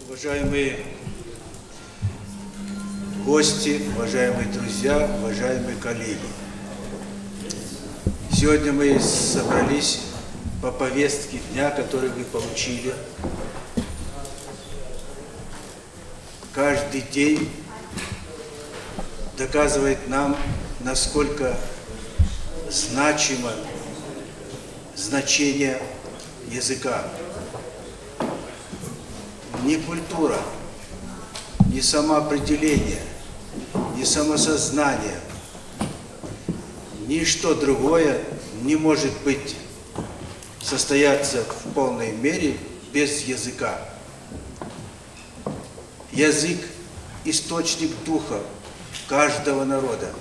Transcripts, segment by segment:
Уважаемые гости, уважаемые друзья, уважаемые коллеги, сегодня мы собрались по повестке дня, которую вы получили. Каждый день доказывает нам, насколько значимо значение языка. Ни культура, ни самоопределение, ни самосознание, ничто другое не может быть, состояться в полной мере без языка. Язык – источник духа каждого народа.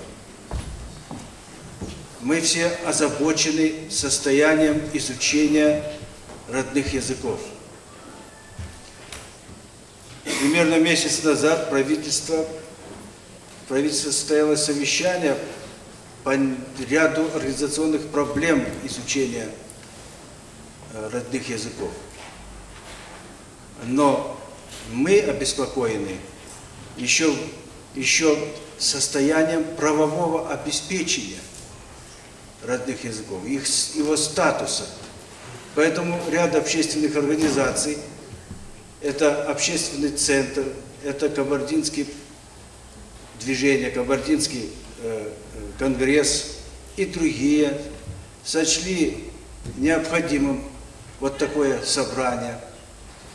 Мы все озабочены состоянием изучения родных языков. Примерно месяц назад правительство состояло совещание по ряду организационных проблем изучения родных языков. Но мы обеспокоены еще состоянием правового обеспечения родных языков, его статуса. Поэтому ряд общественных организаций, это общественный центр, это кабардинские движения, кабардинский конгресс и другие сочли необходимым вот такое собрание.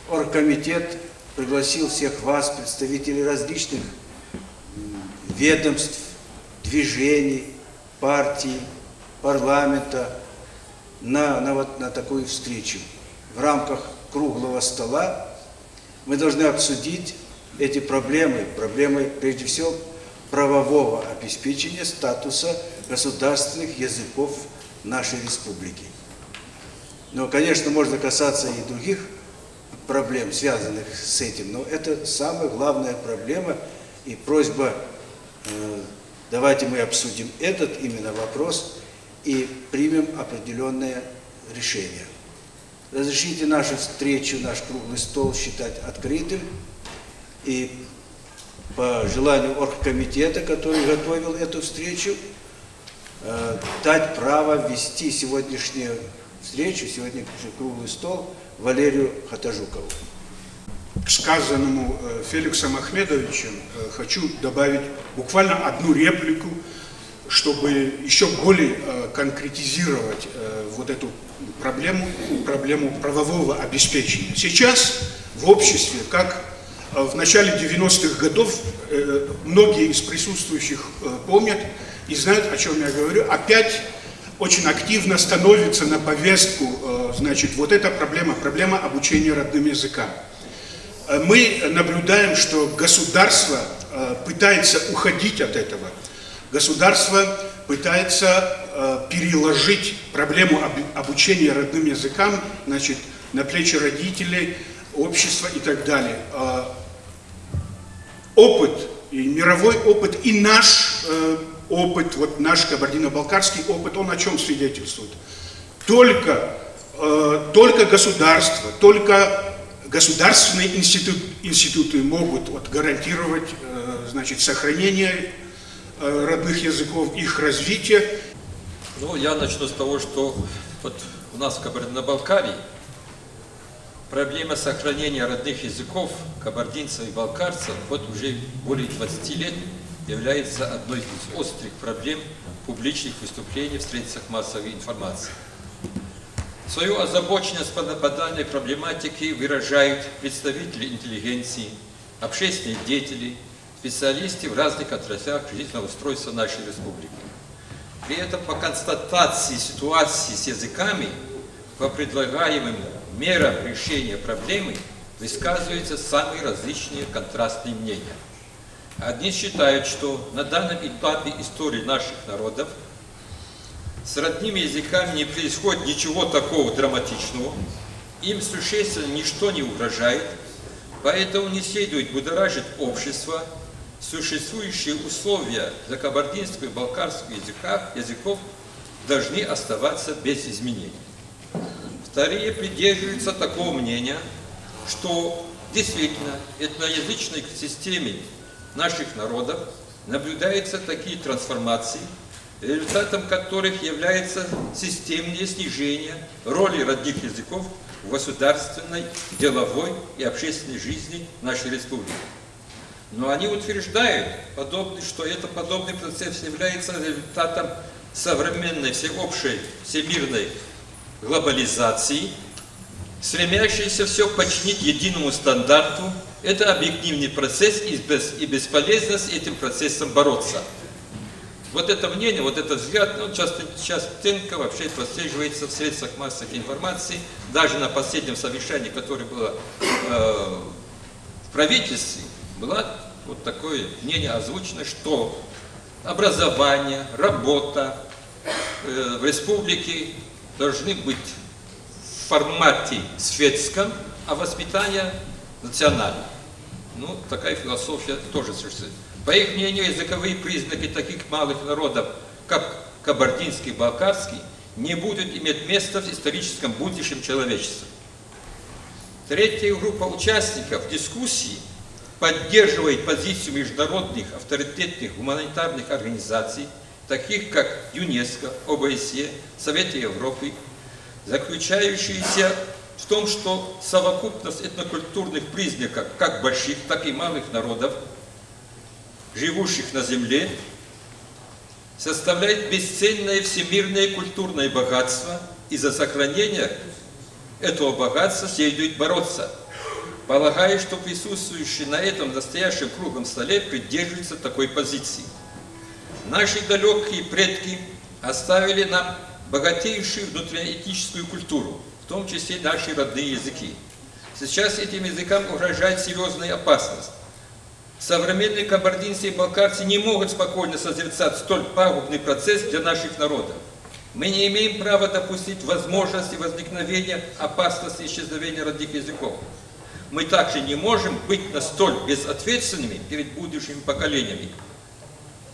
Оргкомитет пригласил всех вас, представителей различных ведомств, движений, партий, парламента, на такую встречу. В рамках круглого стола мы должны обсудить эти проблемы, прежде всего правового обеспечения статуса государственных языков нашей республики. Но, конечно, можно касаться и других проблем, связанных с этим, но это самая главная проблема, и просьба, давайте мы обсудим этот именно вопрос и примем определенное решение. Разрешите нашу встречу, наш круглый стол считать открытым, и по желанию оргкомитета, который готовил эту встречу, дать право вести сегодняшнюю встречу, сегодняшний круглый стол Валерию Хатажукову. К сказанному Феликсом Ахмедовичем хочу добавить буквально одну реплику, чтобы еще более конкретизировать вот эту проблему правового обеспечения. Сейчас в обществе, как в начале 90-х годов, многие из присутствующих помнят и знают, о чем я говорю, опять очень активно становится на повестку, значит, вот эта проблема обучения родным языкам. Мы наблюдаем, что государство пытается уходить от этого. Государство пытается переложить проблему обучения родным языкам, значит, на плечи родителей, общества и так далее. Опыт, и мировой опыт, и наш опыт, вот наш кабардино-балкарский опыт, он о чем свидетельствует? Только государство, только государственные институты могут вот гарантировать, значит, сохранение родных языков, их развитие. Ну, я начну с того, что вот у нас в Кабардино-Балкарии проблема сохранения родных языков кабардинцев и балкарцев вот уже более 20 лет является одной из острых проблем публичных выступлений в средствах массовой информации. Свою озабоченность по данной проблематике выражают представители интеллигенции, общественные деятели, специалисты в разных отраслях жизненного устройства нашей республики. При этом по констатации ситуации с языками по предлагаемым мерам решения проблемы высказываются самые различные контрастные мнения. Одни считают, что на данном этапе истории наших народов с родными языками не происходит ничего такого драматичного, им существенно ничто не угрожает, поэтому не следует будоражить общество. Существующие условия для кабардинского и балкарского языков должны оставаться без изменений. Вторые придерживаются такого мнения, что действительно, этноязычной системе наших народов наблюдаются такие трансформации, результатом которых является системное снижение роли родных языков в государственной, деловой и общественной жизни нашей республики. Но они утверждают, что подобный процесс является результатом современной всеобщей всемирной глобализации, стремящейся все подчинить единому стандарту. Это объективный процесс, и бесполезно с этим процессом бороться. Вот это мнение, вот этот взгляд, он частенько вообще прослеживается в средствах массовой информации. Даже на последнем совещании, которое было в правительстве, было вот такое мнение озвучено, что образование, работа в республике должны быть в формате светском, а воспитание национальное. Ну, такая философия тоже существует. По их мнению, языковые признаки таких малых народов, как кабардинский и балкарский, не будут иметь места в историческом будущем человечества. Третья группа участников дискуссии поддерживает позицию международных авторитетных гуманитарных организаций, таких как ЮНЕСКО, ОБСЕ, Совет Европы, заключающиеся в том, что совокупность этнокультурных признаков как больших, так и малых народов, живущих на земле, составляет бесценное всемирное культурное богатство, и за сохранение этого богатства следует бороться. Полагаю, что присутствующие на этом настоящем круглом столе придерживаются такой позиции. Наши далекие предки оставили нам богатейшую внутриэтническую культуру, в том числе наши родные языки. Сейчас этим языкам угрожает серьезная опасность. Современные кабардинцы и балкарцы не могут спокойно созерцать столь пагубный процесс для наших народов. Мы не имеем права допустить возможности возникновения опасности исчезновения родных языков. Мы также не можем быть настолько безответственными перед будущими поколениями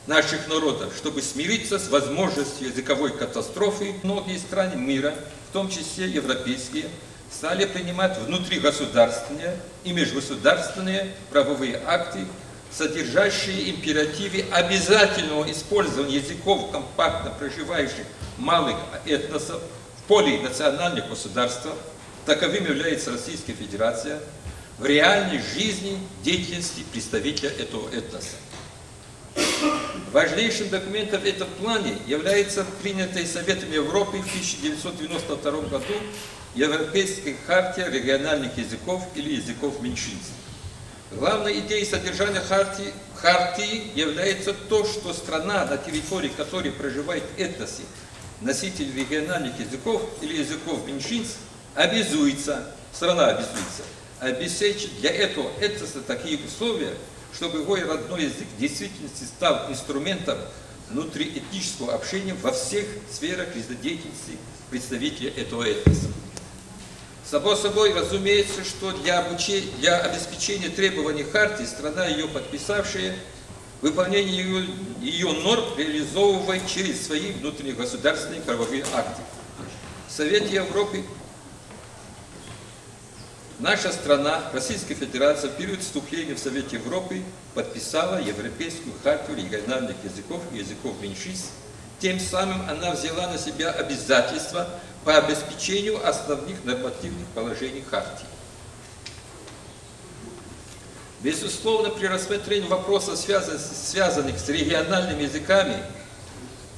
наших народов, чтобы смириться с возможностью языковой катастрофы. Многие страны мира, в том числе европейские, стали принимать внутригосударственные и межгосударственные правовые акты, содержащие императивы обязательного использования языков компактно проживающих малых этносов в полинациональных государствах, таковым является Российская Федерация, в реальной жизни деятельности представителя этого этноса. Важнейшим документом в этом плане является принятая Советом Европы в 1992 году Европейская хартия региональных языков или языков меньшинств. Главной идеей содержания хартии является то, что страна, на территории которой проживают этносы, носители региональных языков или языков меньшинств, страна обязуется обеспечить для этого этноса такие условия, чтобы его родной язык в действительности стал инструментом внутриэтнического общения во всех сферах жизнедеятельности представителей этого этноса. Само собой разумеется, что для обеспечения требований хартии страна, ее подписавшая, выполнение ее норм реализовывает через свои внутренние государственные правовые акты. В Совете Европы наша страна, Российская Федерация, в период вступления в Совет Европы подписала Европейскую хартию региональных языков и языков меньшинств. Тем самым она взяла на себя обязательства по обеспечению основных нормативных положений хартии. Безусловно, при рассмотрении вопросов, связанных с региональными языками,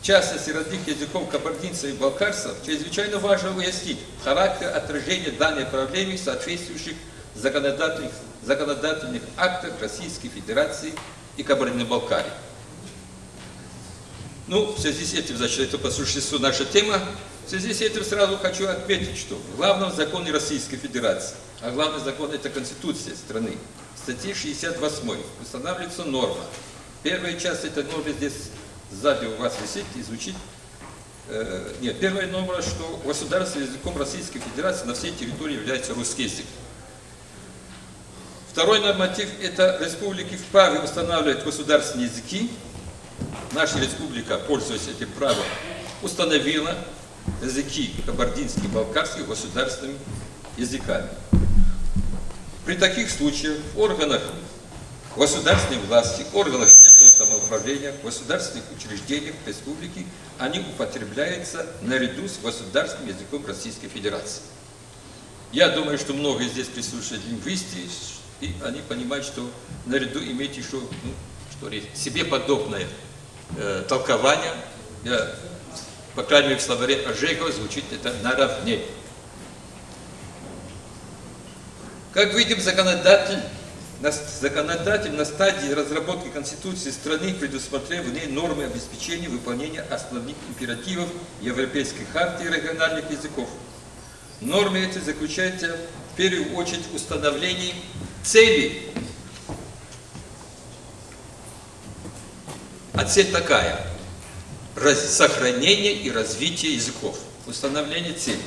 в частности родных языков кабардинцев и балкарцев, чрезвычайно важно выяснить характер отражения данной проблемы в соответствующих законодательных актах Российской Федерации и Кабардино-Балкарии. Ну, в связи с этим, значит, это по существу наша тема. В связи с этим сразу хочу отметить, что в главном законе Российской Федерации, а главный закон – это Конституция страны, в статье 68 устанавливается норма. Первая часть этой нормы здесь сзади у вас висит и звучит. Первая норма, что государственным языком Российской Федерации на всей территории является русский язык. Второй норматив – это республики вправе устанавливать государственные языки. Наша республика, пользуясь этим правом, установила языки кабардинских и балкарских государственными языками. При таких случаях в органах государственной власти, органах местного самоуправления, государственных учреждениях республики они употребляются наряду с государственным языком Российской Федерации. Я думаю, что многие здесь присутствуют лингвисты, и они понимают, что наряду иметь еще себе подобное толкование. По крайней мере, в словаре Ожегова звучит это наравне. Как видим, законодатель на стадии разработки Конституции страны предусмотрел в ней нормы обеспечения выполнения основных императивов Европейской хартии региональных языков. Нормы эти заключаются в первую очередь в установлении целей. А цель такая: сохранение и развитие языков, установление целей,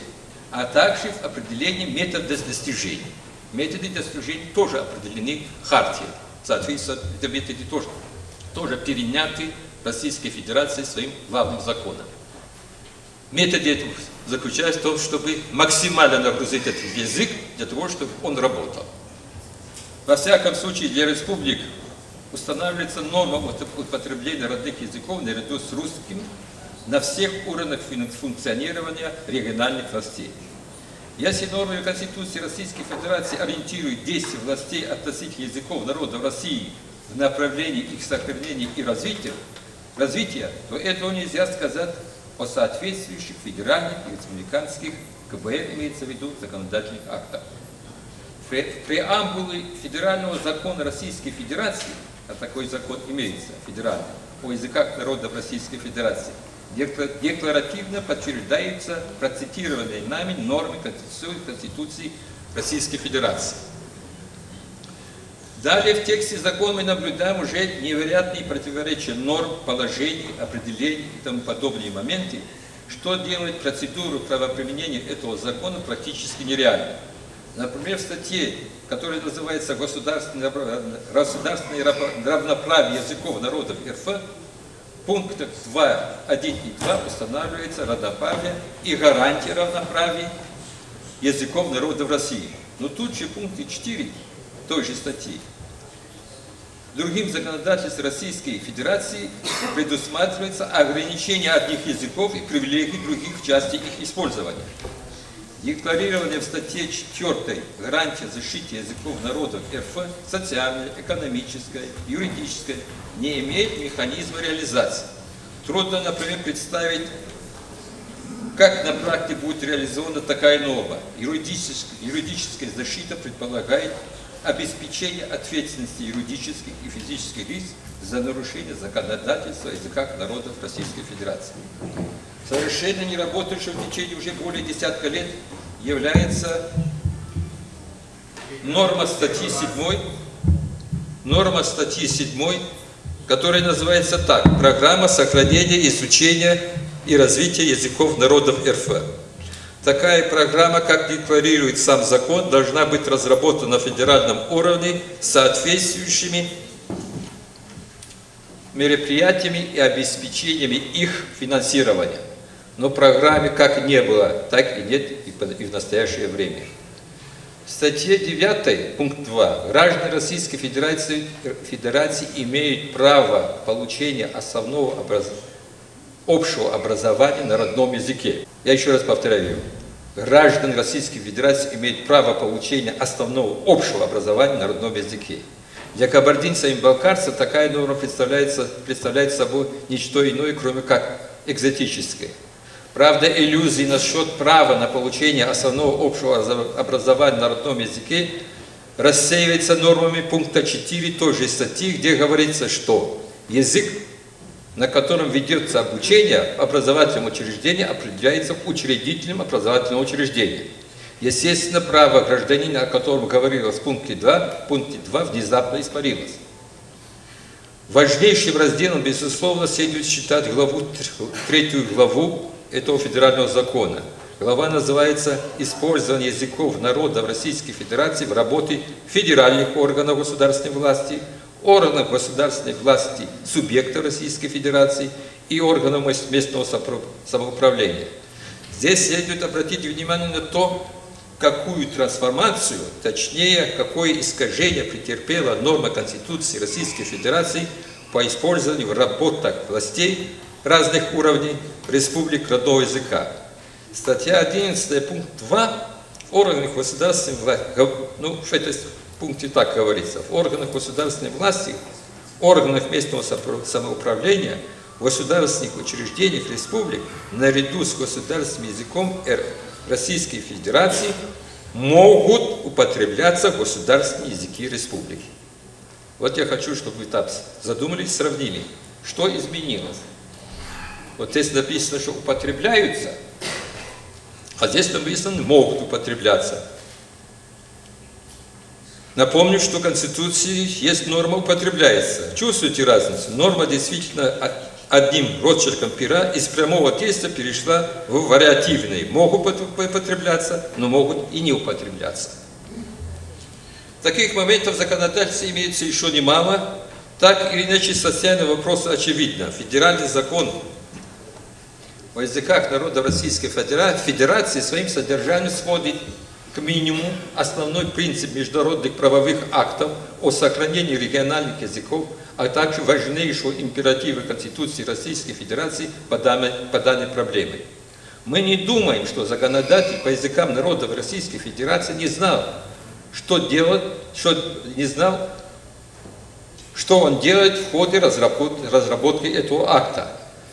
а также в определении методов достижения. Методы достижения тоже определены хартией. Соответственно, эти методы тоже переняты Российской Федерацией своим главным законом. Методы этого заключаются в том, чтобы максимально нагрузить этот язык для того, чтобы он работал. Во всяком случае, для республик устанавливается норма употребления родных языков наряду с русским на всех уровнях функционирования региональных властей. Если нормы Конституции Российской Федерации ориентируют действия властей относительно языков народов России в направлении их сохранения и развития, то этого нельзя сказать о соответствующих федеральных и республиканских КБР, имеется в виду законодательных актах. В преамбуле федерального закона Российской Федерации, а такой закон имеется, федеральный, о языках народов Российской Федерации, декларативно подтверждаются процитированные нами нормы Конституции Российской Федерации. Далее в тексте закона мы наблюдаем уже невероятные противоречия норм, положений, определений и тому подобные моменты, что делает процедуру правоприменения этого закона практически нереальной. Например, в статье, которая называется «Государственное равноправие языков народов РФ», пунктах 2, 1 и 2 устанавливается равноправие и гарантия равноправия языков народов России. Но тут же в пункте 4 той же статьи другим законодательством Российской Федерации предусматривается ограничение одних языков и привилегий других в части их использования. Декларирование в статье 4 гарантия защиты языков народов РФ социальная, экономическая, юридическая не имеет механизма реализации. Трудно, например, представить, как на практике будет реализована такая норма. Юридическая защита предполагает обеспечение ответственности юридических и физических лиц за нарушение законодательства о языках народов Российской Федерации. Совершенно не работающим в течение уже более десятка лет является норма статьи 7, которая называется так: «Программа сохранения, изучения и развития языков народов РФ». Такая программа, как декларирует сам закон, должна быть разработана на федеральном уровне с соответствующими мероприятиями и обеспечениями их финансирования. Но программы как не было, так и нет и в настоящее время. В статье 9, пункт 2, граждане Российской Федерации имеют право получения основного общего образования на родном языке. Я еще раз повторяю. Граждане Российской Федерации имеют право получения основного общего образования на родном языке. Для кабардинца и балкарца такая норма представляет собой ничто иное, кроме как экзотическое. Правда, иллюзии насчет права на получение основного общего образования на родном языке рассеивается нормами пункта 4 той же статьи, где говорится, что язык, на котором ведется обучение в образовательном учреждении, определяется учредителем образовательного учреждения. Естественно, право гражданина, о котором говорилось в пункте 2, внезапно испарилось. Важнейшим разделом, безусловно, следует считать третью главу этого федерального закона. Глава называется «Использование языков народов Российской Федерации в работе федеральных органов государственной власти, органов государственной власти субъектов Российской Федерации и органов местного самоуправления». Здесь следует обратить внимание на то, какую трансформацию, точнее, какое искажение претерпела норма Конституции Российской Федерации по использованию в работах властей разных уровней республик родного языка. Статья 11, пункт 2. В органах государственной власти, ну, в этом пункте так говорится, в органах государственной власти, органах местного самоуправления, в государственных учреждениях республик наряду с государственным языком Российской Федерации могут употребляться государственные языки республики. Вот я хочу, чтобы вы так задумались, сравнили, что изменилось. Вот здесь написано, что употребляются, а здесь написано, могут употребляться. Напомню, что в Конституции есть норма «употребляется». Чувствуете разницу? Норма действительно одним росчерком пера из прямого действия перешла в вариативный. Могут употребляться, но могут и не употребляться. Таких моментов в законодательстве имеется еще немало. Так или иначе, социальный вопрос очевидно. Федеральный закон о языках народов Российской Федерации своим содержанием сводит к минимуму основной принцип международных правовых актов о сохранении региональных языков, а также важнейшего императива Конституции Российской Федерации по данной проблеме. Мы не думаем, что законодатель по языкам народов Российской Федерации не знал, что он делает в ходе разработки этого акта.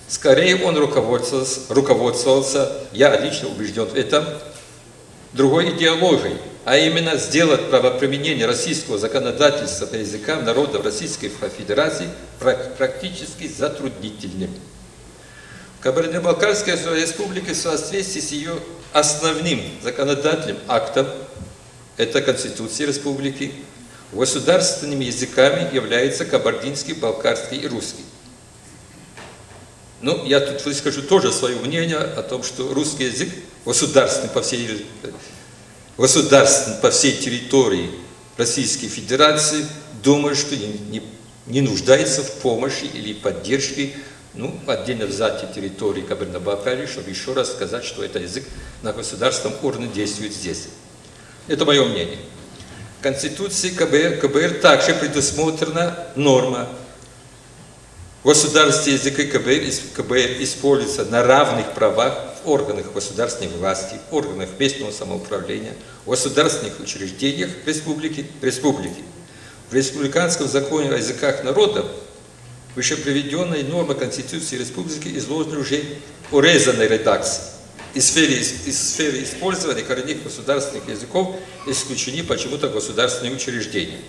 Скорее он руководствовался, я лично убежден в этом, другой идеологией, а именно сделать правоприменение российского законодательства по языкам народов Российской Федерации практически затруднительным. Кабардино-Балкарская республика в соответствии с ее основным законодательным актом, это Конституция республики, государственными языками являются кабардинский, балкарский и русский. Ну, я тут выскажу тоже свое мнение о том, что русский язык государственный по всей территории Российской Федерации, думаю, что не нуждается в помощи или поддержке, ну, отдельно взятой территории Кабардино-Балкарии, чтобы еще раз сказать, что этот язык на государственном уровне действует здесь. Это мое мнение. В Конституции КБР также предусмотрена норма. Государственные языки КБР используются на равных правах в органах государственной власти, органах местного самоуправления, государственных учреждениях республики. В республиканском законе о языках народов вышеприведенные нормы Конституции республики изложены уже в урезанной редакции. Из сферы использования коренных государственных языков исключены почему-то государственные учреждения.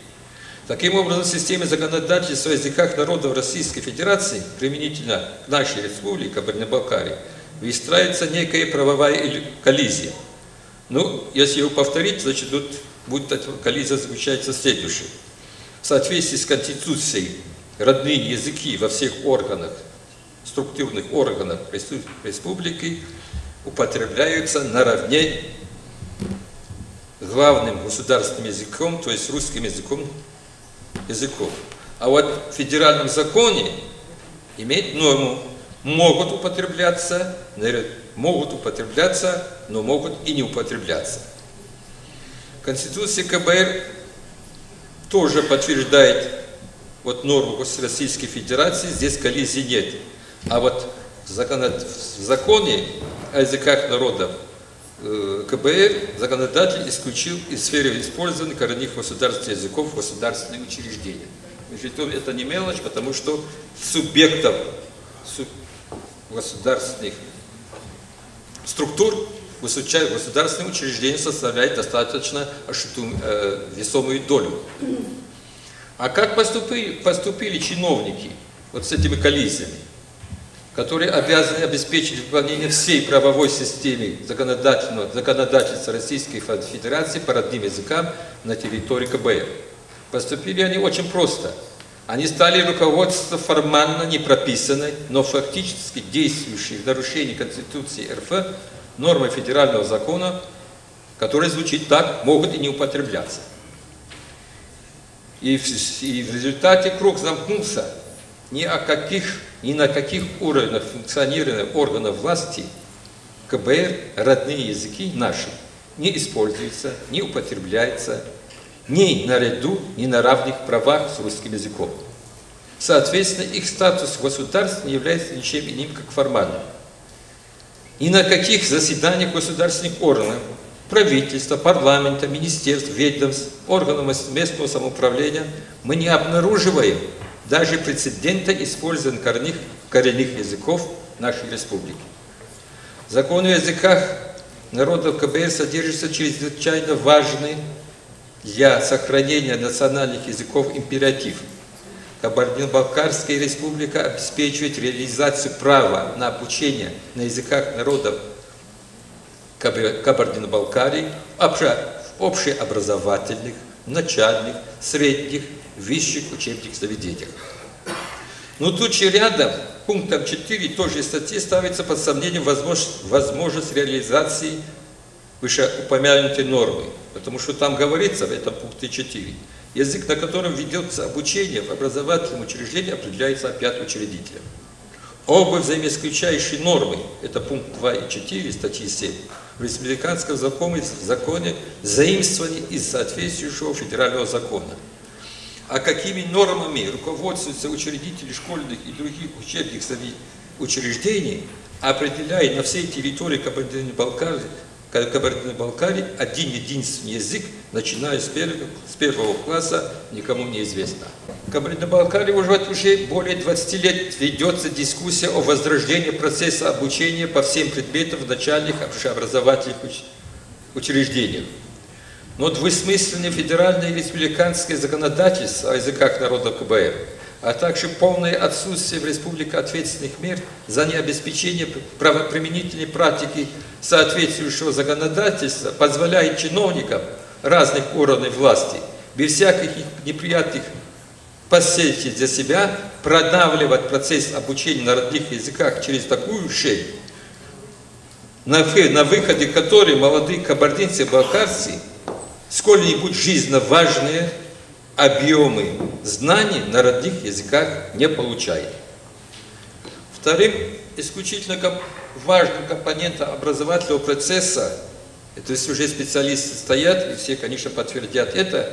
Таким образом, в системе законодательства о языках народов Российской Федерации, применительно к нашей республике, Кабардино-Балкарии, выстраивается некая правовая коллизия. Ну, если его повторить, значит, тут будет эта коллизия заключаться в следующем. В соответствии с Конституцией, родные языки во всех органах, структурных органах республики употребляются наравне главным государственным языком, то есть русским языком. А вот в федеральном законе имеет норму могут употребляться, но могут и не употребляться. Конституция КБР тоже подтверждает вот норму Российской Федерации, здесь коллизии нет. А вот в законе о языках народов КБР законодатель исключил из сферы использования коренных государственных языков государственные учреждения. Это не мелочь, потому что субъектов государственных структур государственные учреждения составляют достаточно весомую долю. А как поступили чиновники вот с этими коллизиями, которые обязаны обеспечить выполнение всей правовой системы законодательства Российской Федерации по родным языкам на территории КБР? Поступили они очень просто. Они стали руководствоваться формально не прописанной, но фактически действующей в нарушении Конституции РФ нормой федерального закона, которая звучит так: могут и не употребляться. И в результате круг замкнулся. Ни на каких уровнях функционирования органов власти КБР родные языки наши не используется, не употребляется ни наряду, ни на равных правах с русским языком. Соответственно, их статус в государстве не является ничем иным, как формальным. Ни на каких заседаниях государственных органов, правительства, парламента, министерств, ведомств, органов местного самоуправления мы не обнаруживаем даже прецедента использования коренных языков нашей республики. Закон о языках народов КБР содержится чрезвычайно важный для сохранения национальных языков императив. Кабардино-Балкарская республика обеспечивает реализацию права на обучение на языках народов Кабардино-Балкарии в общеобразовательных, начальных, средних, высших учебных заведениях. Но тут же рядом, пунктом 4 той же статьи ставится под сомнение возможность реализации вышеупомянутой нормы, потому что там говорится в этом пункте 4. Язык, на котором ведется обучение в образовательном учреждении, определяется опять учредителем. Оба взаимоисключающие нормы, это пункт 2 и 4 статьи 7, в республиканском законе заимствованы из соответствующего федерального закона. А какими нормами руководствуются учредители школьных и других учебных учреждений, определяя на всей территории Кабардино-Балкарии один единственный язык, начиная с первого класса, никому не известно. В Кабардино-Балкарии уже более 20 лет ведется дискуссия о возрождении процесса обучения по всем предметам в начальных общеобразовательных учреждениях. Но двусмысленное федеральное и республиканское законодательство о языках народов КБР, а также полное отсутствие в республике ответственных мер за необеспечение правоприменительной практики соответствующего законодательства позволяет чиновникам разных уровней власти без всяких неприятных последствий для себя продавливать процесс обучения на родных языках через такую щель, на выходе которой молодые кабардинцы и балкарцы сколь-нибудь жизненно важные объемы знаний на родных языках не получают. Вторым исключительно важным компонентом образовательного процесса, это если уже специалисты стоят, и все, конечно, подтвердят это,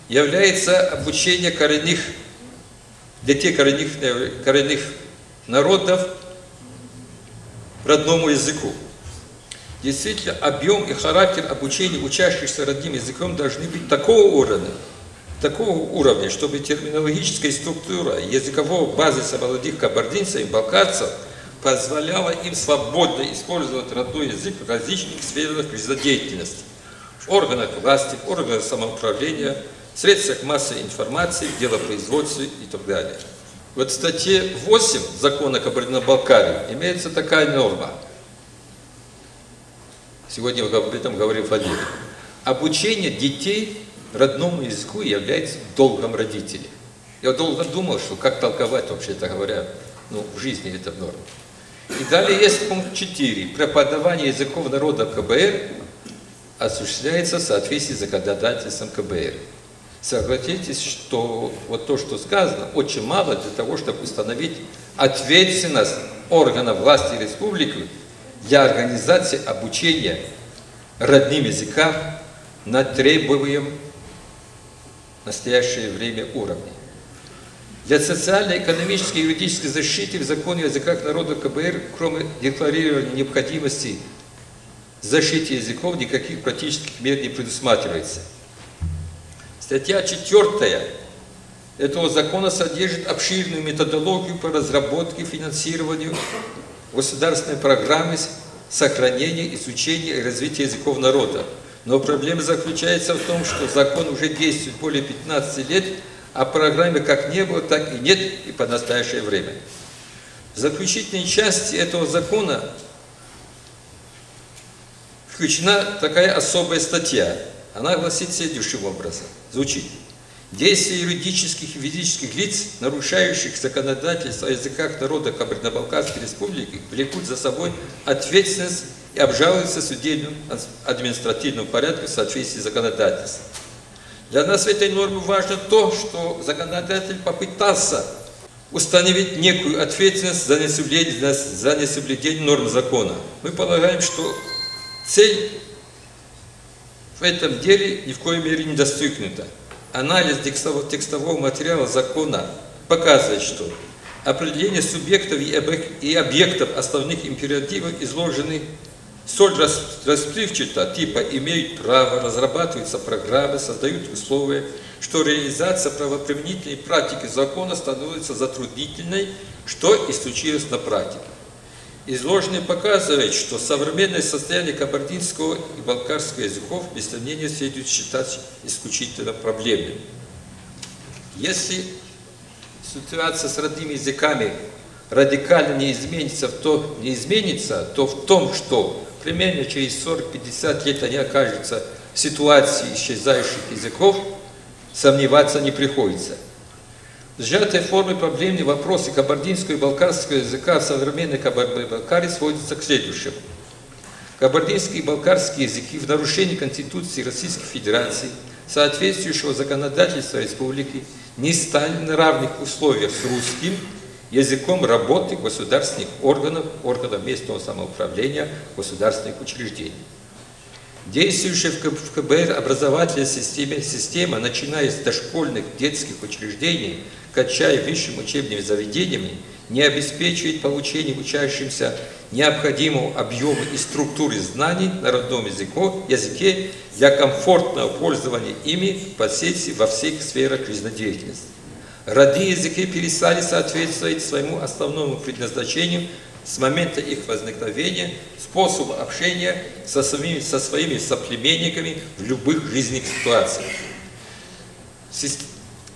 является обучение для тех коренных народов родному языку. Действительно, объем и характер обучения учащихся родным языком должны быть такого уровня, чтобы терминологическая структура языкового базиса молодых кабардинцев и балкарцев позволяла им свободно использовать родной язык в различных сферах жизнедеятельности, в органах власти, в органах самоуправления, в средствах массовой информации, в делопроизводстве и так далее. Вот в статье 8 закона Кабардино-Балкарии имеется такая норма. Сегодня об этом говорил Владимир. Обучение детей родному языку является долгом родителей. Я долго думал, что как толковать, вообще-то говоря, в жизни это норма. И далее есть пункт 4. Преподавание языков народов КБР осуществляется в соответствии с законодательством КБР. Согласитесь, что вот то, что сказано, очень мало для того, чтобы установить ответственность органов власти республики для организации обучения родным языкам на требуемом в настоящее время уровне. Для социально-экономической и юридической защиты в законе о языках народов КБР, кроме декларирования необходимости защиты языков, никаких практических мер не предусматривается. Статья 4 этого закона содержит обширную методологию по разработке и финансированию государственной программы сохранения, изучения и развития языков народа. Но проблема заключается в том, что закон уже действует более 15 лет, а программы как не было, так и нет и по настоящее время. В заключительной части этого закона включена такая особая статья. Она гласит следующим образом. Звучит. Действия юридических и физических лиц, нарушающих законодательство о языках народа Кабардино-Балкарской республики, влекут за собой ответственность и обжалуются судебным административным порядком в соответствии с законодательством. Для нас в этой норме важно то, что законодатель попытался установить некую ответственность за несоблюдение норм закона. Мы полагаем, что Цель в этом деле ни в коей мере не достигнута. Анализ текстового материала закона показывает, что определение субъектов и объектов основных императивов изложены столь расплывчато, типа имеют право, разрабатываются программы, создают условия, что реализация правоприменительной практики закона становится затруднительной, что и случилось на практике. Изложенное показывает, что современное состояние кабардинского и балкарского языков, без сомнения, следует считать исключительно проблемным. Если ситуация с родными языками радикально не изменится, то в том, что примерно через 40-50 лет они окажутся в ситуации исчезающих языков, сомневаться не приходится. В сжатой форме проблемные вопросы кабардинского и балкарского языка в современной Кабардино-Балкарии сводятся к следующему. Кабардинские и балкарские языки в нарушении Конституции Российской Федерации, соответствующего законодательства республики, не стали на равных условиях с русским языком работы государственных органов, органов местного самоуправления, государственных учреждений. Действующая в КБР образовательная система, начиная с дошкольных детских учреждений, кончая высшими учебными заведениями, не обеспечивает получение учащимся необходимого объема и структуры знаний на родном языке для комфортного пользования ими впоследствии во всех сферах жизнедеятельности. Родные языки перестали соответствовать своему основному предназначению с момента их возникновения, способу общения со своими соплеменниками в любых жизненных ситуациях.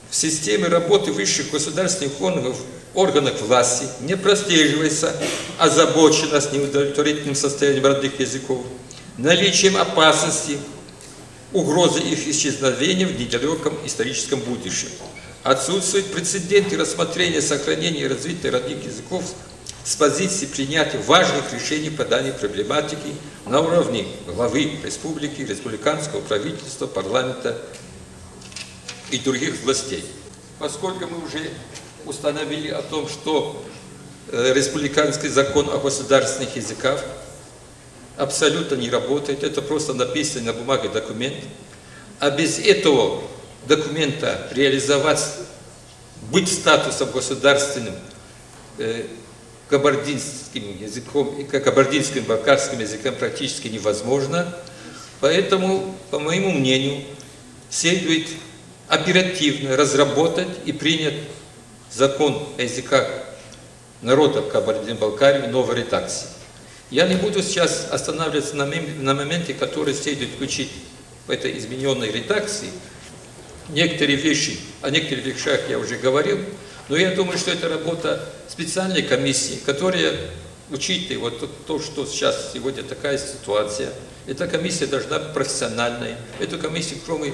В системе работы высших государственных органов власти не прослеживается озабоченность неудовлетворительным состоянием родных языков, наличием опасности, угрозы их исчезновения в недалеком историческом будущем. Отсутствуют прецеденты рассмотрения, сохранения и развития родных языков с позиции принятия важных решений по данной проблематике на уровне главы республики, республиканского правительства, парламента и других властей. Поскольку мы уже установили о том, что республиканский закон о государственных языках абсолютно не работает, это просто написанный на бумаге документ, а без этого документа реализовать, быть статусом государственным кабардинским языком и кабардинским балкарским языком практически невозможно. Поэтому, по моему мнению, следует оперативно разработать и принять закон о языках народов Кабардино-Балкарии в новой редакции. Я не буду сейчас останавливаться на моменте, который следует включить в этой измененной редакции. Некоторые вещи, о некоторых вещах я уже говорил, но я думаю, что это работа специальной комиссии, которая, учитывая вот то, что сейчас сегодня такая ситуация, эта комиссия должна быть профессиональной. Эту комиссию, кроме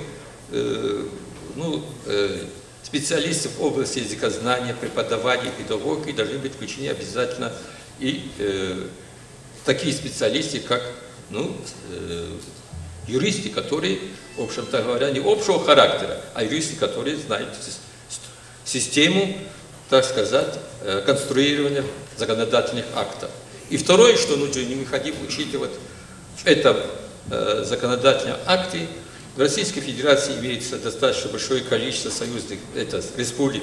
специалистов в области языкознания, преподавания, педагогики, должны быть включены обязательно и такие специалисты, как юристы, которые, в общем-то говоря, не общего характера, а юристы, которые знают систему, так сказать, конструирования законодательных актов. И второе, что нужно необходимо учитывать в этом законодательном акте, в Российской Федерации имеется достаточно большое количество союзных республик,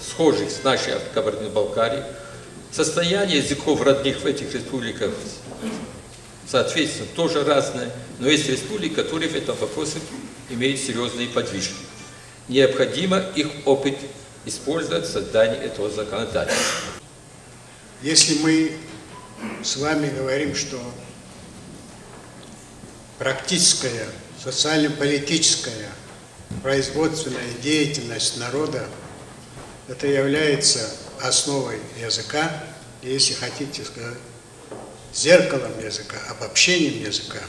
схожих с нашей Кабардино-Балкарией. Состояние языков родных в этих республиках, соответственно, тоже разное, но есть республики, которые в этом вопросе имеют серьезные подвижки. Необходимо их опыт использовать в создании этого законодательства. Если мы с вами говорим, что практическая, социально-политическая, производственная деятельность народа – это является основой языка, и, если хотите сказать, зеркалом языка, обобщением языка.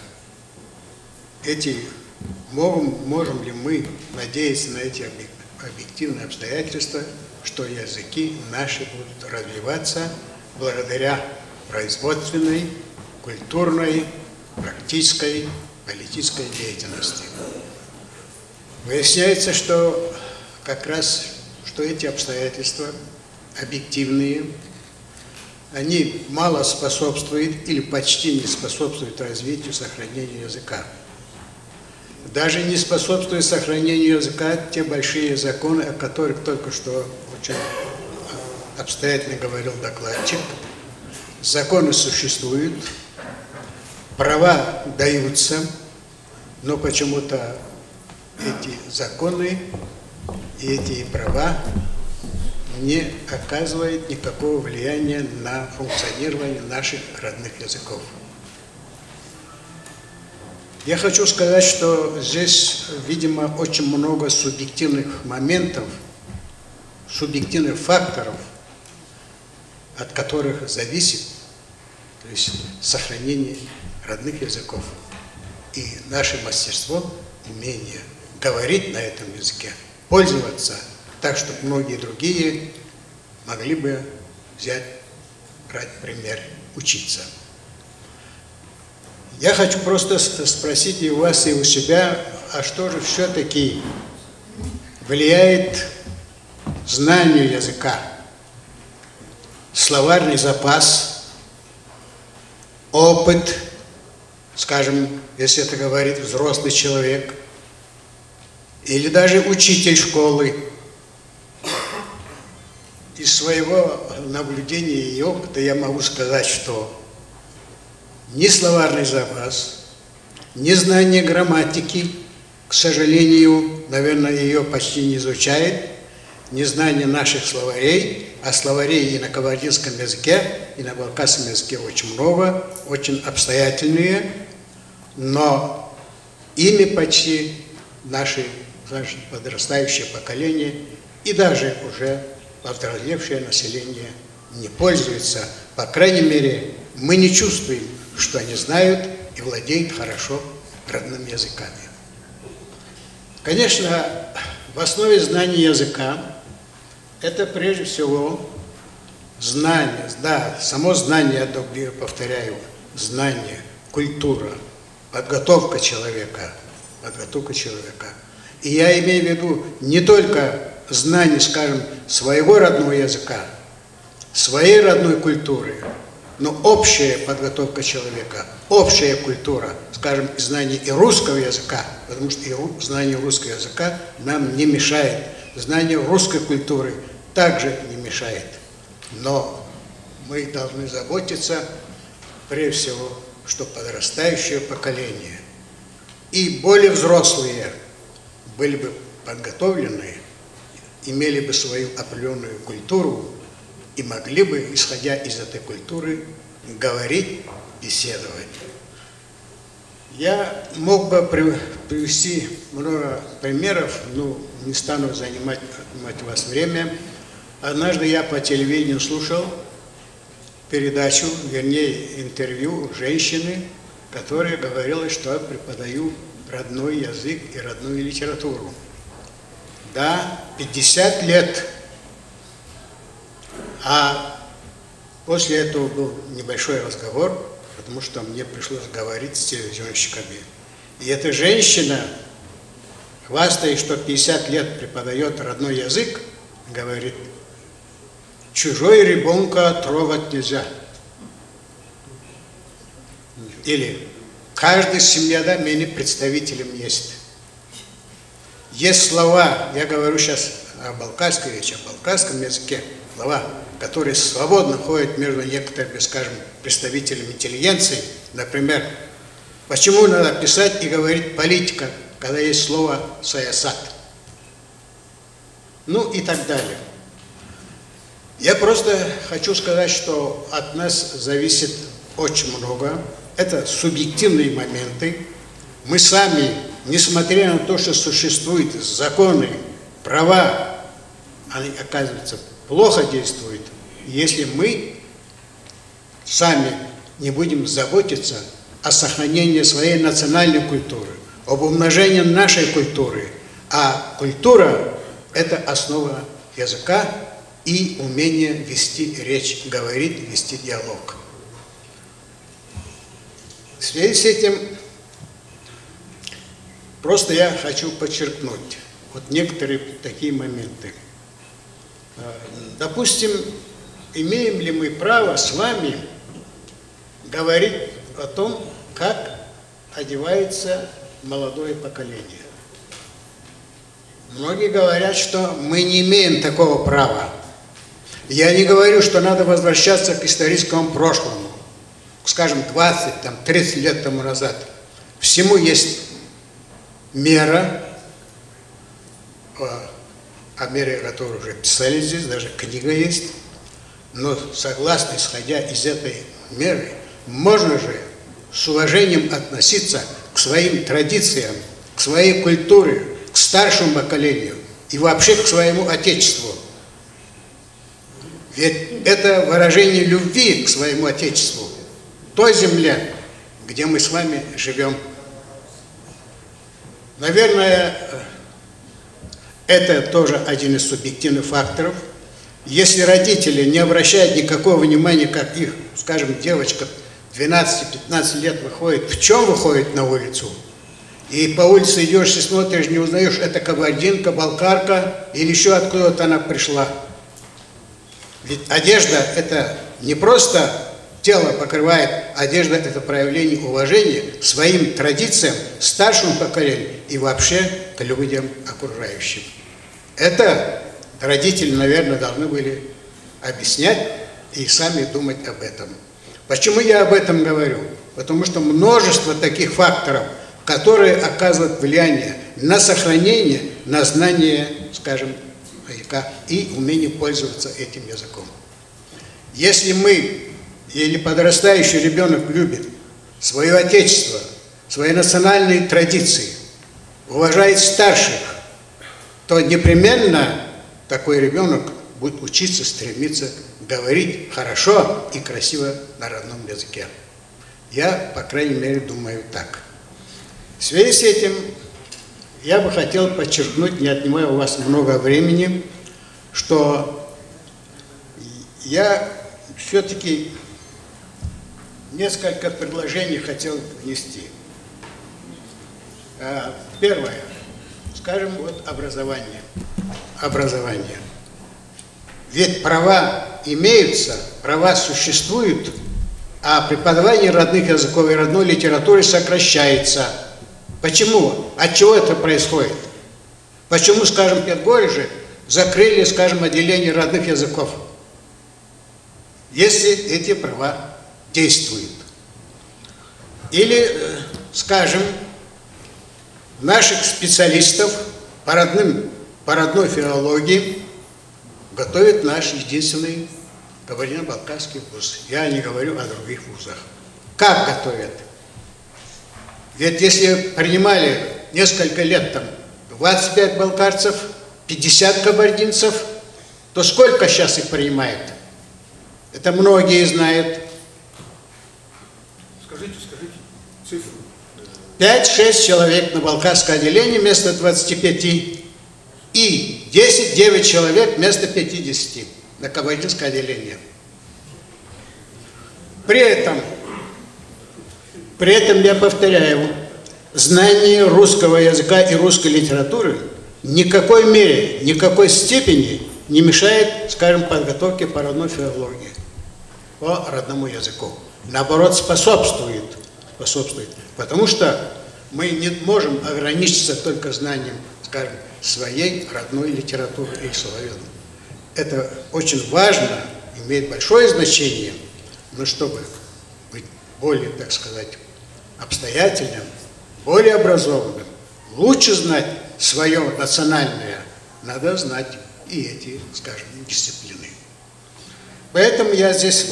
Можем ли мы надеяться на эти объективные обстоятельства, что языки наши будут развиваться благодаря производственной, культурной, практической, политической деятельности? Выясняется, что как раз, что эти обстоятельства объективные, они мало способствуют или почти не способствуют развитию, сохранению языка. Даже не способствуют сохранению языка те большие законы, о которых только что очень обстоятельно говорил докладчик. Законы существуют, права даются, но почему-то эти законы и эти права не оказывают никакого влияния на функционирование наших родных языков. Я хочу сказать, что здесь, видимо, очень много субъективных моментов, субъективных факторов, от которых зависит, то есть сохранение родных языков. И наше мастерство, умение говорить на этом языке, пользоваться так, чтобы многие другие могли бы брать пример, учиться. Я хочу просто спросить и у вас, и у себя, а что же все-таки влияет знанию языка? Словарный запас, опыт, скажем, если это говорит взрослый человек, или даже учитель школы. Из своего наблюдения и опыта я могу сказать, что ни словарный запас, ни знание грамматики, к сожалению, наверное, ее почти не изучает, ни знание наших словарей, а словарей и на кабардинском языке, и на балкарском языке очень много, очень обстоятельные, но ими почти наше подрастающее поколение и даже уже повзрослевшее население не пользуется. По крайней мере, мы не чувствуем, что они знают и владеют хорошо родными языками. Конечно, в основе знания языка это прежде всего знание, да, само знание, я повторяю, знание, культура, подготовка человека. И я имею в виду не только знание, скажем, своего родного языка, своей родной культуры, но общая подготовка человека, общая культура, скажем, знание и русского языка, потому что и знание русского языка нам не мешает, знание русской культуры также не мешает. Но мы должны заботиться, прежде всего, что подрастающее поколение и более взрослые были бы подготовлены, имели бы свою определенную культуру и могли бы, исходя из этой культуры, говорить, беседовать. Я мог бы привести много примеров, но не стану занимать вас время. Однажды я по телевидению слушал передачу, вернее, интервью женщины, которая говорила, что я преподаю родной язык и родную литературу. Да, 50 лет. А после этого был небольшой разговор, потому что мне пришлось говорить с телевизионщиками. И эта женщина, хвастаясь, что 50 лет преподает родной язык, говорит: чужой ребенка трогать нельзя. Или каждая семья, да, менее представителем есть. Есть слова, я говорю сейчас о балкарской речи, о балкарском языке, слова, которые свободно ходят между некоторыми, скажем, представителями интеллигенции. Например, почему надо писать и говорить политика, когда есть слово саясат? Ну и так далее. Я просто хочу сказать, что от нас зависит очень много. Это субъективные моменты. Мы сами, несмотря на то, что существуют законы, права, они, оказывается, плохо действуют. Если мы сами не будем заботиться о сохранении своей национальной культуры, об умножении нашей культуры, а культура – это основа языка и умение вести речь, говорить, вести диалог. В связи с этим просто я хочу подчеркнуть вот некоторые такие моменты. Допустим, имеем ли мы право с вами говорить о том, как одевается молодое поколение? Многие говорят, что мы не имеем такого права. Я не говорю, что надо возвращаться к историческому прошлому, скажем, 20-30 лет тому назад. Всему есть мера, о мере которой уже писали здесь, даже книга есть. Но согласно, исходя из этой меры, можно же с уважением относиться к своим традициям, к своей культуре, к старшему поколению и вообще к своему Отечеству. Ведь это выражение любви к своему Отечеству, той земле, где мы с вами живем. Наверное, это тоже один из субъективных факторов. Если родители не обращают никакого внимания, как их, скажем, девочка 12-15 лет выходит, в чем выходит на улицу? И по улице идешь и смотришь, не узнаешь, это кабардинка, балкарка или еще откуда-то она пришла. Ведь одежда – это не просто тело покрывает, одежда – это проявление уважения к своим традициям, старшему поколению и вообще к людям окружающим. Это родители, наверное, должны были объяснять и сами думать об этом. Почему я об этом говорю? Потому что множество таких факторов, которые оказывают влияние на сохранение, на знание, скажем, языка и умение пользоваться этим языком. Если мы или подрастающий ребенок любит свое отечество, свои национальные традиции, уважает старших, то непременно такой ребенок будет учиться, стремиться говорить хорошо и красиво на родном языке. Я, по крайней мере, думаю так. В связи с этим я бы хотел подчеркнуть, не отнимая у вас много времени, что я все-таки несколько предложений хотел внести. Первое. Скажем, вот образование. Образование. Ведь права имеются, права существуют, а преподавание родных языков и родной литературы сокращается. Почему? От чего это происходит? Почему, скажем, в Пятгорье закрыли, скажем, отделение родных языков, если эти права действуют? Или, скажем, наших специалистов по родной филологии готовит наш единственный кабардино-балкарский вуз. Я не говорю о других вузах. Как готовят? Ведь если принимали несколько лет там 25 балкарцев, 50 кабардинцев, то сколько сейчас их принимают? Это многие знают. Скажите цифру. 5-6 человек на балкарское отделение вместо 25 и 10-9 человек вместо 50 на кабардинское отделение. При этом я повторяю, знание русского языка и русской литературы ни в какой мере, ни в какой степени не мешает, скажем, подготовке по родной филологии, по родному языку. Наоборот, способствует. Потому что мы не можем ограничиться только знанием, скажем, своей родной литературы и славян. Это очень важно, имеет большое значение, но чтобы быть более, так сказать, обстоятельным, более образованным, лучше знать свое национальное, надо знать и эти, скажем, дисциплины. Поэтому я здесь,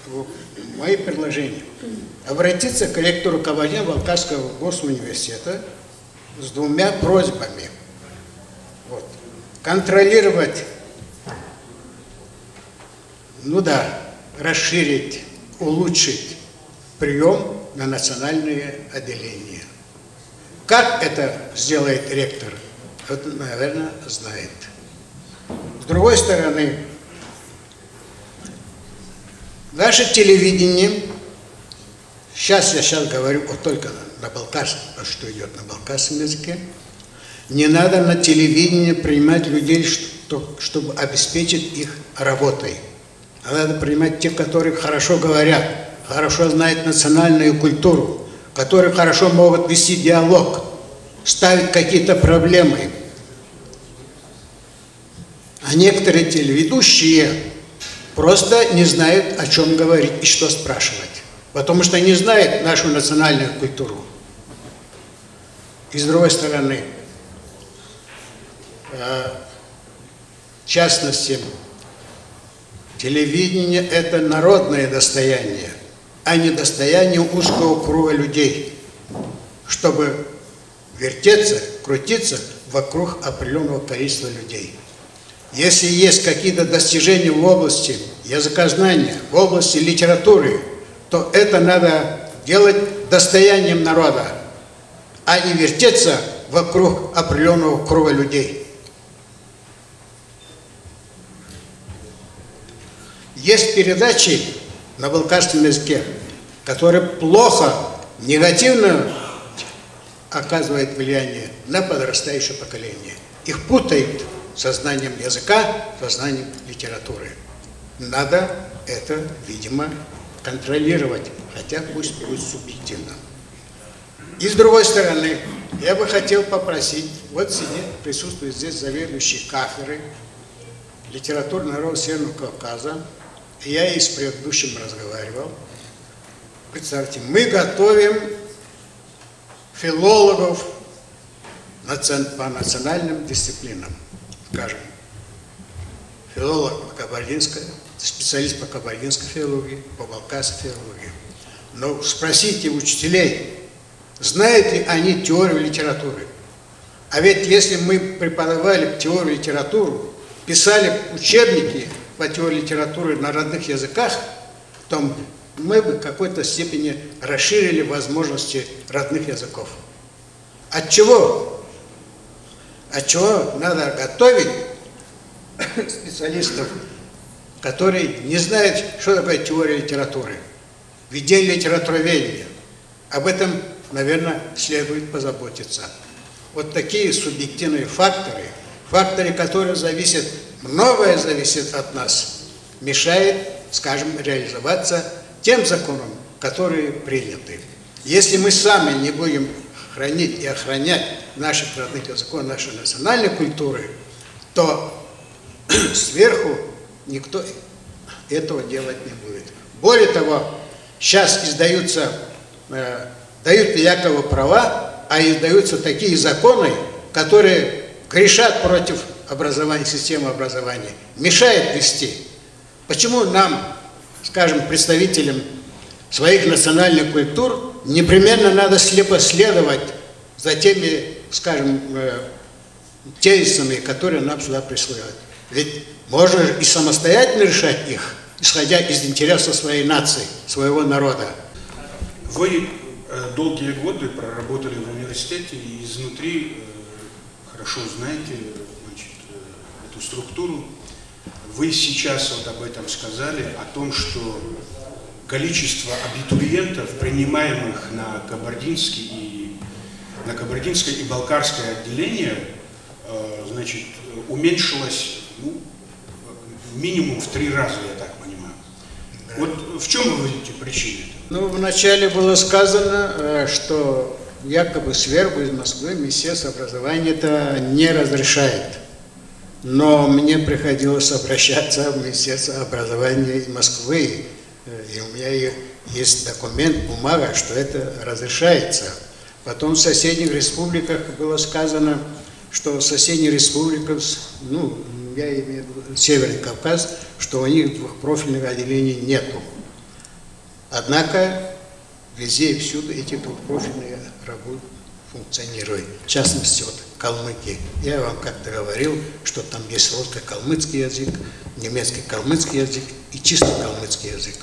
вот, мои предложения, обратиться к ректору Кабардино-Балкарского госуниверситета с двумя просьбами. Вот. Контролировать, расширить, улучшить прием на национальные отделения. Как это сделает ректор? Это, наверное, знает. С другой стороны, наше телевидение, я говорю только на балкарском, что идет на балкарском языке, не надо на телевидении принимать людей, чтобы обеспечить их работой. а надо принимать тех, которые хорошо говорят, хорошо знают национальную культуру, которые хорошо могут вести диалог, ставить какие-то проблемы. А некоторые телеведущие просто не знают, о чем говорить и что спрашивать, потому что не знают нашу национальную культуру. И с другой стороны, в частности, телевидение – это народное достояние, а не достояние узкого круга людей, чтобы вертеться, крутиться вокруг определенного количества людей. Если есть какие-то достижения в области языкознания, в области литературы, то это надо делать достоянием народа, а не вертеться вокруг определенного круга людей. Есть передачи на балкарском языке, которые плохо, негативно оказывают влияние на подрастающее поколение. Их путают со знанием языка, со знанием литературы. Надо это, видимо, контролировать, хотя пусть будет субъективно. И с другой стороны, я бы хотел попросить, вот сидит, присутствует здесь заведующий кафедрой литературы народа Северного Кавказа, и я и с предыдущим разговаривал. Представьте, мы готовим филологов по национальным дисциплинам, скажем, филолог по кабардинской, специалист по кабардинской филологии, по балкарской филологии. Но спросите учителей, знают ли они теорию литературы? А ведь если мы преподавали теорию литературы, писали учебники по теории литературы на родных языках, то мы бы в какой-то степени расширили возможности родных языков. От чего? От чего надо готовить специалистов, которые не знают, что такое теория литературы, введение литературоведения. Об этом, наверное, следует позаботиться. Вот такие субъективные факторы, которые зависят, многое зависит от нас, мешает, скажем, реализоваться тем законам, которые приняты. Если мы сами не будем хранить и охранять наших родных языков, нашей национальной культуры, то сверху никто этого делать не будет. Более того, сейчас дают якобы права, а издаются такие законы, которые грешат против образования, системы образования, мешают вести. Почему нам, скажем, представителям своих национальных культур непременно надо слепо следовать за теми, скажем, тезисами, которые нам сюда присылают? Ведь можно и самостоятельно решать их, исходя из интересов своей нации, своего народа. Вы долгие годы проработали в университете и изнутри хорошо знаете, значит, эту структуру. Вы сейчас вот об этом сказали, о том, что количество абитуриентов, принимаемых на кабардинское и балкарское отделение, значит, уменьшилось минимум в 3 раза, я так понимаю. Вот в чем вы видите причины? Ну, вначале было сказано, что якобы сверху из Москвы Министерство образования это не разрешает. Но мне приходилось обращаться в Министерство образования Москвы, и у меня есть документ, бумага, что это разрешается. Потом в соседних республиках было сказано, что в соседних республиках, ну, я имею в виду Северный Кавказ, что у них двухпрофильных отделений нету. Однако везде и всюду эти двухпрофильные работы функционируют. В частности, вот калмыки. Я вам как-то говорил, что там есть русско-калмыцкий язык, немецкий-калмыцкий язык и чисто калмыцкий язык.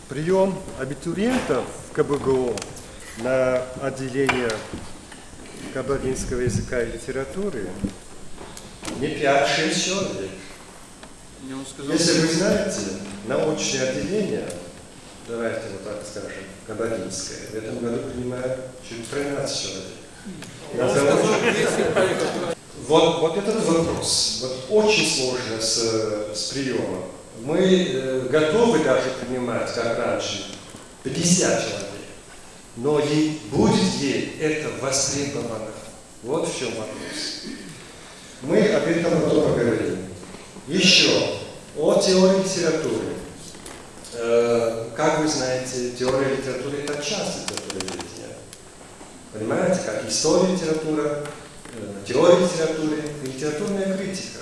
Прием абитуриентов в КБГУ на отделение кабардинского языка и литературы не 5-6 человек. Если вы знаете, научное отделение, давайте вот так скажем, кабардинское, в этом году принимает через 13 человек. Вот этот вопрос, вот очень сложно с приемом. мы готовы даже принимать, как раньше, 50 человек. Но и будет ли это востребовано? Вот в чем вопрос. Мы об этом потом поговорим. Еще о теории литературы. Как вы знаете, теория литературы – это часть литературы жизни. Понимаете, как история литературы, теория литературы, литературная критика.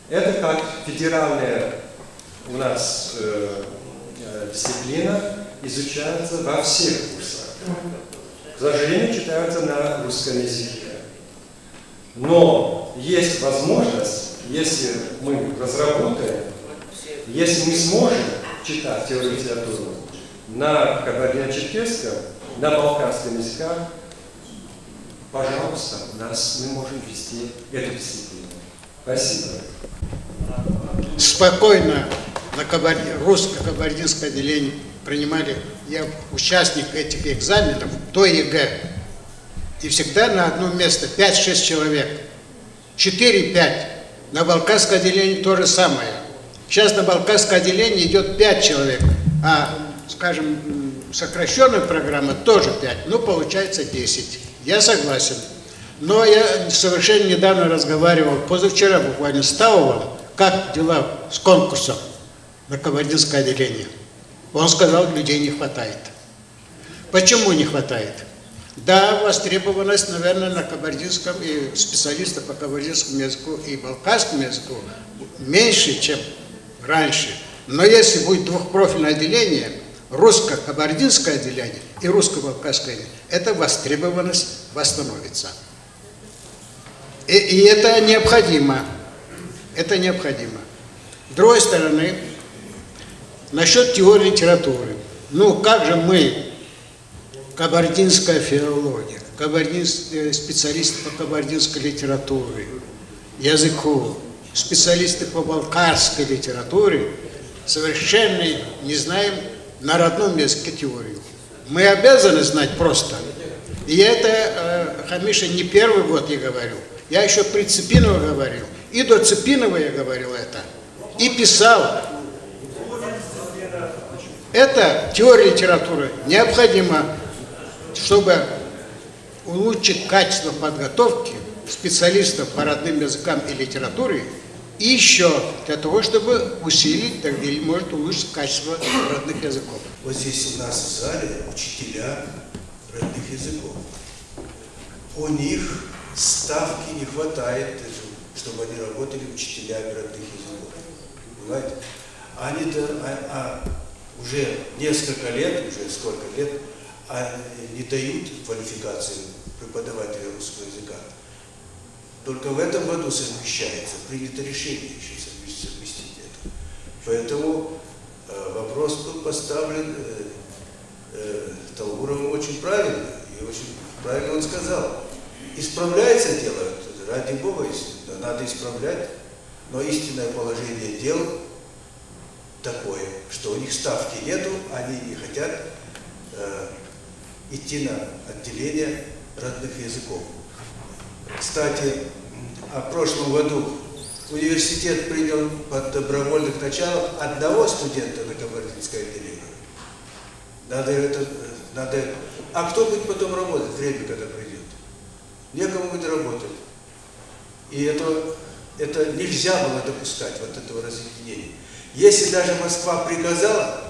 Это как федеральная у нас дисциплина, изучается во всех курсах. К сожалению, читаются на русском языке. Но есть возможность, если мы разработаем, если мы сможем читать теорию литературы на кабардино-черкесском, на балканском языках, пожалуйста, мы можем вести эту дисциплину. Спасибо. Спокойно на русско-кабардинское отделение принимали, я участник этих экзаменов до ЕГЭ. И всегда на одно место 5-6 человек. 4-5. На балканское отделение то же самое. Сейчас на балканское отделение идет 5 человек, а, скажем, сокращенная программа тоже 5. Ну, получается 10. Я согласен. Но я совершенно недавно разговаривал, позавчера буквально, с Таувом, как дела с конкурсом на кабардинское отделение. Он сказал, людей не хватает. Почему не хватает? Да, востребованность, наверное, на кабардинском и специалистов по кабардинскому языку и балканскому языку меньше, чем раньше. Но если будет двухпрофильное отделение, русско-кабардинское отделение и русско-балканское отделение, эта востребованность восстановится. И это необходимо. Это необходимо. С другой стороны, насчет теории литературы. Ну, как же мы, кабардинская филология, специалисты по кабардинской литературе, языку, специалисты по балканской литературе, совершенно не знаем на родном языке теорию. Мы обязаны знать просто. И это, Хамиша, не первый год я говорю. Я еще при Цепиново говорил. И до Цепинова я говорил это. И писал. Это теория литературы необходима, чтобы улучшить качество подготовки специалистов по родным языкам и литературе, и еще для того, чтобы усилить или, может, улучшить качество родных языков. Вот здесь у нас в зале учителя родных языков. У них ставки не хватает, чтобы они работали учителями родных языков. Понимаете? Они уже несколько лет, уже сколько лет, не дают квалификации преподавателя русского языка. Только в этом году совмещается, принято решение еще совместить это. Поэтому вопрос был поставлен Талгуровым очень правильно, и очень правильно он сказал. Исправляется дело, ради Бога, надо исправлять, но истинное положение дел такое, что у них ставки нету, они не хотят идти на отделение родных языков. Кстати, в прошлом году университет принял под добровольных началах одного студента на кабардинское отделение. А кто будет потом работать, время когда придет? Некому будет работать. И это нельзя было допускать, вот этого разъединения. Если даже Москва приказала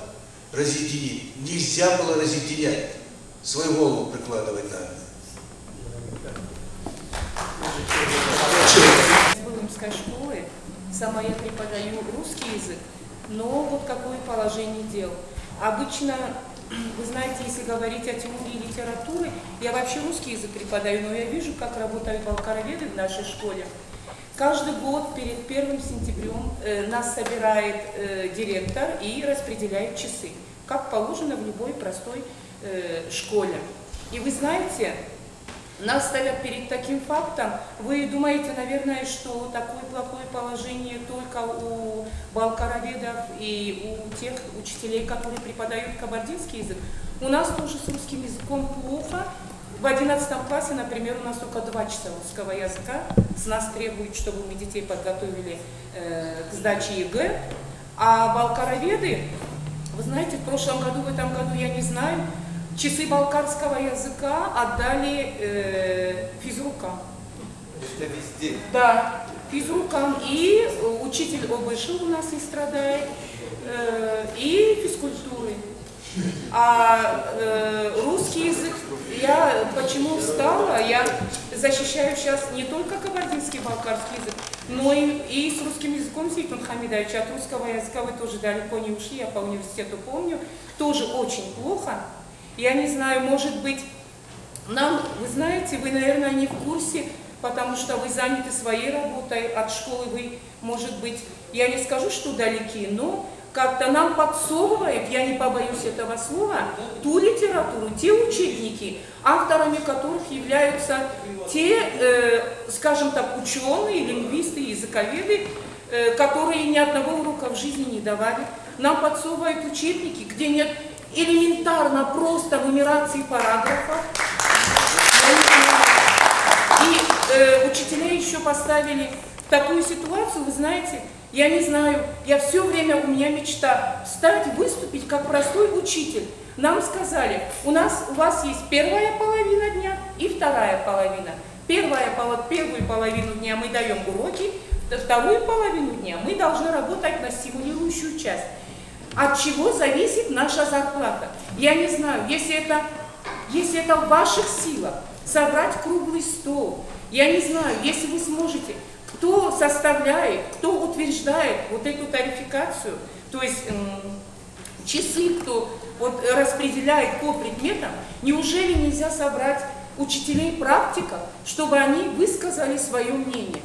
разъединить, нельзя было разъединять. Свою голову прикладывать надо. Из Вылымской школы, сама я преподаю русский язык, но вот какое положение дел. Обычно, вы знаете, если говорить о теории литературы, я вообще русский язык преподаю, но я вижу, как работают балкароведы в нашей школе. Каждый год перед 1 сентябрем нас собирает директор и распределяет часы, как положено в любой простой школе. И вы знаете, нас ставят перед таким фактом. Вы думаете, наверное, что такое плохое положение только у балкароведов и у тех учителей, которые преподают кабардинский язык? У нас тоже с русским языком плохо. В 11 классе, например, у нас только 2 часа русского языка. С нас требуют, чтобы мы детей подготовили к сдаче ЕГЭ. А балкароведы, вы знаете, в прошлом году, в этом году, я не знаю, часы балкарского языка отдали физрукам. Это везде. Да, физрукам. И учитель ОБЖ у нас не страдает, и физкультуры. А русский язык, я почему встала, я защищаю сейчас не только кабардинский, балкарский язык, но и с русским языком, Зейтун Хамидович, от русского языка вы тоже далеко не ушли, я по университету помню, тоже очень плохо. Я не знаю, может быть, нам, вы знаете, вы, наверное, не в курсе, потому что вы заняты своей работой, от школы вы, может быть, я не скажу, что далеки, но как-то нам подсовывает, я не побоюсь этого слова, ту литературу, те учебники, авторами которых являются те, скажем так, ученые, лингвисты, языковеды, которые ни одного урока в жизни не давали. Нам подсовывают учебники, где нет элементарно просто нумерации параграфов. И учителя еще поставили такую ситуацию, вы знаете, я не знаю, я все время, у меня мечта встать, выступить как простой учитель. Нам сказали, у вас есть первая половина дня и вторая половина. Первую половину дня мы даем уроки, вторую половину дня мы должны работать на стимулирующую часть. От чего зависит наша зарплата? Я не знаю, если это в ваших силах, собрать круглый стол, я не знаю, если вы сможете, кто составляет, кто утверждает вот эту тарификацию, то есть часы, кто вот распределяет по предметам, неужели нельзя собрать учителей практиков, чтобы они высказали свое мнение?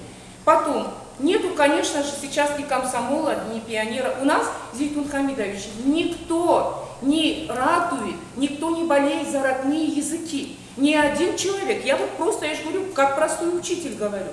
Потом, нету, конечно же, сейчас ни комсомола, ни пионера. У нас, Зейтун Хамидович, никто не ратует, никто не болеет за родные языки. Ни один человек. Я вот просто, я же говорю, как простой учитель говорю.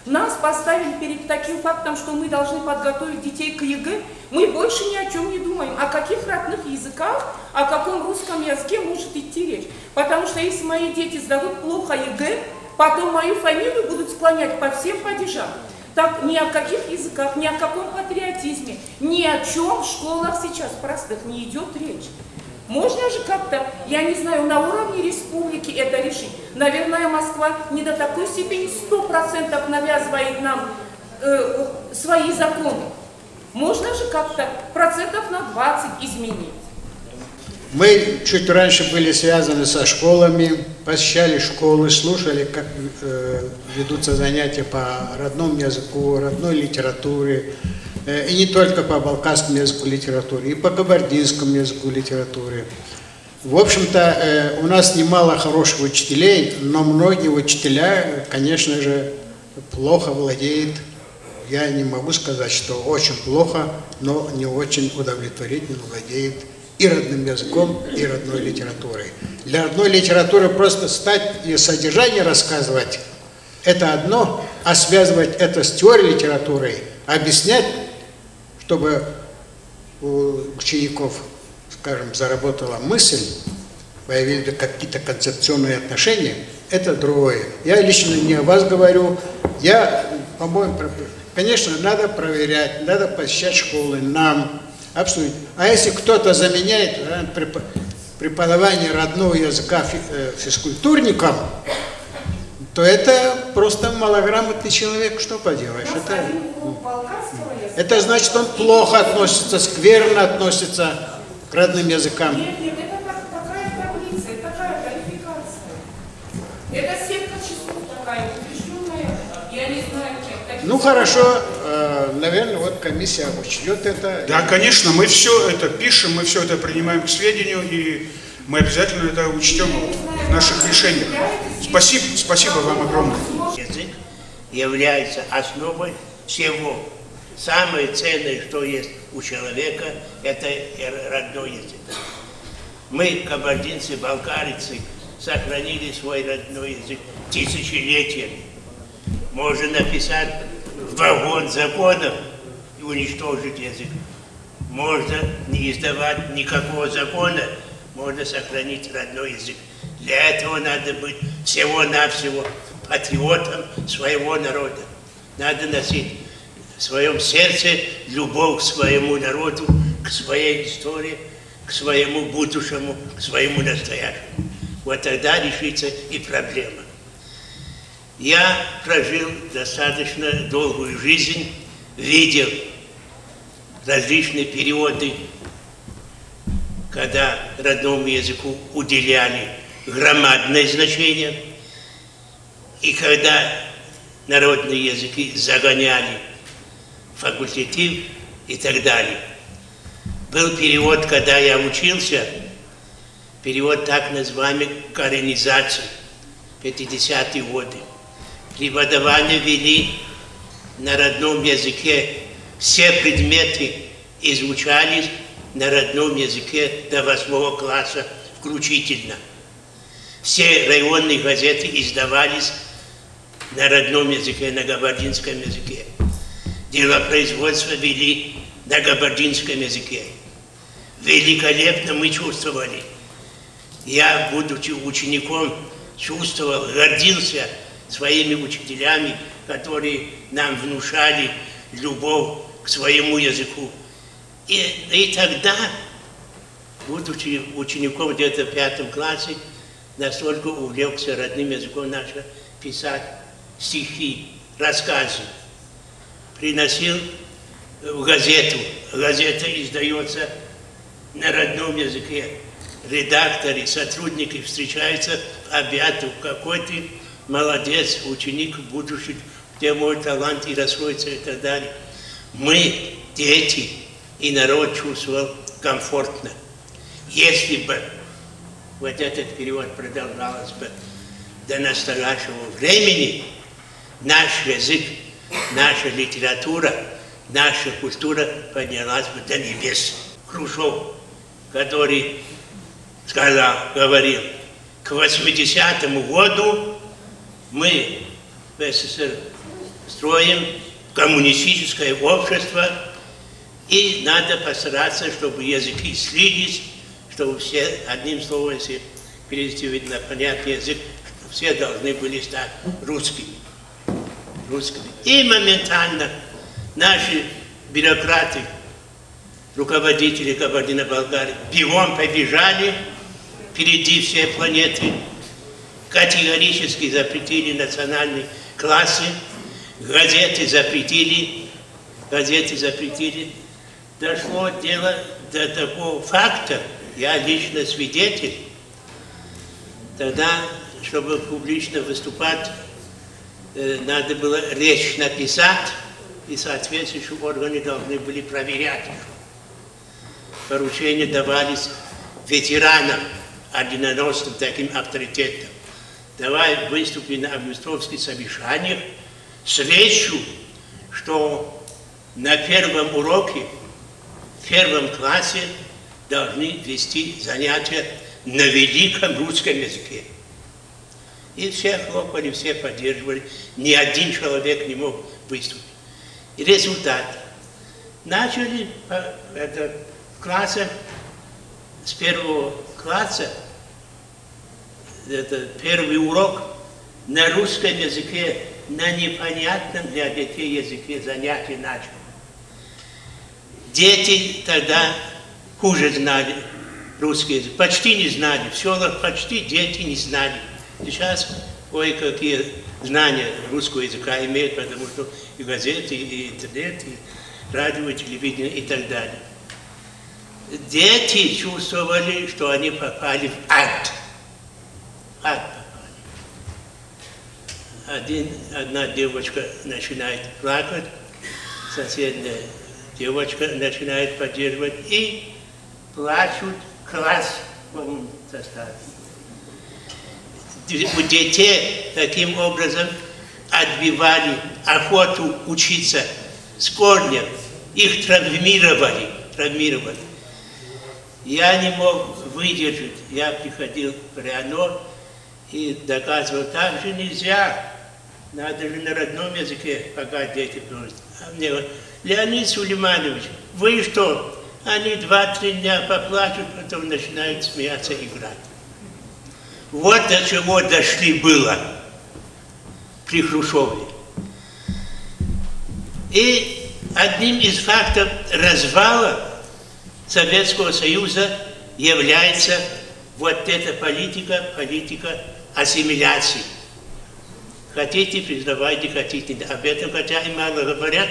Нас поставили перед таким фактом, что мы должны подготовить детей к ЕГЭ. Мы больше ни о чем не думаем. О каких родных языках, о каком русском языке может идти речь. Потому что если мои дети сдадут плохо ЕГЭ, потом мою фамилию будут склонять по всем падежам. Так ни о каких языках, ни о каком патриотизме, ни о чем в школах сейчас простых не идет речь. Можно же как-то, я не знаю, на уровне республики это решить. Наверное, Москва не до такой степени 100% навязывает нам свои законы. Можно же как-то процентов на 20 изменить. Мы чуть раньше были связаны со школами, посещали школы, слушали, как ведутся занятия по родному языку, родной литературе. И не только по балкарскому языку литературы, и по кабардинскому языку литературы. В общем-то, у нас немало хороших учителей, но многие учителя, конечно же, плохо владеют. Я не могу сказать, что очень плохо, но не очень удовлетворительно владеют и родным языком, и родной литературой. Для родной литературы просто стать и содержание рассказывать – это одно, а связывать это с теорией литературы, объяснять, чтобы у учеников, скажем, заработала мысль, появились какие-то концепционные отношения, это другое. Я лично не о вас говорю, я, по-моему, конечно, надо проверять, надо посещать школы, нам обсудить. А если кто-то заменяет преподавание родного языка физкультурникам, то это просто малограмотный человек, что поделаешь. Это значит, он плохо относится, скверно относится к родным языкам. Нет, это такая таблица, такая квалификация. Это сетка часов такая, утвержденная, я не знаю, чем. Ну хорошо, наверное, вот комиссия учтет это. Да, конечно, мы все это пишем, мы все это принимаем к сведению, и мы обязательно это учтем в наших решениях. Спасибо вам огромное. Язык является основой всего. Самое ценное, что есть у человека, это родной язык. Мы, кабардинцы, балкарцы, сохранили свой родной язык тысячелетиями. Можно написать вагон законов и уничтожить язык. Можно не издавать никакого закона, можно сохранить родной язык. Для этого надо быть всего-навсего патриотом своего народа. Надо носить в своем сердце любовь к своему народу, к своей истории, к своему будущему, к своему настоящему. Вот тогда решится и проблема. Я прожил достаточно долгую жизнь, видел различные периоды, когда родному языку уделяли громадное значение, и когда народные языки загоняли в факультатив и так далее. Был период, когда я учился, период так называемой коренизации, 50-е годы. Преподавание вели на родном языке, все предметы изучались на родном языке до 8 класса включительно. Все районные газеты издавались на родном языке, на кабардинском языке. Делопроизводство вели на кабардинском языке. Великолепно мы чувствовали. Я, будучи учеником, чувствовал, гордился своими учителями, которые нам внушали любовь к своему языку. И тогда, будучи учеником где-то в 5 классе, настолько увлекся родным языком начал писать стихи, рассказы. Приносил в газету. Газета издается на родном языке. Редакторы, сотрудники встречаются в объяту. Какой ты молодец, ученик будущий, где мой талант и раскроется и так далее. Мы, дети, и народ чувствовал комфортно. Если бы вот этот период продолжался бы до настоящего времени, наш язык, наша литература, наша культура поднялась бы до небес. Хрущев, который говорил, к 80-му году мы в СССР строим коммунистическое общество, и надо постараться, чтобы языки слились, чтобы все, одним словом, если перевести на понятный язык, все должны были стать русскими. И моментально наши бюрократы, руководители Кабардино-Балкарии, бегом побежали впереди всей планеты, категорически запретили национальные классы, газеты запретили. Дошло дело до такого факта, я лично свидетель, тогда, чтобы публично выступать, надо было речь написать, и соответствующие органы должны были проверять. Поручения давались ветеранам, орденоносным таким авторитетом. Давай выступим на августовских совещаниях с речью, что на первом уроке, в 1 классе должны вести занятия на великом русском языке. И все хлопали, все поддерживали, ни один человек не мог выступить. И результат. Начали класса, с 1 класса, это первый урок на русском языке, на непонятном для детей языке занятия начали. Дети тогда хуже знали русский язык, почти не знали, в селах почти дети не знали. Сейчас кое-какие знания русского языка имеют, потому что и газеты, и интернет, и радио, и телевидение, и так далее. Дети чувствовали, что они попали в ад. Одна девочка начинает плакать, соседняя девочка начинает поддерживать, и плачут класс в полном составе. У детей таким образом отбивали охоту учиться с корнем, их травмировали. Я не мог выдержать, я приходил в РИАНО и доказывал, так же нельзя, надо же на родном языке, пока дети просят. А мне говорят: Леонид Сулейманович, вы что? Они 2-3 дня поплачут, потом начинают смеяться и играть. Вот до чего дошли было при Хрущеве. И одним из фактов развала Советского Союза является вот эта политика ассимиляции. Хотите, признавайте, хотите. Об этом, хотя и мало говорят,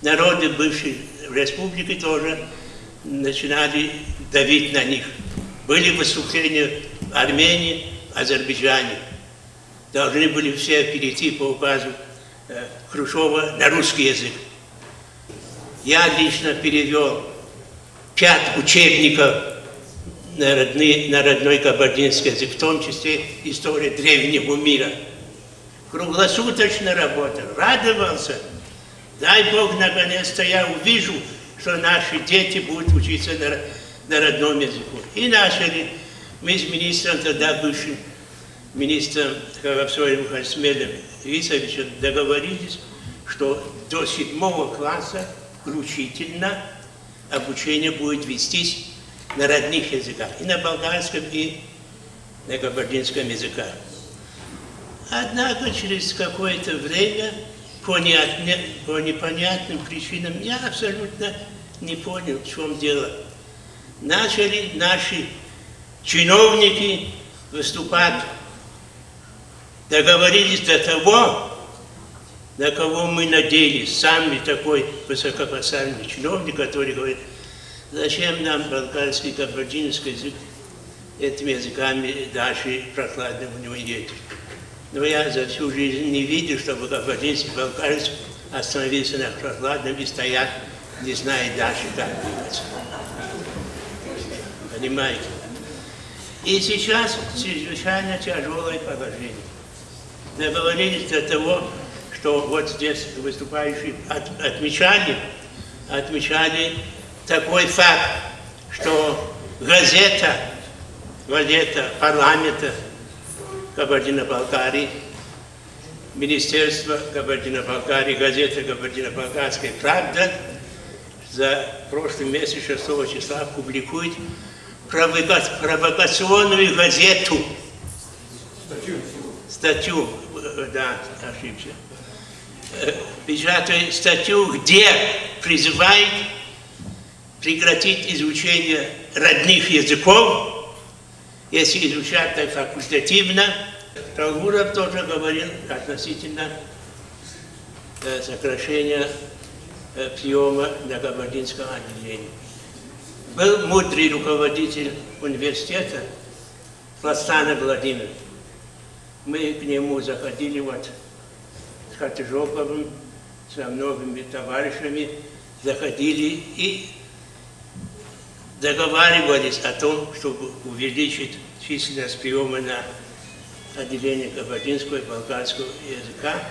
народы бывшей республики тоже начинали давить на них. Были выступления в Армении, Азербайджане. Должны были все перейти по указу Хрущева на русский язык. Я лично перевел 5 учебников на родной кабардинский язык, в том числе история древнего мира. Круглосуточно работал, радовался. Дай Бог, наконец-то я увижу, что наши дети будут учиться на родном языке. И начали. Мы с министром, тогда бывшим министром Хагапсоем Хасмедом Исовичем договорились, что до 7 класса включительно обучение будет вестись на родных языках, и на болгарском, и на кабардинском языках. Однако через какое-то время, по непонятным причинам, я абсолютно не понял, в чем дело. Начали наши чиновники выступать, договорились до того, на кого мы надеялись. Сами такой высокопоставленный чиновник, который говорит: зачем нам болгарский, кабардинский язык, этими языками даже прохладно в него едет. Но я за всю жизнь не видел, чтобы кабардинский, болгарский остановился на прохладном и стоят, не зная дальше, как двигаться. Понимаете? И сейчас чрезвычайно тяжелое положение. Договорились до того, что вот здесь выступающие отмечали такой факт, что газета парламента Кабардино-Балкарии, Министерство Кабардино-Балкарии, газета Кабардино-Балкарская «Правда» за прошлый месяц, 6 числа, публикует провокационную газету. Статью, да, ошибся. Печатает статью, где призывает прекратить изучение родных языков, если изучать так факультативно. Талгуров тоже говорил относительно сокращения приема на кабардинском отделении. Был мудрый руководитель университета Платстана Владимир. Мы к нему заходили вот с Хатыжоповым, со многими товарищами, заходили и договаривались о том, чтобы увеличить численность приема на отделение кабардинского и болгарского языка,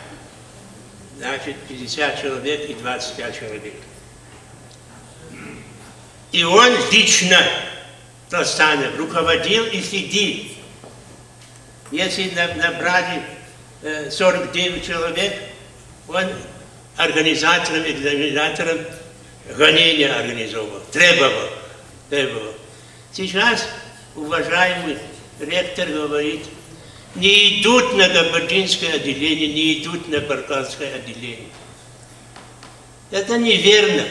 значит, 50 человек и 25 человек. И он лично, Платстанов, руководил и следил. Если набрали 49 человек, он организатором, экзаменатором гонения организовал, требовал. Сейчас уважаемый ректор говорит, не идут на кабардинское отделение, не идут на балкарское отделение. Это неверно.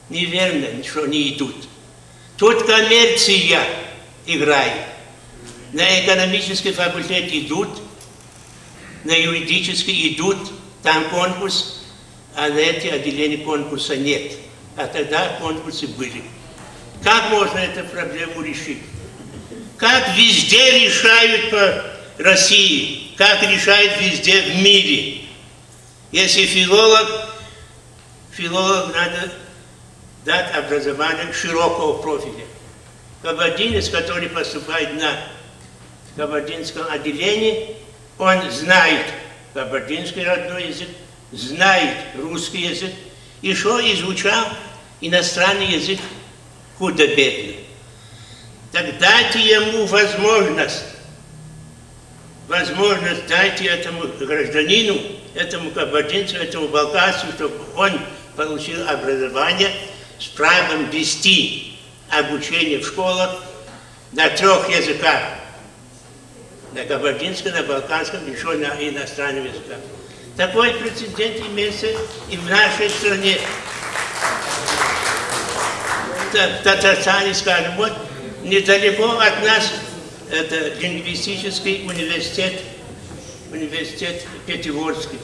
Неверно, что не идут. Тут коммерция играет. На экономический факультет идут, на юридический идут, там конкурс, а на эти отделения конкурса нет. А тогда конкурсы были. Как можно эту проблему решить? Как везде решают по России, как решают везде в мире. Если филолог надо дать образование широкого профиля. Кабардинец, который поступает на кабардинском отделении, он знает кабардинский родной язык, знает русский язык, еще изучал иностранный язык худо-бедно. Так дайте ему возможность дайте этому гражданину, этому кабардинцу, этому балкарцу, чтобы он получил образование с правом вести обучение в школах на 3 языках. на кабардинском, на балканском, еще на иностранном языках. Такой прецедент имеется и в нашей стране. В Татарстане, скажем, вот недалеко от нас это лингвистический университет Пятигорский.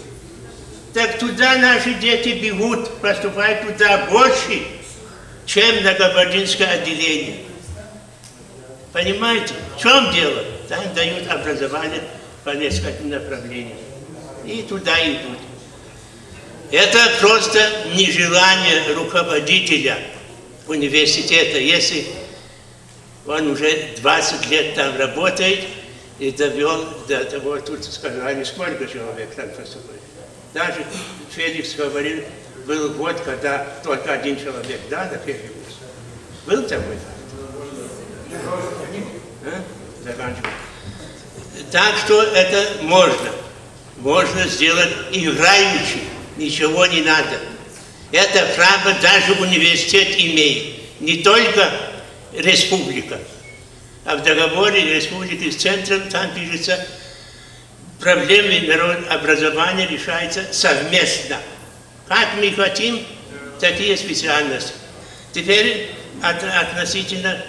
Так туда наши дети бегут, поступают туда больше, чем на кабардинское отделение. Понимаете, в чем дело? Там дают образование по нескольким направлениям. И туда идут. Это просто нежелание руководителя университета. Если он уже 20 лет там работает и довел до того, тут сказали, сколько человек там поступает. Даже Феликс говорил, был год, когда только один человек, да, на первый курс. Был такой факт? Заканчиваю. Так что это можно. Можно сделать играючи, ничего не надо. Это право даже университет имеет. Не только республика. А в договоре республики с центром там пишется, проблемы образования решаются совместно. Как мы хотим, такие специальности. Теперь относительно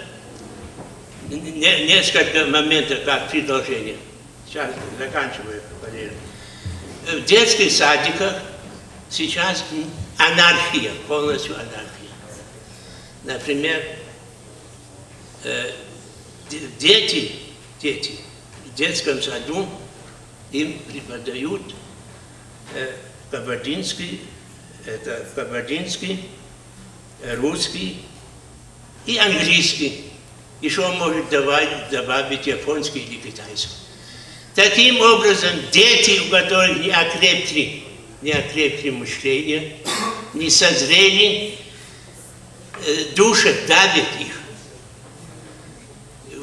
несколько моментов, как предложение. Сейчас заканчиваю. В детских садиках сейчас анархия, полностью анархия. Например, дети в детском саду им преподают кабардинский, русский и английский. Еще может добавить японский или китайский. Таким образом, дети, у которых не окрепли мышление, не созрели, душат, давят их.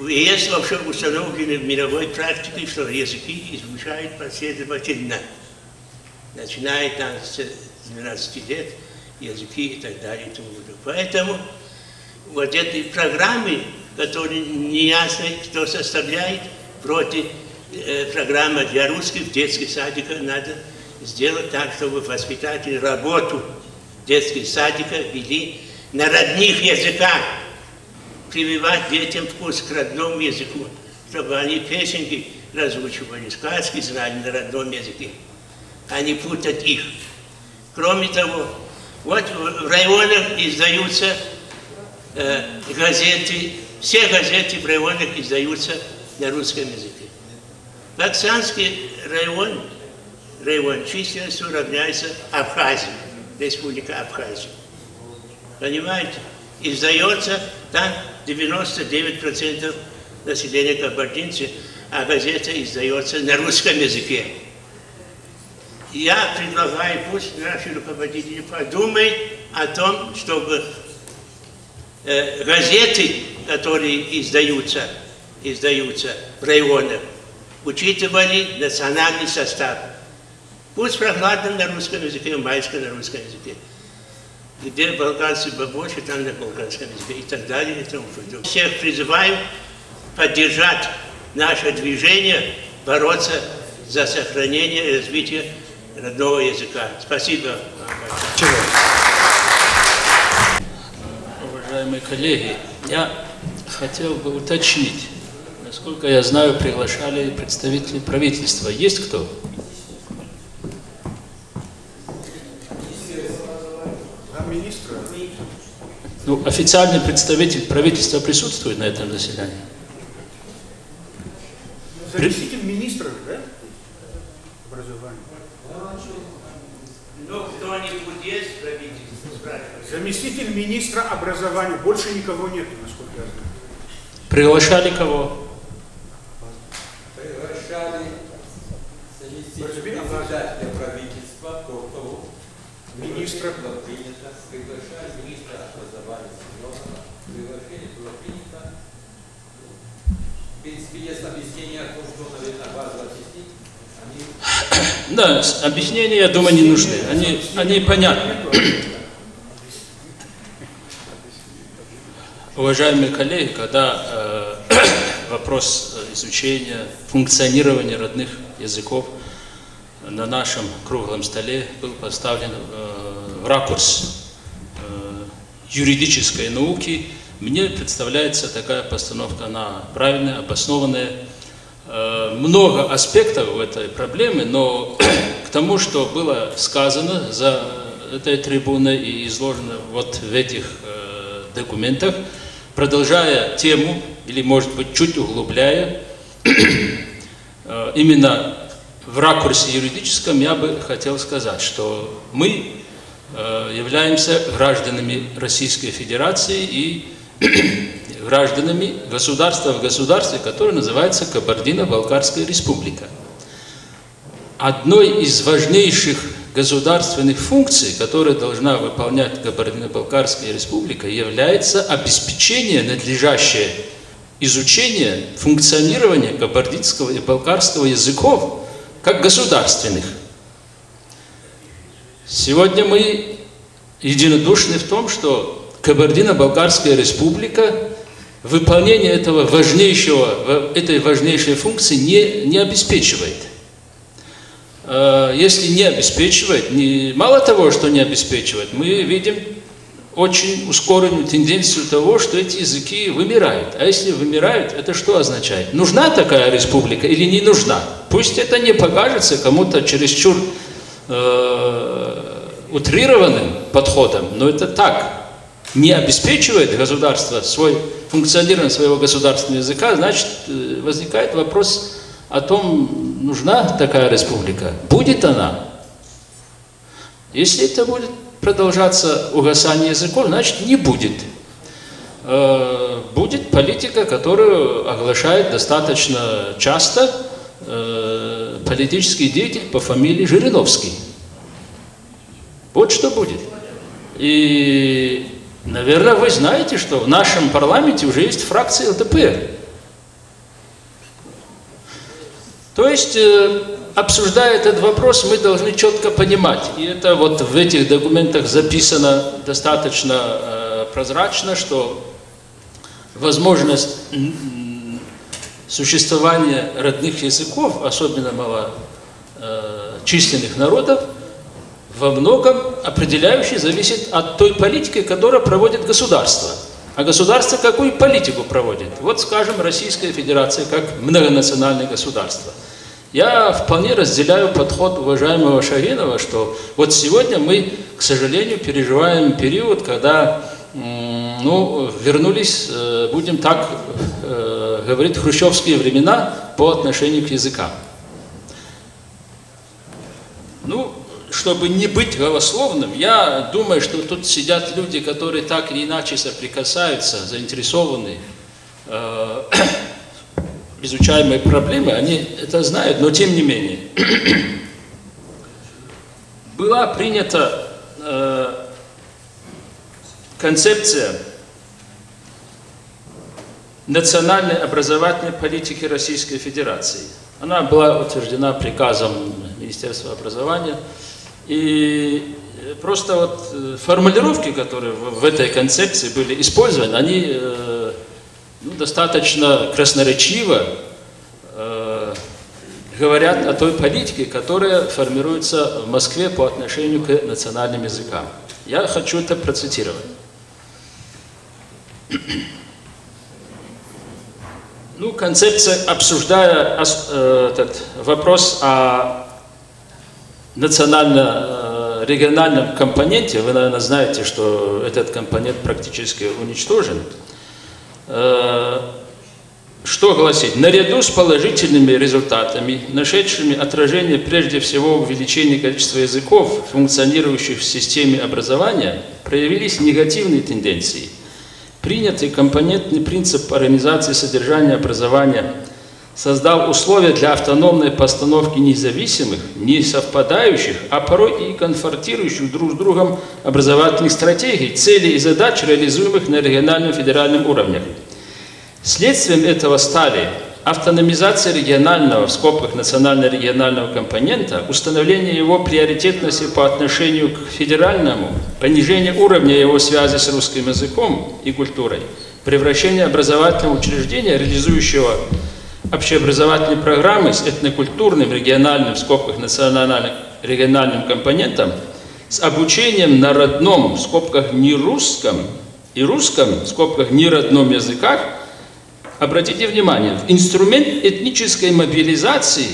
Есть вообще установлено в мировой практике, что языки изучают последовательно. Начиная там с 12 лет, языки и так далее и тому подобное. Поэтому вот эти программы, которые неясно, кто составляет, против программы для русских в детских садиках, надо сделать так, чтобы воспитатели работу детских садиков вели на родных языках, прививать детям вкус к родному языку, чтобы они песенки разучивали, сказки знали на родном языке, а не путать их. Кроме того, вот в районах издаются газеты, все газеты в районах издаются на русском языке. Баксанский район численностью равняется Абхазии, республика Абхазия. Понимаете? Издается там 99% населения кабардинцы, а газета издается на русском языке. Я предлагаю, пусть наши руководители подумают о том, чтобы газеты, которые издаются в районах, учитывали национальный состав. Пусть прохладно на русском языке, майско на русском языке. Где балканцы побольше, там на балканском языке и так далее. И тому подобное. Всех призываю поддержать наше движение, бороться за сохранение и развитие родного языка. Спасибо. Уважаемые коллеги, я хотел бы уточнить. Насколько я знаю, приглашали представителей правительства. Есть кто? Замминистра. Ну, официальный представитель правительства присутствует на этом заседании? Заместитель министра, да? Образования. Ну, кто-нибудь есть правительство, спрашивает? Заместитель министра образования. Больше никого нет, насколько я знаю. Приглашали кого? Приглашали заместителя председателя правительства, Куртову, министра. Было принято, приглашали министра образования Семенова, приглашение было принято. В принципе, есть объяснение о том, что, наверное, вас объяснить. Да, объяснения, я думаю, не нужны. Они понятны. Уважаемые коллеги, когда вопрос изучения, функционирования родных языков на нашем круглом столе был поставлен в ракурс юридической науки. Мне представляется такая постановка, она правильная, обоснованная. Много аспектов в этой проблеме, но к тому, что было сказано за этой трибуной и изложено вот в этих документах, продолжая тему, или, может быть, чуть углубляя, именно в ракурсе юридическом я бы хотел сказать, что мы являемся гражданами Российской Федерации и гражданами государства в государстве, которое называется Кабардино-Балкарская Республика. Одной из важнейших государственных функций, которые должна выполнять Кабардино-Балкарская Республика, является обеспечение надлежащее изучения функционирования кабардинского и балкарского языков как государственных. Сегодня мы единодушны в том, что Кабардино-Балкарская Республика выполнение этой важнейшей функции не обеспечивает. Если не обеспечивает, мало того, что не обеспечивает, мы видим очень ускоренную тенденцию того, что эти языки вымирают. А если вымирают, это что означает? Нужна такая республика или не нужна? Пусть это не покажется кому-то чересчур утрированным подходом, но это так. Не обеспечивает государство функционирование своего государственного языка, значит, возникает вопрос о том, нужна такая республика, будет она. Если это будет продолжаться угасание языков, значит, не будет. Будет политика, которую оглашает достаточно часто политический деятель по фамилии Жириновский. Вот что будет. И, наверное, вы знаете, что в нашем парламенте уже есть фракция ЛДПР. То есть, обсуждая этот вопрос, мы должны четко понимать, и это вот в этих документах записано достаточно прозрачно, что возможность существования родных языков, особенно малочисленных народов, во многом определяюще зависит от той политики, которую проводит государство. А государство какую политику проводит? Вот, скажем, Российская Федерация как многонациональное государство. Я вполне разделяю подход уважаемого Шагинова, что вот сегодня мы, к сожалению, переживаем период, когда вернулись, будем так говорить, хрущевские времена по отношению к языкам. Чтобы не быть голословным, я думаю, что тут сидят люди, которые так или иначе соприкасаются, заинтересованы изучаемой проблемы, они это знают, но тем не менее. Была принята концепция национальной образовательной политики Российской Федерации. Она была утверждена приказом Министерства образования. И просто вот формулировки, которые в этой концепции были использованы, они достаточно красноречиво говорят о той политике, которая формируется в Москве по отношению к национальным языкам. Я хочу это процитировать. Концепция, обсуждая этот вопрос о национально-региональном компоненте, вы, наверное, знаете, что этот компонент практически уничтожен, что гласит: наряду с положительными результатами, нашедшими отражение прежде всего в увеличении количества языков, функционирующих в системе образования, проявились негативные тенденции. Принятый компонентный принцип организации содержания образования создал условия для автономной постановки независимых, не совпадающих, а порой и конфронтирующих друг с другом образовательных стратегий, целей и задач, реализуемых на региональном и федеральном уровнях. Следствием этого стали автономизация регионального, в скобках национально-регионального компонента, установление его приоритетности по отношению к федеральному, понижение уровня его связи с русским языком и культурой, превращение образовательного учреждения, реализующего общеобразовательные программы с этнокультурным, региональным, в скобках национальным, региональным компонентом, с обучением на родном, в скобках не русском, и русском, в скобках не родном языках, обратите внимание, в инструмент этнической мобилизации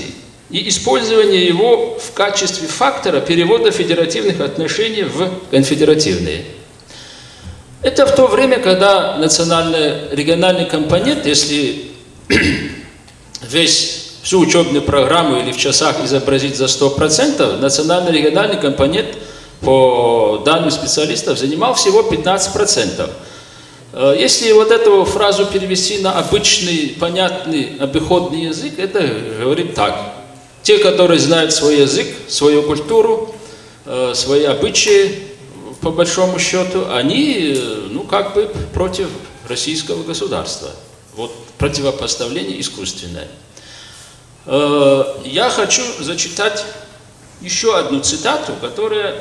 и использование его в качестве фактора перевода федеративных отношений в конфедеративные. Это в то время, когда национально-региональный компонент, если всю учебную программу или в часах изобразить за 100%, национально-региональный компонент по данным специалистов занимал всего 15%. Если вот эту фразу перевести на обычный, понятный, обиходный язык, это говорит так. Те, которые знают свой язык, свою культуру, свои обычаи, по большому счету, они, ну, как бы против российского государства. Вот противопоставление искусственное. Я хочу зачитать еще одну цитату, которая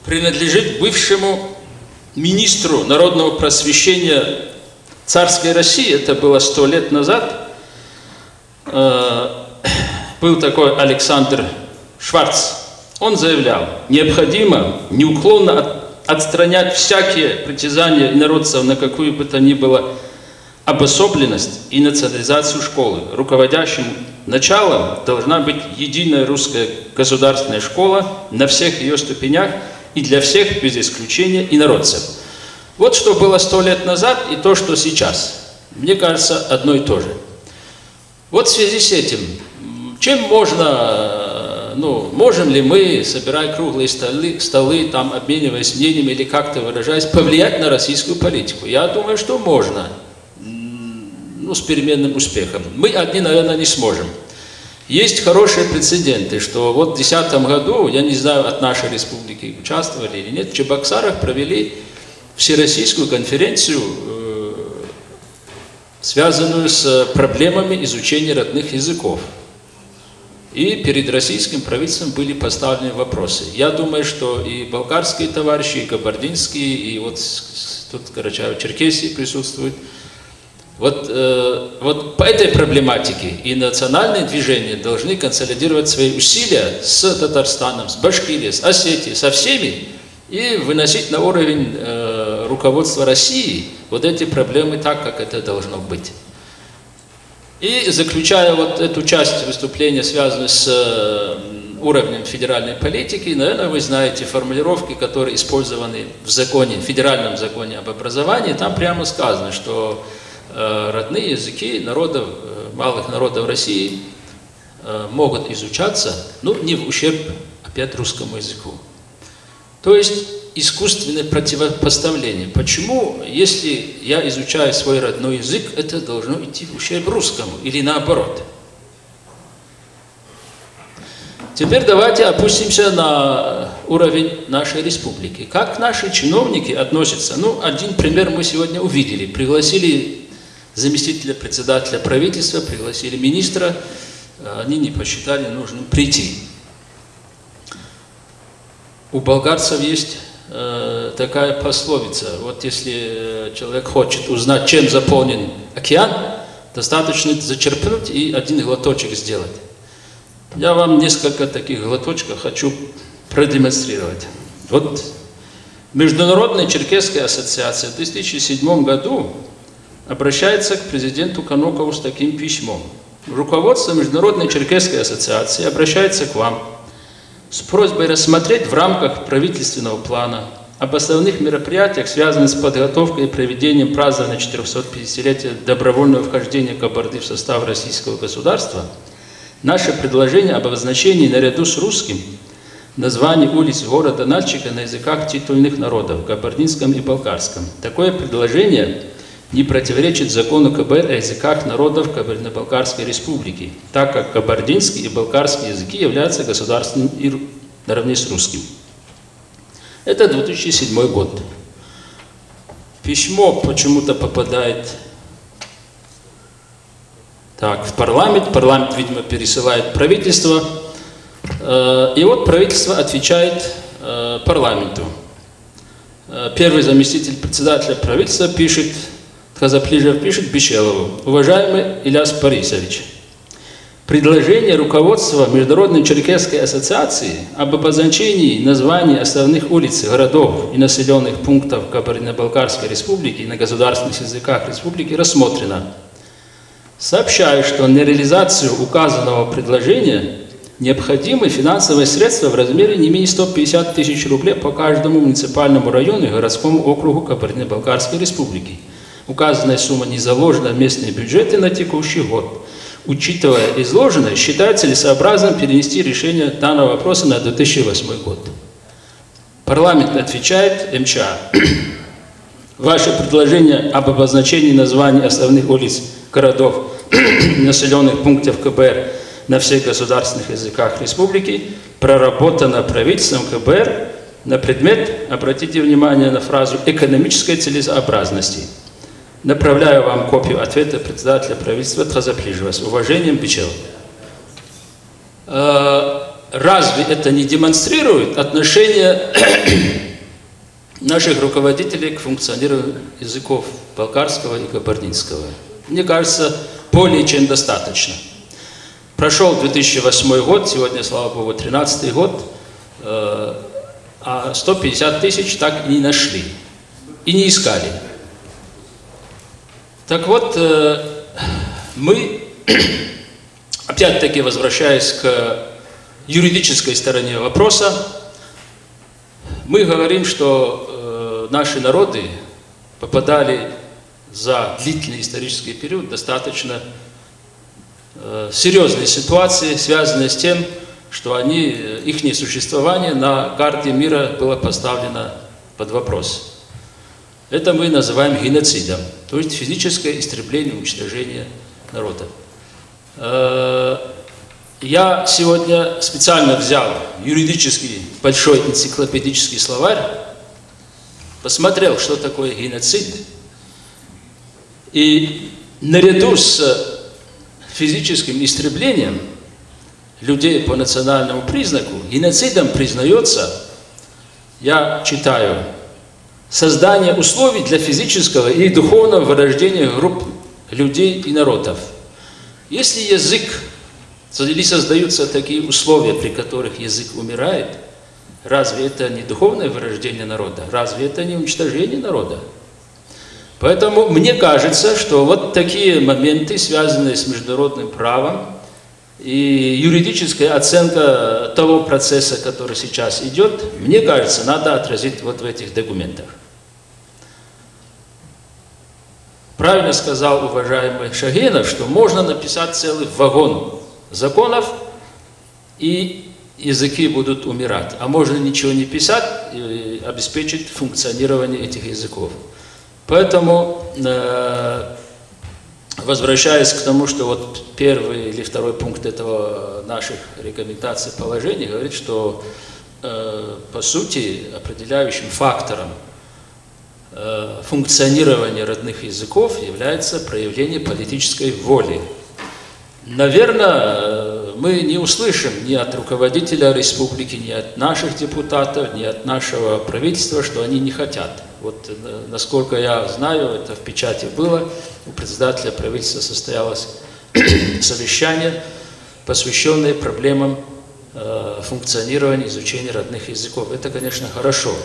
принадлежит бывшему министру народного просвещения царской России. Это было 100 лет назад. Был такой Александр Шварц. Он заявлял: необходимо неуклонно отстранять всякие притязания инородцев на какую бы то ни было обособленность и национализацию школы. Руководящим началом должна быть единая русская государственная школа на всех ее ступенях и для всех без исключения инородцев. Вот что было 100 лет назад и то, что сейчас. Мне кажется, одно и то же. Вот в связи с этим, чем можно, ну, можем ли мы, собирая круглые столы, там, обмениваясь мнениями или как-то выражаясь, повлиять на российскую политику? Я думаю, что можно, ну, с переменным успехом. Мы одни, наверное, не сможем. Есть хорошие прецеденты, что вот в 2010 году, я не знаю, от нашей республики участвовали или нет, в Чебоксарах провели всероссийскую конференцию, связанную с проблемами изучения родных языков. И перед российским правительством были поставлены вопросы. Я думаю, что и балкарские товарищи, и кабардинские, и вот тут Карачаево-Черкесии присутствуют. Вот по этой проблематике и национальные движения должны консолидировать свои усилия с Татарстаном, с Башкирией, с Осетией, со всеми, и выносить на уровень руководства России вот эти проблемы так, как это должно быть. И заключая вот эту часть выступления, связанную с уровнем федеральной политики, наверное, вы знаете формулировки, которые использованы в законе, в федеральном законе об образовании. Там прямо сказано, что родные языки народов, малых народов России могут изучаться, ну, не в ущерб опять русскому языку. То есть искусственное противопоставление. Почему, если я изучаю свой родной язык, это должно идти в ущерб русскому или наоборот? Теперь давайте опустимся на уровень нашей республики. Как наши чиновники относятся? Ну, один пример мы сегодня увидели. Пригласили заместителя председателя правительства, пригласили министра, они не посчитали нужным прийти. У болгарцев есть такая пословица: вот если человек хочет узнать, чем заполнен океан, достаточно зачерпнуть и один глоточек сделать. Я вам несколько таких глоточков хочу продемонстрировать. Вот Международная черкесская ассоциация в 2007 году обращается к президенту Канукову с таким письмом. Руководство Международной черкесской ассоциации обращается к вам с просьбой рассмотреть в рамках правительственного плана об основных мероприятиях, связанных с подготовкой и проведением празднования 450-летия добровольного вхождения Кабарды в состав российского государства, наше предложение об обозначении наряду с русским названий улиц города Нальчика на языках титульных народов, кабардинском и балкарском. Такое предложение не противоречит закону КБР о языках народов Кабардино-Балкарской республики, так как кабардинский и балкарский языки являются государственным и наравне с русским. Это 2007 год. Письмо почему-то попадает в парламент. Парламент, видимо, пересылает правительство. И вот правительство отвечает парламенту. первый заместитель председателя правительства пишет, Тхазаплижев пишет Бишелову: уважаемый Ильяс Борисович, предложение руководства Международной Черкесской ассоциации об обозначении названий основных улиц, городов и населенных пунктов Кабардино-Балкарской республики на государственных языках республики рассмотрено. Сообщаю, что на реализацию указанного предложения необходимы финансовые средства в размере не менее 150 тысяч рублей по каждому муниципальному району и городскому округу Кабардино-Балкарской республики. Указанная сумма не заложена в местные бюджеты на текущий год. Учитывая изложенное, считаю целесообразным перенести решение данного вопроса на 2008 год. Парламент отвечает МЧА: ваше предложение об обозначении названий основных улиц, городов, населенных пунктов КБР на всех государственных языках республики проработано правительством КБР на предмет, обратите внимание на фразу, экономической целесообразности. Направляю вам копию ответа председателя правительства Тхазаплижева. С уважением, Бичел. Разве это не демонстрирует отношение наших руководителей к функционированию языков балкарского и кабардинского? Мне кажется, более чем достаточно. Прошел 2008 год, сегодня, слава богу, 2013 год, а 150 тысяч так и не нашли, и не искали. Так вот, мы, опять-таки возвращаясь к юридической стороне вопроса, мы говорим, что наши народы попадали за длительный исторический период достаточно серьезные ситуации, связанные с тем, что их существование на карте мира было поставлено под вопрос. Это мы называем геноцидом, то есть физическое истребление, уничтожение народа. Я сегодня специально взял юридический большой энциклопедический словарь, посмотрел, что такое геноцид, и наряду с физическим истреблением людей по национальному признаку геноцидом признается, я читаю, создание условий для физического и духовного вырождения групп людей и народов. Если язык, или создаются такие условия, при которых язык умирает, разве это не духовное вырождение народа? Разве это не уничтожение народа? Поэтому мне кажется, что вот такие моменты, связанные с международным правом и юридическая оценка того процесса, который сейчас идет, мне кажется, надо отразить вот в этих документах. Правильно сказал уважаемый Шагенов, что можно написать целый вагон законов, и языки будут умирать. А можно ничего не писать и обеспечить функционирование этих языков. Поэтому, возвращаясь к тому, что вот первый или второй пункт этого наших рекомендаций, положений, говорит, что по сути определяющим фактором функционирования родных языков является проявление политической воли. Наверное, мы не услышим ни от руководителя республики, ни от наших депутатов, ни от нашего правительства, что они не хотят. Вот, насколько я знаю, это в печати было, у председателя правительства состоялось совещание, посвященное проблемам функционирования, изучения родных языков. Это, конечно, хорошо.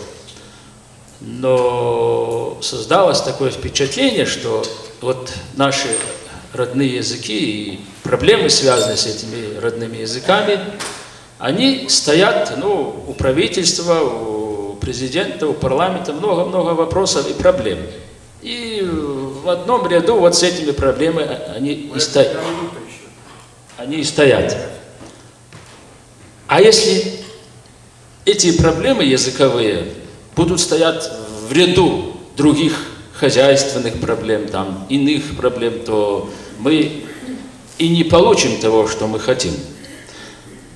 Но создалось такое впечатление, что вот наши родные языки и проблемы, связанные с этими родными языками, они стоят у правительства, у президента, у парламента, много-много вопросов и проблем. И в одном ряду вот с этими проблемами они и стоят. А если эти проблемы языковые будут стоять в ряду других хозяйственных проблем, там, иных проблем, то мы и не получим того, что мы хотим.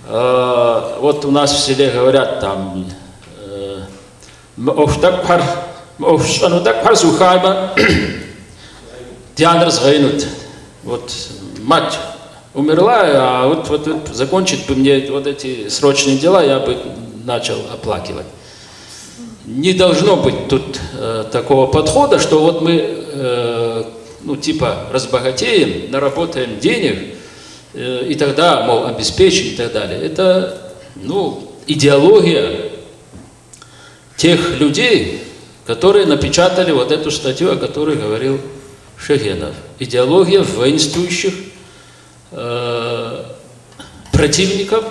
Вот у нас в селе говорят там, вот мать умерла, а вот закончить бы мне вот эти срочные дела, я бы начал оплакивать. не должно быть тут такого подхода, что вот мы, ну, типа, разбогатеем, наработаем денег, и тогда, мол, обеспечим и так далее. Это, ну, идеология тех людей, которые напечатали вот эту статью, о которой говорил Шогенов. Идеология воинствующих противников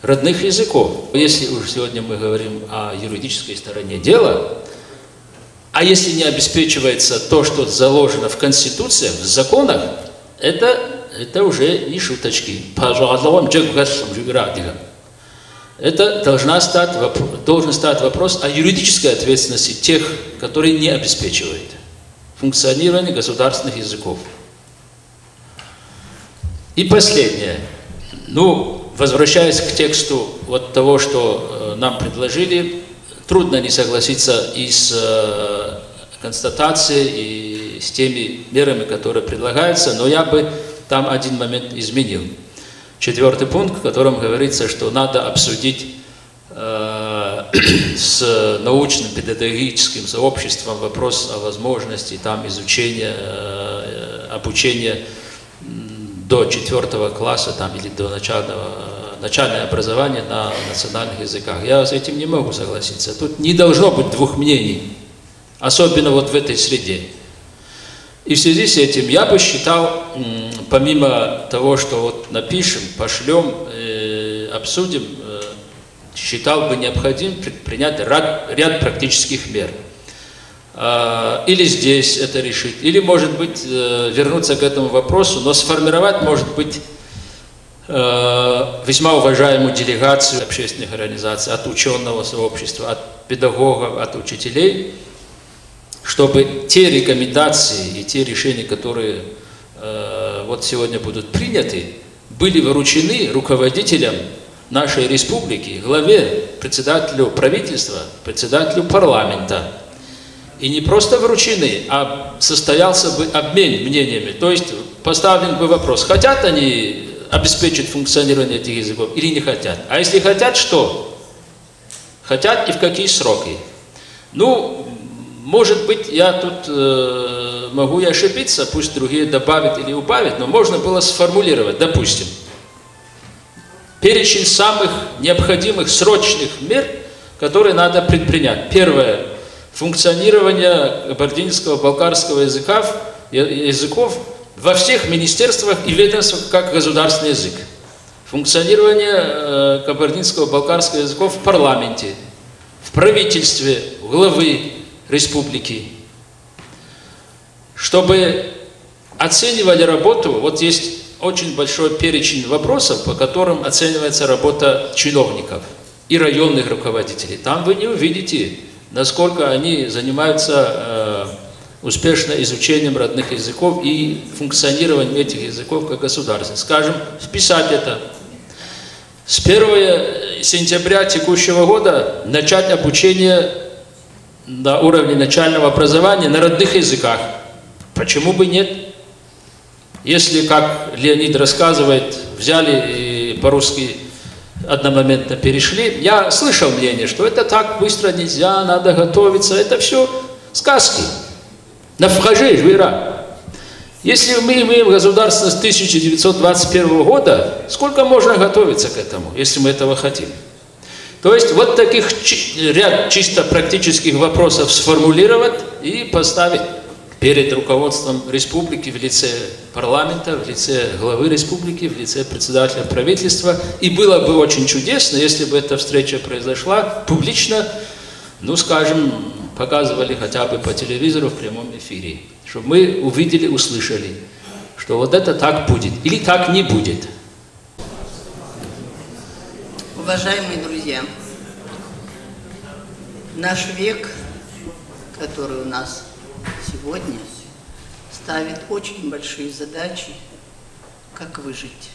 родных языков. Если уж сегодня мы говорим о юридической стороне дела, а если не обеспечивается то, что заложено в Конституции, в законах, это уже не шуточки. Это должен стать вопрос о юридической ответственности тех, которые не обеспечивают функционирование государственных языков. И последнее. Ну, возвращаясь к тексту вот того, что нам предложили, трудно не согласиться и с констатацией, и с теми мерами, которые предлагаются, но я бы там один момент изменил. 4-й пункт, в котором говорится, что надо обсудить с научным педагогическим сообществом вопрос о возможности там изучения, обучения до 4 класса там, или до начальное образование на национальных языках. Я с этим не могу согласиться. Тут не должно быть двух мнений, особенно вот в этой среде. И в связи с этим я бы считал, помимо того, что вот напишем, пошлем, обсудим, считал бы необходимым предпринять ряд практических мер. Или здесь это решить, или, может быть, вернуться к этому вопросу, но сформировать, может быть, весьма уважаемую делегацию общественных организаций, от ученого сообщества, от педагогов, от учителей, чтобы те рекомендации и те решения, которые вот сегодня будут приняты, были вручены руководителям нашей республики, главе, председателю правительства, председателю парламента. И не просто вручены, а состоялся бы обмен мнениями. То есть поставлен бы вопрос, хотят они обеспечить функционирование этих языков или не хотят. А если хотят, что? Хотят и в какие сроки? Ну, может быть, я тут могу и ошибиться, пусть другие добавят или убавят, но можно было сформулировать, допустим, перечень самых необходимых срочных мер, которые надо предпринять. Первое. Функционирование кабардинского, балкарского языков во всех министерствах и ведомствах как государственный язык. Функционирование кабардинского, балкарского языков в парламенте, в правительстве, главы республики. Чтобы оценивали работу, вот есть очень большой перечень вопросов, по которым оценивается работа чиновников и районных руководителей. Там вы не увидите, насколько они занимаются успешно изучением родных языков и функционированием этих языков как государства. Скажем, вписать это. С 1 сентября текущего года начать обучение на уровне начального образования на родных языках. Почему бы нет? Если, как Леонид рассказывает, взяли и по-русски одномоментно перешли, я слышал мнение, что это так быстро нельзя, надо готовиться, это все сказки. На вхожи, жвера. Если мы имеем государственность 1921 года, сколько можно готовиться к этому, если мы этого хотим? То есть вот таких ряд чисто практических вопросов сформулировать и поставить перед руководством республики в лице парламента, в лице главы республики, в лице председателя правительства. И было бы очень чудесно, если бы эта встреча произошла публично, ну, скажем, показывали хотя бы по телевизору в прямом эфире, чтобы мы увидели, услышали, что вот это так будет или так не будет. Уважаемые друзья, наш век, который у нас сегодня, ставит очень большие задачи, как выжить.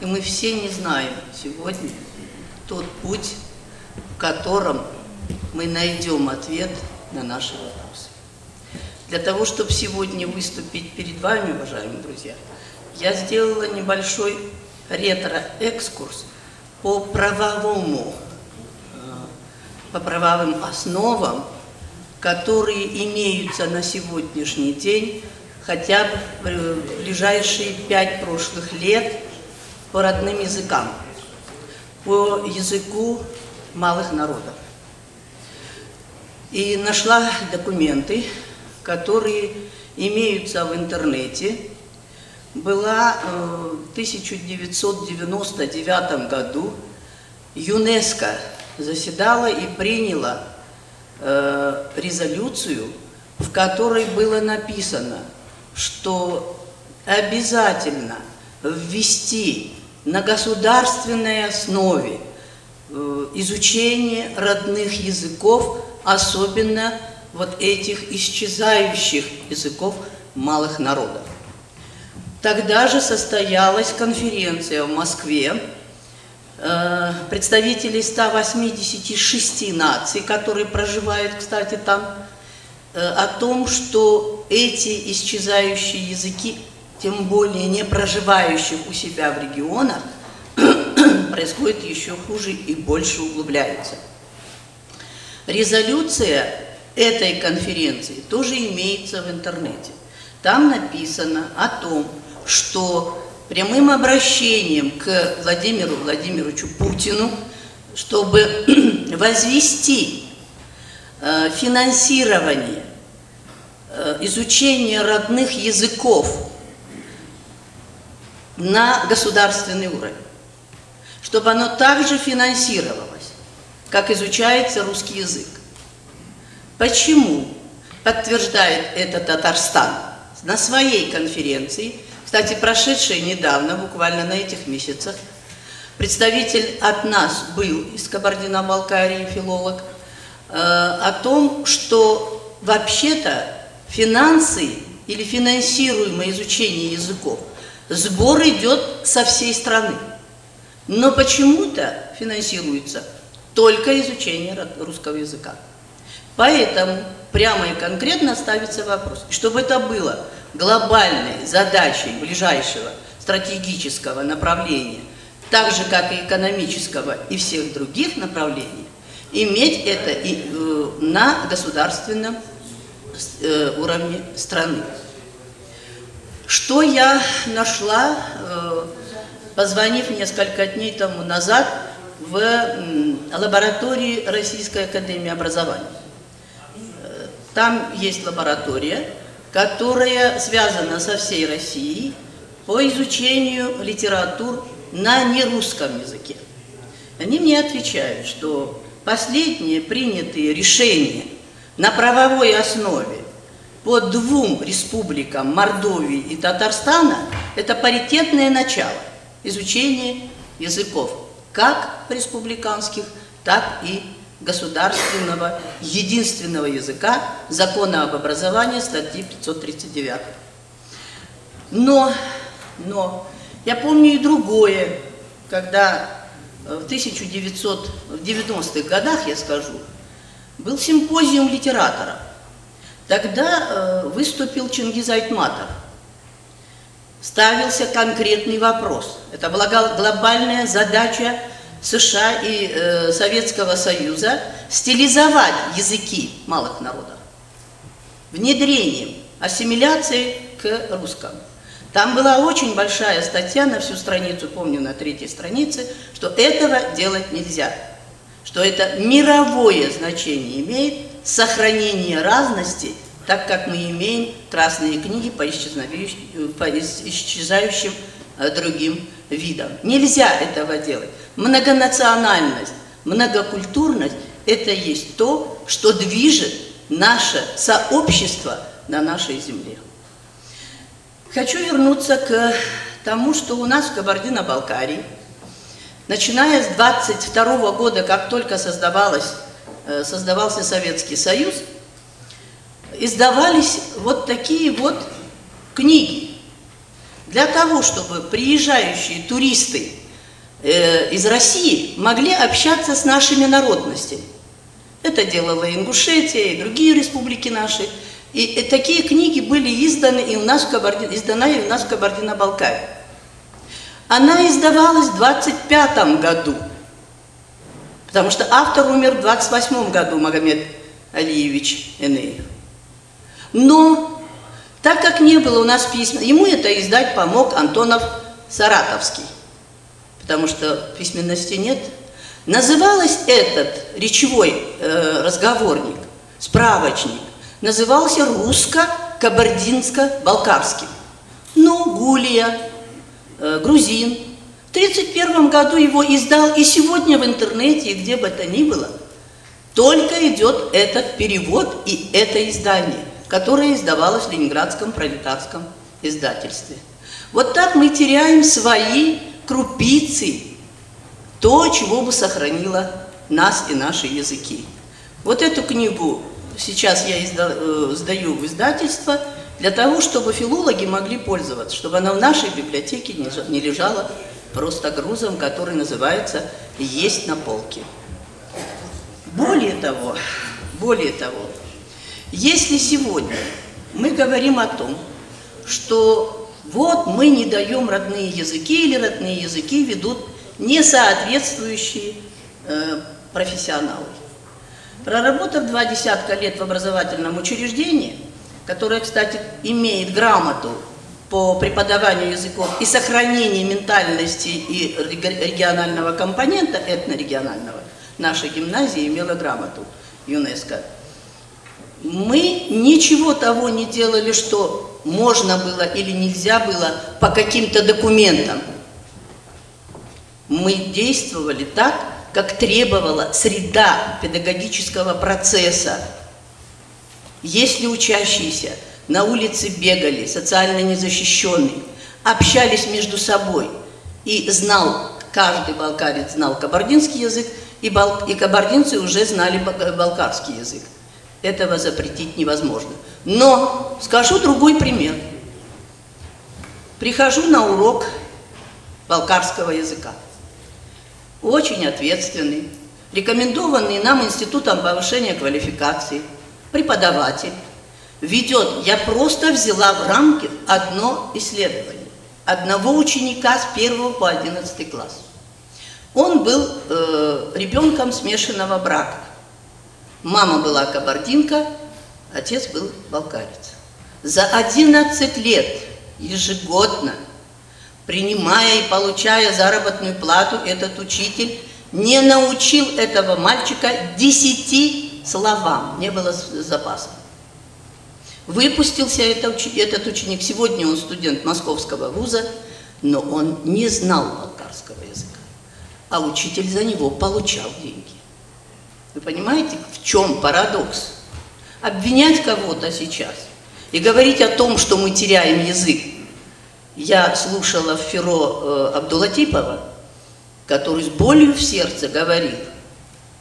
И мы все не знаем сегодня тот путь, в котором мы найдем ответ на наши вопросы. Для того, чтобы сегодня выступить перед вами, уважаемые друзья, я сделала небольшой ретро-экскурс по правовому по правовым основам, которые имеются на сегодняшний день, хотя бы в ближайшие 5 прошлых лет по родным языкам, по языку малых народов. И нашла документы, которые имеются в интернете. Была в 1999 году ЮНЕСКО заседала и приняла резолюцию, в которой было написано, что обязательно ввести на государственной основе изучение родных языков, особенно вот этих исчезающих языков малых народов. Тогда же состоялась конференция в Москве, представителей 186 наций, которые проживают, кстати, там, о том, что эти исчезающие языки, тем более не проживающих у себя в регионах, происходит еще хуже и больше углубляются. Резолюция этой конференции тоже имеется в интернете. Там написано о том, что прямым обращением к Владимиру Владимировичу Путину, чтобы возвести финансирование изучения родных языков на государственный уровень, чтобы оно также финансировалось, как изучается русский язык. Почему подтверждает это Татарстан? На своей конференции, кстати, прошедшей недавно, буквально на этих месяцах, представитель от нас был из Кабардино-Балкарии, филолог, о том, что вообще-то финансы или финансируемое изучение языков, сбор идет со всей страны. Но почему-то финансируется только изучение русского языка. Поэтому прямо и конкретно ставится вопрос, чтобы это было глобальной задачей ближайшего стратегического направления, так же, как и экономического и всех других направлений, иметь это и на государственном уровне страны. Что я нашла, позвонив несколько дней тому назад в лаборатории Российской академии образования. Там есть лаборатория, которая связана со всей Россией по изучению литератур на нерусском языке. Они мне отвечают, что последние принятые решения на правовой основе по 2 республикам Мордовии и Татарстана – это паритетное начало изучения языков, как республиканских, так и государственного, единственного языка Закона об образовании, статьи 539. Но я помню и другое, когда в 1990-х годах, я скажу, был симпозиум литераторов. Тогда выступил Чингиз Айтматов. Ставился конкретный вопрос. Это была глобальная задача США и Советского Союза стилизовать языки малых народов внедрением, ассимиляцией к русскому. Там была очень большая статья на всю страницу, помню, на 3-й странице, что этого делать нельзя, что это мировое значение имеет сохранение разности, так как мы имеем красные книги по исчезающим другим видам. Нельзя этого делать. Многонациональность, многокультурность – это есть то, что движет наше сообщество на нашей земле. Хочу вернуться к тому, что у нас в Кабардино-Балкарии, начиная с 22 года, как только создавался Советский Союз, издавались вот такие вот книги для того, чтобы приезжающие туристы из России могли общаться с нашими народностями. Это делала Ингушетия и другие республики наши. И такие книги были изданы и у нас в Кабардино-Балкарии. Она издавалась в 25 году. Потому что автор умер в 28 году, Магомед Алиевич Энеев. Но, так как не было у нас письма, ему это издать помог Антонов Саратовский, потому что письменности нет. Называлось этот речевой разговорник, справочник, назывался русско-кабардинско-балкарским. Но Гулия, грузин, в 1931 году его издал, и сегодня в интернете, и где бы то ни было, только идет этот перевод и это издание, которое издавалось в Ленинградском пролетарском издательстве. Вот так мы теряем свои крупицы, то, чего бы сохранило нас и наши языки. Вот эту книгу сейчас я сдаю в издательство для того, чтобы филологи могли пользоваться, чтобы она в нашей библиотеке не лежала просто грузом, который называется «Есть на полке». Более того, если сегодня мы говорим о том, что вот мы не даем родные языки, или родные языки ведут несоответствующие профессионалы. Проработав 20 лет в образовательном учреждении, которое, кстати, имеет грамоту по преподаванию языков и сохранению ментальности и регионального компонента, этнорегионального, наша гимназия имела грамоту ЮНЕСКО. Мы ничего того не делали, что можно было или нельзя было по каким-то документам. Мы действовали так, как требовала среда педагогического процесса. Если учащиеся на улице бегали, социально незащищенные, общались между собой, и каждый балкарец знал кабардинский язык, и кабардинцы уже знали балкарский язык. Этого запретить невозможно. Но скажу другой пример. Прихожу на урок балкарского языка. Очень ответственный, рекомендованный нам Институтом повышения квалификации, преподаватель, ведет, я просто взяла в рамки одно исследование, одного ученика с 1 по 11 класс. Он был ребенком смешанного брака. Мама была кабардинка, отец был балкарец. За 11 лет ежегодно, принимая и получая заработную плату, этот учитель не научил этого мальчика 10 словам, не было запаса. Выпустился этот ученик, сегодня он студент Московского вуза, но он не знал балкарского языка, а учитель за него получал деньги. Вы понимаете, в чем парадокс? Обвинять кого-то сейчас и говорить о том, что мы теряем язык. Я слушала в Феро Абдулатипова, который с болью в сердце говорит: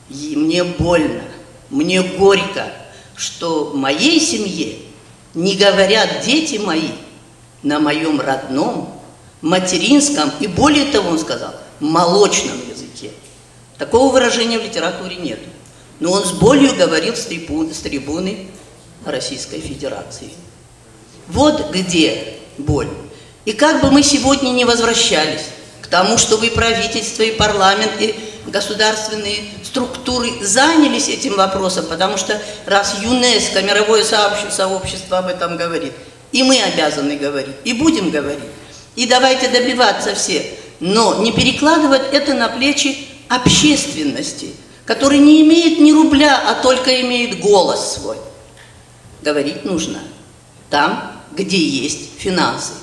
мне больно, мне горько, что в моей семье не говорят дети мои на моем родном, материнском и, более того, он сказал, молочном языке. Такого выражения в литературе нет. Но он с болью говорил с трибуны Российской Федерации. Вот где боль. И как бы мы сегодня не возвращались к тому, чтобы и правительство, и парламент, и государственные структуры занялись этим вопросом, потому что раз ЮНЕСКО, мировое сообщество об этом говорит, и мы обязаны говорить, и будем говорить, и давайте добиваться все, но не перекладывать это на плечи общественности, который не имеет ни рубля, а только имеет голос свой. Говорить нужно там, где есть финансы.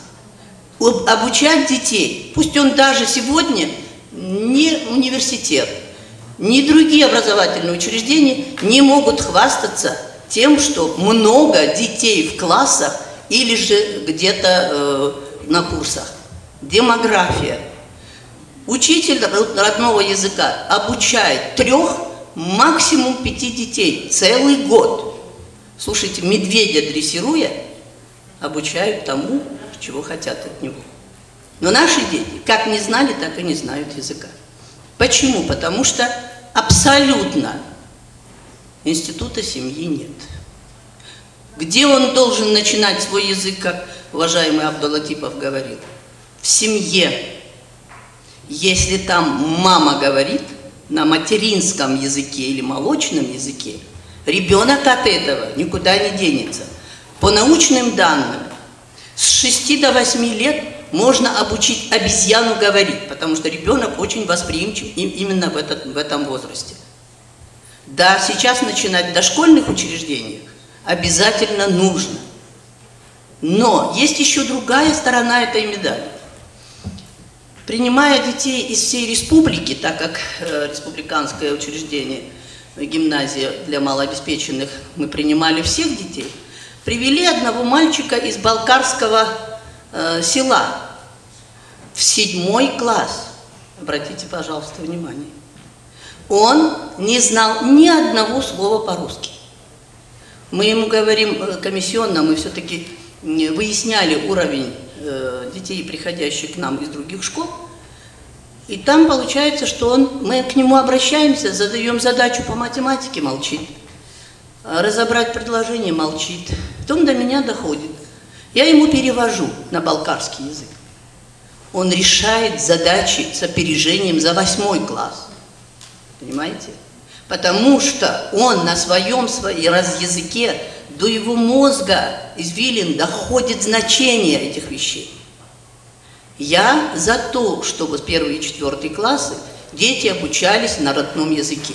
Обучать детей, пусть он даже сегодня не университет, ни другие образовательные учреждения не могут хвастаться тем, что много детей в классах или же где-то на курсах. Демография. Учитель родного языка обучает 3, максимум 5 детей целый год. Слушайте, медведя дрессируя, обучают тому, чего хотят от него. Но наши дети как не знали, так и не знают языка. Почему? Потому что абсолютно института семьи нет. Где он должен начинать свой язык, как уважаемый Абдулатипов говорил? В семье. Если там мама говорит, на материнском языке или молочном языке, ребенок от этого никуда не денется. По научным данным, с 6 до 8 лет можно обучить обезьяну говорить, потому что ребенок очень восприимчив именно в этом возрасте. Да, сейчас начинать в дошкольных учреждениях обязательно нужно. Но есть еще другая сторона этой медали. Принимая детей из всей республики, так как республиканское учреждение, гимназия для малообеспеченных, мы принимали всех детей, привели одного мальчика из балкарского села в 7 класс. Обратите, пожалуйста, внимание. Он не знал ни одного слова по-русски. Мы ему говорим комиссионно, мы все-таки выясняли уровень детей, приходящих к нам из других школ, и там получается, что мы к нему обращаемся, задаем задачу по математике, молчит, разобрать предложение, молчит. Потом до меня доходит. Я ему перевожу на балкарский язык. Он решает задачи с опережением за 8 класс. Понимаете? Потому что он на своем языке до его мозга извилин доходит значение этих вещей. Я за то, чтобы с 1 и 4 классы дети обучались на родном языке.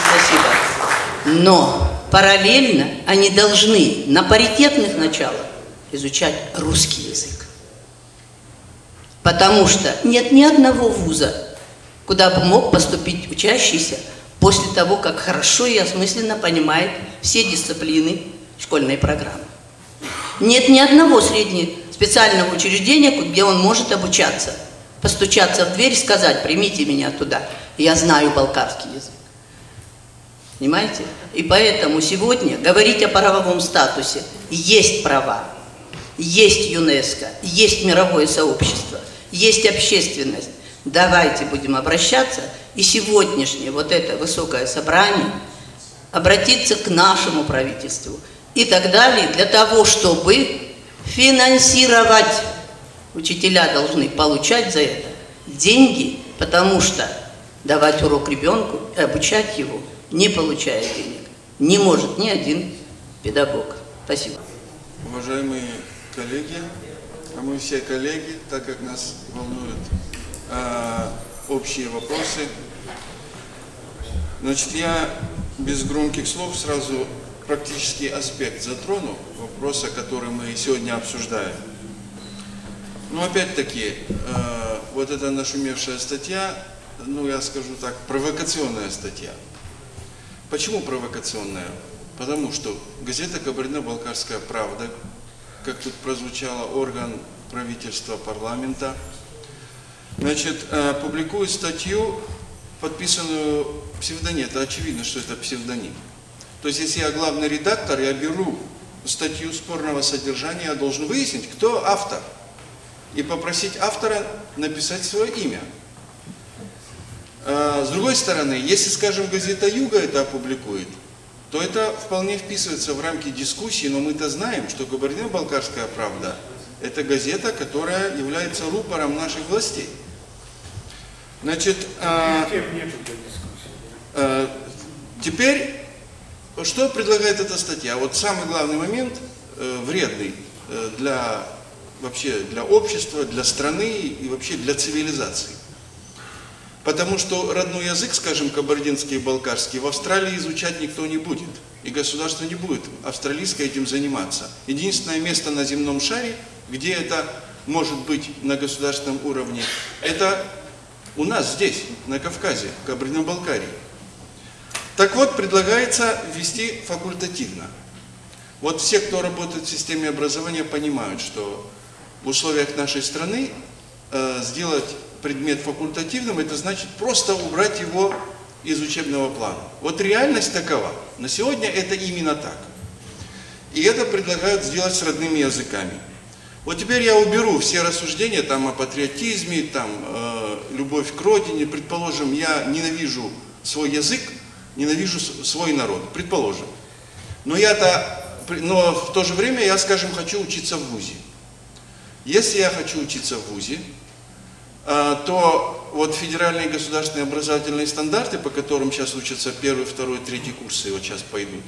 Спасибо. Но параллельно они должны на паритетных началах изучать русский язык. Потому что нет ни одного вуза, куда бы мог поступить учащийся после того, как хорошо и осмысленно понимает все дисциплины школьной программы. Нет ни одного специального учреждения, где он может обучаться, постучаться в дверь и сказать: примите меня туда, я знаю балкарский язык. Понимаете? И поэтому сегодня говорить о правовом статусе: есть права, есть ЮНЕСКО, есть мировое сообщество, есть общественность. Давайте будем обращаться, и сегодняшнее вот это высокое собрание обратиться к нашему правительству и так далее, для того, чтобы финансировать. Учителя должны получать за это деньги, потому что давать урок ребенку и обучать его, не получая денег, не может ни один педагог. Спасибо. Уважаемые коллеги, а мы все коллеги, так как нас волнуют общие вопросы. Значит, я без громких слов сразу практический аспект затрону вопроса, который мы сегодня обсуждаем. Но опять-таки, вот эта нашумевшая статья, ну я скажу так, провокационная статья. Почему провокационная? Потому что газета «Кабардино-Балкарская правда», как тут прозвучало, орган правительства, парламента, значит, публикует статью, подписанную псевдоним. Это очевидно, что это псевдоним. То есть, если я главный редактор, я беру статью спорного содержания, я должен выяснить, кто автор, и попросить автора написать свое имя. С другой стороны, если, скажем, газета «Юга» это опубликует, то это вполне вписывается в рамки дискуссии, но мы-то знаем, что «Кабардино-Балкарская правда» – это газета, которая является рупором наших властей. Значит, теперь, что предлагает эта статья? Вот самый главный момент, вредный вообще для общества, для страны и вообще для цивилизации. Потому что родной язык, скажем, кабардинский и балкарский, в Австралии изучать никто не будет. И государство не будет австралийское этим заниматься. Единственное место на земном шаре, где это может быть на государственном уровне, это у нас здесь, на Кавказе, в Кабардино-Балкарии. Так вот, предлагается ввести факультативно. Вот все, кто работает в системе образования, понимают, что в условиях нашей страны сделать предмет факультативным, это значит просто убрать его из учебного плана. Вот реальность такова. На сегодня это именно так. И это предлагают сделать с родными языками. Вот теперь я уберу все рассуждения там о патриотизме, там любовь к родине. Предположим, я ненавижу свой язык, ненавижу свой народ. Предположим. Но в то же время я, скажем, хочу учиться в вузе. Если я хочу учиться в вузе, то вот федеральные государственные образовательные стандарты, по которым сейчас учатся 1, 2, 3 курсы, вот сейчас пойдут,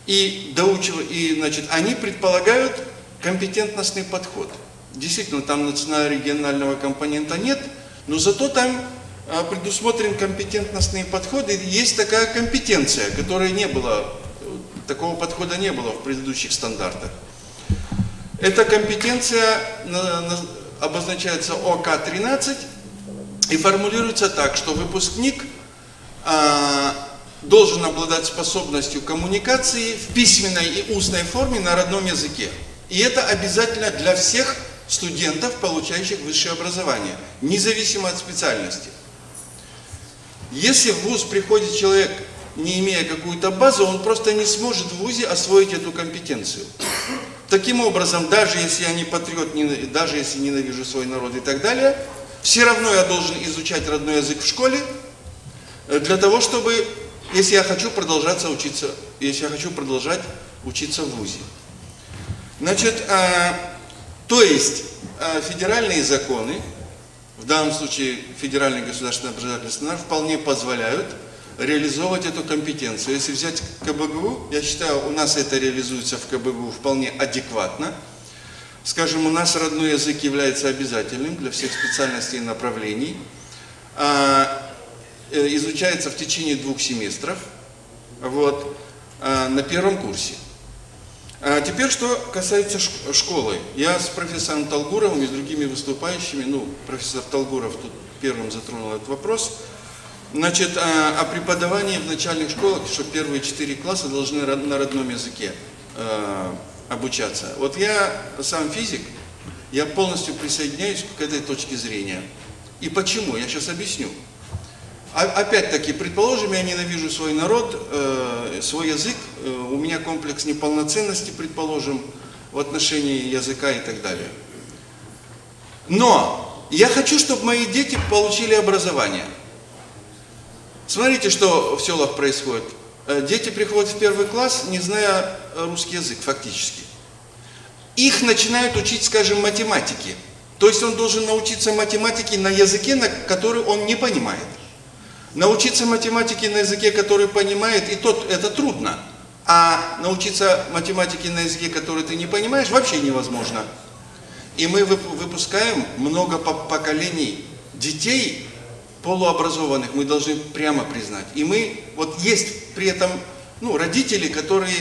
значит, они предполагают компетентностный подход. Действительно, там национально-регионального компонента нет, но зато там предусмотрен компетентностные подходы. Есть такая компетенция, которой не было, такого подхода не было в предыдущих стандартах. Эта компетенция обозначается ОК-13 и формулируется так, что выпускник должен обладать способностью коммуникации в письменной и устной форме на родном языке. И это обязательно для всех студентов, получающих высшее образование, независимо от специальности. Если в вуз приходит человек, не имея какую-то базу, он просто не сможет в вузе освоить эту компетенцию. Таким образом, даже если я не патриот, даже если ненавижу свой народ и так далее, все равно я должен изучать родной язык в школе, для того, чтобы, если я хочу продолжать учиться в вузе. Значит, то есть федеральные законы, в данном случае федеральный государственный образовательный стандарт, вполне позволяют реализовывать эту компетенцию. Если взять КБГУ, я считаю, у нас это реализуется в КБГУ вполне адекватно. Скажем, у нас родной язык является обязательным для всех специальностей и направлений. Изучается в течение 2 семестров, вот, на 1 курсе. Теперь, что касается школы. Я с профессором Талгуровым и с другими выступающими, профессор Талгуров тут первым затронул этот вопрос, значит, о преподавании в начальных школах, что первые 4 класса должны на родном языке обучаться. Вот я сам физик, я полностью присоединяюсь к этой точке зрения. И почему? Я сейчас объясню. Опять-таки, предположим, я ненавижу свой народ, свой язык, у меня комплекс неполноценности, предположим, в отношении языка и так далее. Но я хочу, чтобы мои дети получили образование. Смотрите, что в селах происходит. Дети приходят в 1 класс, не зная русский язык фактически. Их начинают учить, скажем, математике. То есть он должен научиться математике на языке, который он не понимает. Научиться математике на языке, который понимает, и это трудно. А научиться математике на языке, который ты не понимаешь, вообще невозможно. И мы выпускаем много поколений детей полуобразованных, мы должны прямо признать. И вот есть при этом, родители, которые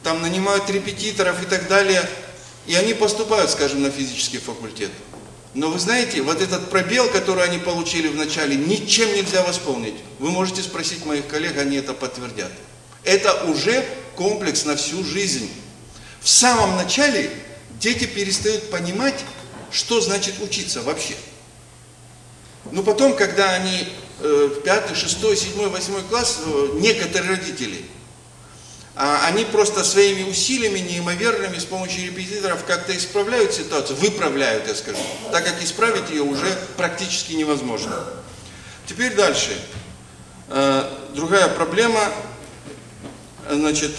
там нанимают репетиторов и так далее, и они поступают, скажем, на физический факультет. Но вы знаете, вот этот пробел, который они получили в начале, ничем нельзя восполнить. Вы можете спросить моих коллег, они это подтвердят. Это уже комплекс на всю жизнь. В самом начале дети перестают понимать, что значит учиться вообще. Но потом, когда они 5, 6, 7, 8 класс, некоторые родители, они просто своими усилиями неимоверными с помощью репетиторов как-то исправляют ситуацию, выправляют, я скажу, так как исправить ее уже практически невозможно. Теперь дальше. Другая проблема, значит,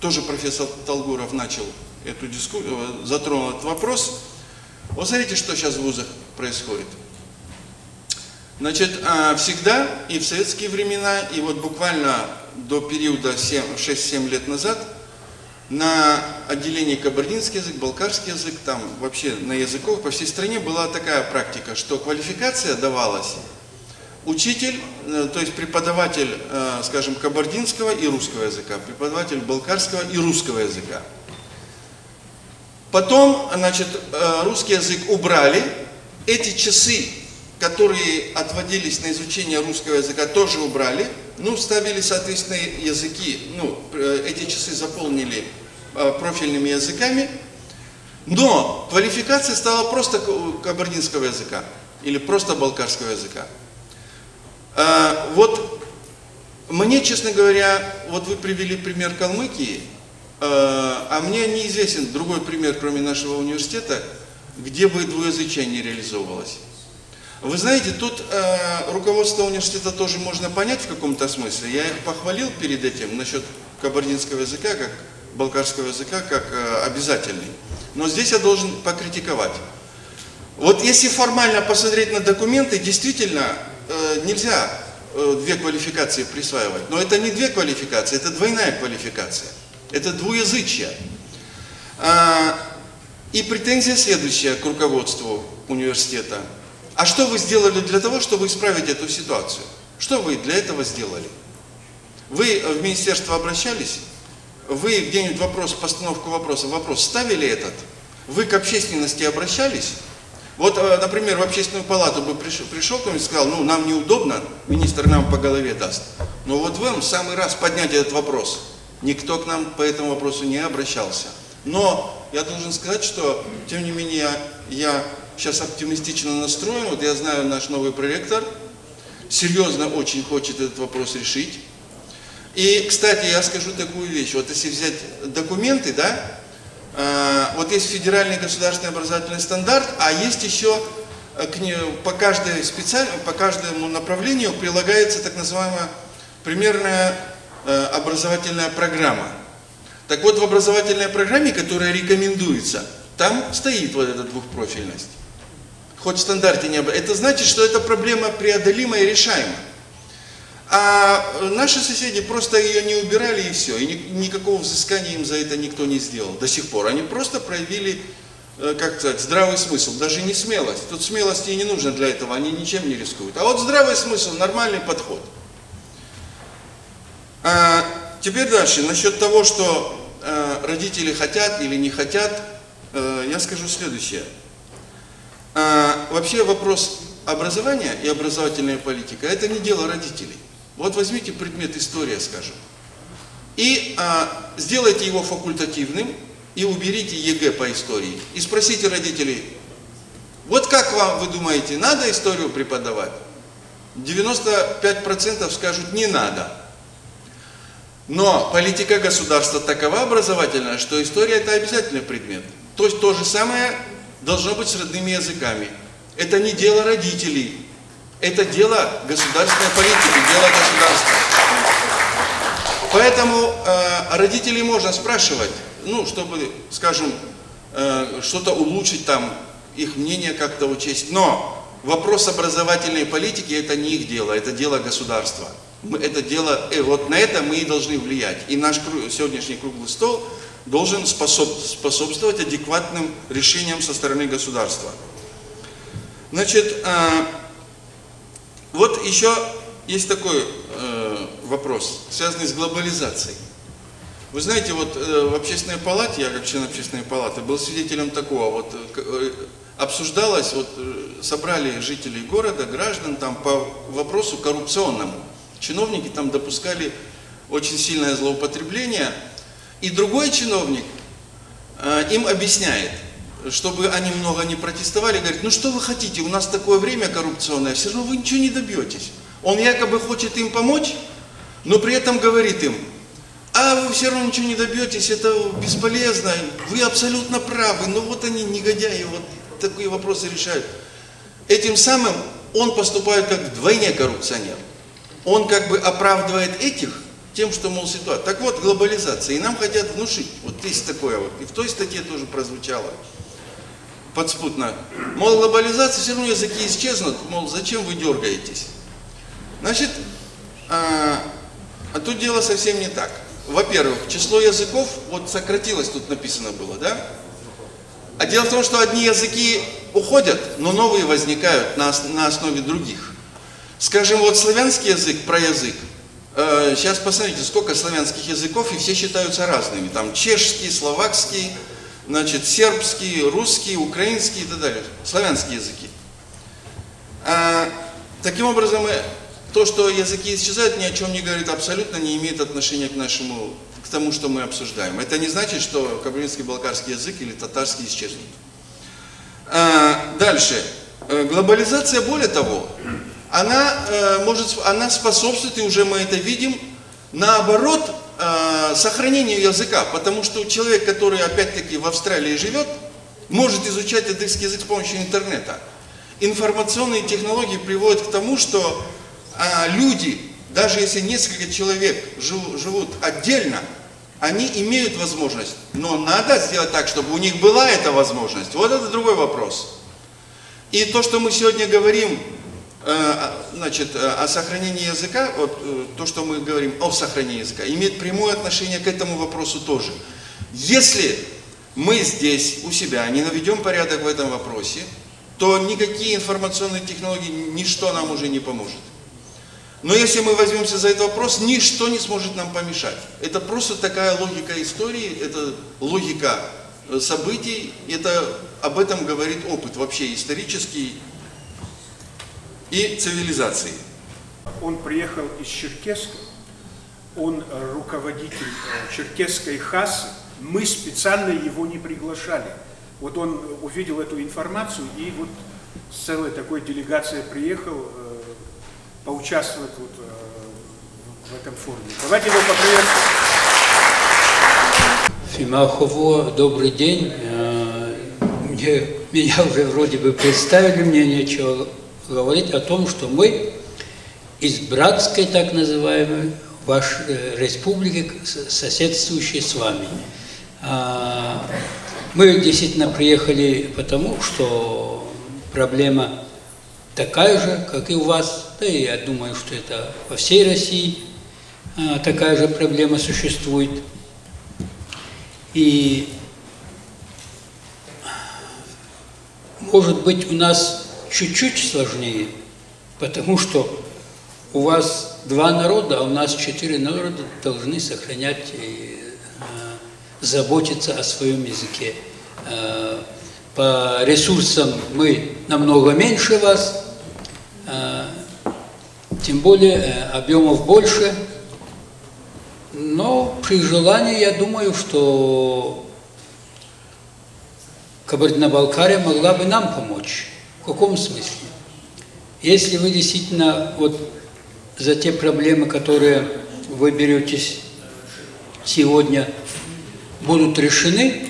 тоже профессор Талгуров начал эту дискуссию, затронул этот вопрос. Вот смотрите, что сейчас в вузах происходит. Значит, всегда и в советские времена, и вот буквально до периода 6-7 лет назад на отделении кабардинский язык, балкарский язык, там вообще на языках по всей стране была такая практика, что квалификация давалась учитель, то есть преподаватель, скажем, кабардинского и русского языка, преподаватель балкарского и русского языка. Потом, значит, русский язык убрали, эти часы, которые отводились на изучение русского языка, тоже убрали, ставили соответственные языки, эти часы заполнили профильными языками, но квалификация стала просто кабардинского языка или просто балкарского языка. Вот мне, честно говоря, вот вы привели пример Калмыкии, а мне неизвестен другой пример, кроме нашего университета, где бы двуязычие не реализовывалось. Вы знаете, тут руководство университета тоже можно понять в каком-то смысле. Я их похвалил перед этим насчет кабардинского языка, как балкарского языка, как обязательный. Но здесь я должен покритиковать. Вот если формально посмотреть на документы, действительно нельзя две квалификации присваивать. Но это не две квалификации, это двойная квалификация. Это двуязычие. И претензия следующая к руководству университета. А что вы сделали для того, чтобы исправить эту ситуацию? Что вы для этого сделали? Вы в министерство обращались? Вы где-нибудь постановку вопроса, вопрос ставили этот? Вы к общественности обращались? Вот, например, в общественную палату бы пришел кто-нибудь и сказал, ну, нам неудобно, министр нам по голове даст. Но вот вам в самый раз поднять этот вопрос. Никто к нам по этому вопросу не обращался. Но я должен сказать, что, тем не менее, я сейчас оптимистично настроен. Вот я знаю, наш новый проректор серьезно очень хочет этот вопрос решить. И, кстати, я скажу такую вещь. Вот если взять документы, да, вот есть федеральный государственный образовательный стандарт, а есть еще по каждому направлению прилагается так называемая примерная образовательная программа. Так вот, в образовательной программе, которая рекомендуется, там стоит вот эта двухпрофильность. Хоть в стандарте не об этом. Это значит, что эта проблема преодолима и решаема. А наши соседи просто ее не убирали и все. И никакого взыскания им за это никто не сделал до сих пор. Они просто проявили, как сказать, здравый смысл, даже не смелость. Тут смелости и не нужно для этого, они ничем не рискуют. А вот здравый смысл, нормальный подход. Теперь дальше, насчет того, что родители хотят или не хотят, я скажу следующее. Вообще вопрос образования и образовательная политика – это не дело родителей. Вот возьмите предмет история, скажем, и сделайте его факультативным, и уберите ЕГЭ по истории. И спросите родителей, вот как вам, вы думаете, надо историю преподавать? 95% скажут, не надо. Но политика государства такова образовательная, что история – это обязательный предмет. То есть то же самое должно быть с родными языками. Это не дело родителей, это дело государственной политики, дело государства. Поэтому родителей можно спрашивать, ну, чтобы, скажем, что-то улучшить там, их мнение как-то учесть. Но вопрос образовательной политики – это не их дело, это дело государства. Это дело, вот на это мы и должны влиять. И наш сегодняшний круглый стол должен способствовать адекватным решениям со стороны государства. Значит, вот еще есть такой вопрос, связанный с глобализацией. Вы знаете, вот в общественной палате, я как член общественной палаты был свидетелем такого, вот обсуждалось, вот собрали жителей города, граждан там по вопросу коррупционному. Чиновники там допускали очень сильное злоупотребление, и другой чиновник им объясняет, чтобы они много не протестовали, говорит, ну что вы хотите, у нас такое время коррупционное, все равно вы ничего не добьетесь. Он якобы хочет им помочь, но при этом говорит им, а вы все равно ничего не добьетесь, это бесполезно, вы абсолютно правы, но вот они, негодяи, вот такие вопросы решают. Этим самым он поступает как вдвойне коррупционер. Он как бы оправдывает этих тем, что, мол, ситуация. Так вот, глобализация. И нам хотят внушить, вот есть такое вот, и в той статье тоже прозвучало подспутно. Мол, глобализация, все равно языки исчезнут, мол, зачем вы дергаетесь? Значит, а тут дело совсем не так. Во-первых, число языков, вот сократилось, тут написано было, да? А дело в том, что одни языки уходят, но новые возникают на основе других. Скажем, вот славянский язык, проязык, сейчас посмотрите, сколько славянских языков, и все считаются разными. Там чешский, словакский, значит, сербский, русский, украинский и так далее. Славянские языки. Таким образом, то, что языки исчезают, ни о чем не говорит, абсолютно не имеет отношения к тому, что мы обсуждаем. Это не значит, что кабардинский-балкарский язык или татарский исчезнут. Дальше. Глобализация, более того, она способствует, и уже мы это видим, наоборот, сохранению языка, потому что человек, который опять-таки в Австралии живет, может изучать адыгский язык с помощью интернета. Информационные технологии приводят к тому, что люди, даже если несколько человек живут отдельно, они имеют возможность, но надо сделать так, чтобы у них была эта возможность. Вот это другой вопрос. И то, что мы сегодня говорим, значит, о сохранении языка, вот то, что мы говорим о сохранении языка, имеет прямое отношение к этому вопросу тоже. Если мы здесь, у себя, не наведем порядок в этом вопросе, то никакие информационные технологии, ничто нам уже не поможет. Но если мы возьмемся за этот вопрос, ничто не сможет нам помешать. Это просто такая логика истории, это логика событий, об этом говорит опыт вообще исторический и цивилизации. Он приехал из Черкесска, он руководитель черкесской хасы, мы специально его не приглашали. Вот он увидел эту информацию и вот с целой такой делегацией приехал поучаствовать вот в этом форуме. Давайте его поприветствуем. Фимахово, добрый день. Меня уже вроде бы представили, мне нечего говорить о том, что мы из братской, так называемой, вашей республики, соседствующей с вами. Мы действительно приехали потому, что проблема такая же, как и у вас, да и я думаю, что это во всей России такая же проблема существует. И может быть у нас чуть-чуть сложнее, потому что у вас 2 народа, а у нас 4 народа должны сохранять и заботиться о своем языке. По ресурсам мы намного меньше вас, тем более объемов больше, но при желании я думаю, что Кабардино-Балкария могла бы нам помочь. В каком смысле? Если вы действительно вот за те проблемы, которые вы беретесь сегодня, будут решены,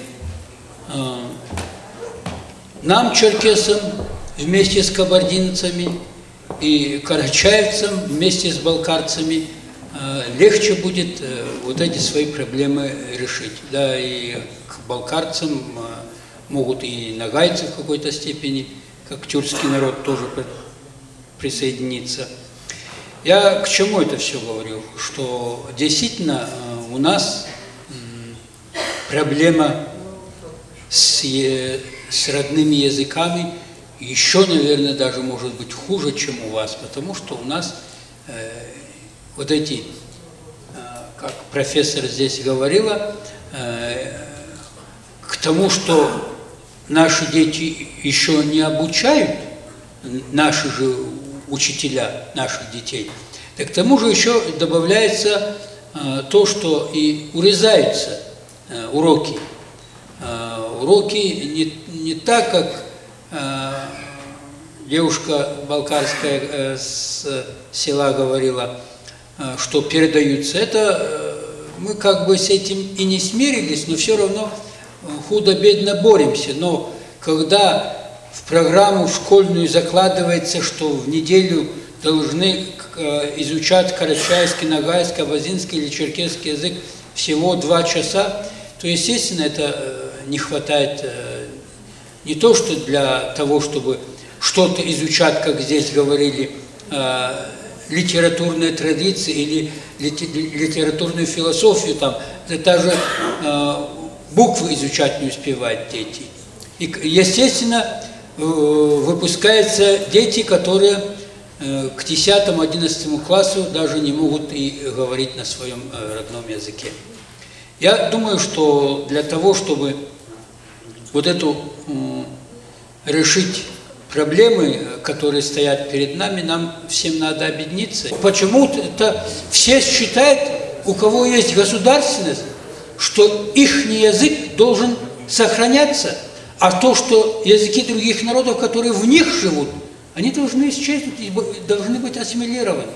нам, черкесам, вместе с кабардинцами и карачаевцам, вместе с балкарцами, легче будет вот эти свои проблемы решить. Да, и к балкарцам могут и нагайцы в какой-то степени, как тюркский народ, тоже присоединиться. Я к чему это все говорю? Что действительно у нас проблема с родными языками еще, наверное, даже может быть хуже, чем у вас, потому что у нас вот эти, как профессор здесь говорила, к тому, что наши дети еще не обучают, наши же учителя наших детей, так к тому же еще добавляется то, что и урезаются уроки. Уроки не так, как девушка балкарская с села говорила, что передаются. Это мы как бы с этим и не смирились, но все равно худо-бедно боремся. Но когда в программу школьную закладывается, что в неделю должны изучать карачайский, нагайский, абазинский или черкесский язык всего 2 часа, то, естественно, это не хватает не то, что для того, чтобы что-то изучать, как здесь говорили, литературные традиции или литературную философию, там, даже буквы изучать не успевают дети. И, естественно, выпускаются дети, которые к 10-11 классу даже не могут и говорить на своем родном языке. Я думаю, что для того, чтобы вот эту решить проблемы, которые стоят перед нами, нам всем надо объединиться. Почему-то все считают, у кого есть государственность, что их язык должен сохраняться, а то, что языки других народов, которые в них живут, они должны исчезнуть и должны быть ассимилированы.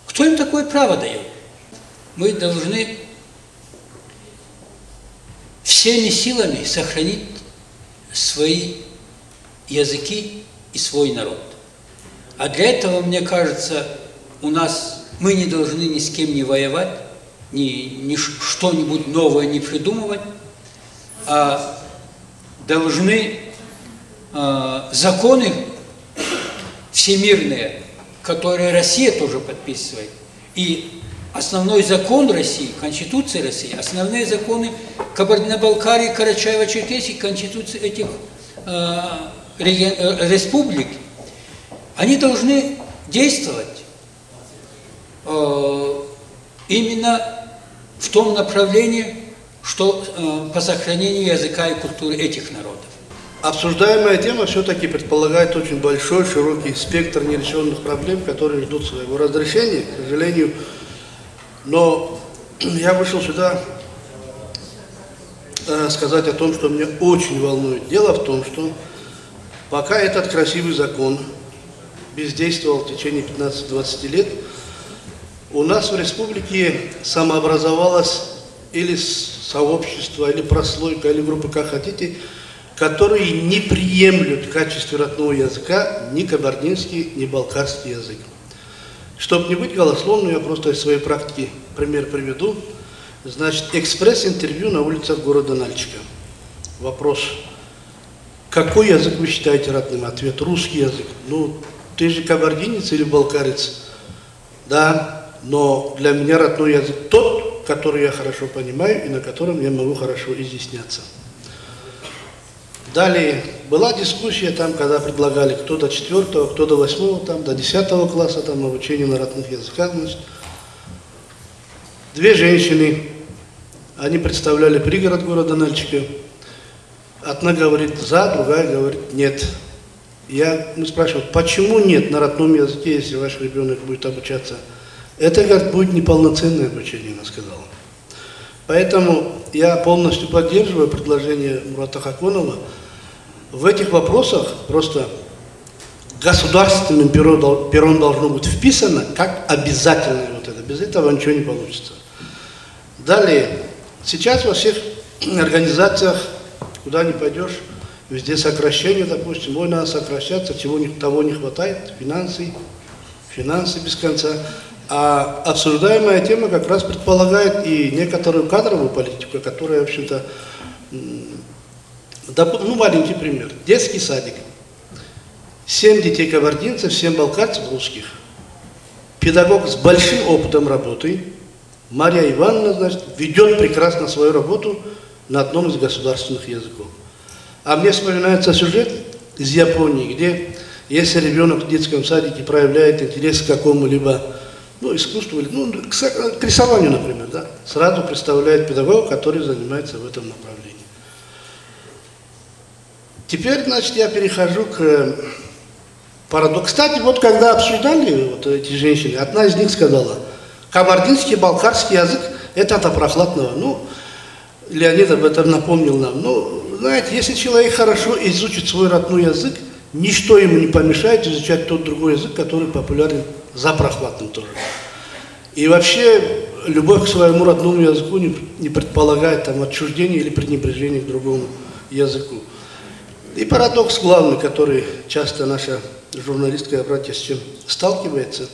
Кто им такое право дает? Мы должны всеми силами сохранить свои языки и свой народ. А для этого, мне кажется, мы не должны ни с кем не воевать, ни что-нибудь новое не придумывать, а должны законы всемирные, которые Россия тоже подписывает. И основной закон России, Конституция России, основные законы Кабардино-Балкарии, Карачаево-Черкесии, Конституции этих республик, они должны действовать именно в том направлении, что по сохранению языка и культуры этих народов. Обсуждаемая тема все-таки предполагает очень большой, широкий спектр нерешенных проблем, которые ждут своего разрешения, к сожалению. Но я вышел сюда сказать о том, что меня очень волнует. Дело в том, что пока этот красивый закон бездействовал в течение 15-20 лет, у нас в республике самообразовалось или сообщество, или прослойка, или группа, как хотите, которые не приемлют в качестве родного языка ни кабардинский, ни балкарский язык. Чтобы не быть голословным, я просто из своей практики пример приведу. Значит, экспресс-интервью на улицах города Нальчика. Вопрос: какой язык вы считаете родным? Ответ: русский язык. Ну, ты же кабардинец или балкарец? Да, но для меня родной язык тот, который я хорошо понимаю и на котором я могу хорошо изъясняться. Далее была дискуссия там, когда предлагали кто до 4-го, кто до 8-го, там, до 10-го класса там, обучение на родных языках. Значит. Две женщины, они представляли пригород города Нальчика. Одна говорит за, другая говорит нет. Мы спрашиваю, почему нет на родном языке, если ваш ребенок будет обучаться? Это, говорит, будет неполноценное обучение, она сказала. Поэтому я полностью поддерживаю предложение Мурата Хаконова. В этих вопросах просто государственным пером должно быть вписано как обязательное вот это. Без этого ничего не получится. Далее. Сейчас во всех организациях, куда ни пойдешь, везде сокращение, допустим. Ой, надо сокращаться, того не хватает, финансы без конца. А обсуждаемая тема как раз предполагает и некоторую кадровую политику, которая, в общем-то, маленький пример. Детский садик. 7 детей кабардинцев, 7 балкарцев русских. Педагог с большим опытом работы, Мария Ивановна, значит, ведет прекрасно свою работу на одном из государственных языков. А мне вспоминается сюжет из Японии, где если ребенок в детском садике проявляет интерес к какому-либо искусству, к рисованию, например, да, сразу представляет педагога, который занимается в этом направлении. Теперь, значит, я перехожу к парадоксу. Кстати, вот когда обсуждали вот эти женщины, одна из них сказала: кабардинский, балкарский язык – это от прохладного. Леонид об этом напомнил нам. Знаете, если человек хорошо изучит свой родной язык, ничто ему не помешает изучать тот другой язык, который популярен за прохладным тоже. И вообще, любовь к своему родному языку не предполагает там отчуждения или пренебрежения к другому языку. И парадокс главный, который часто наша журналистская братья с чем сталкивается.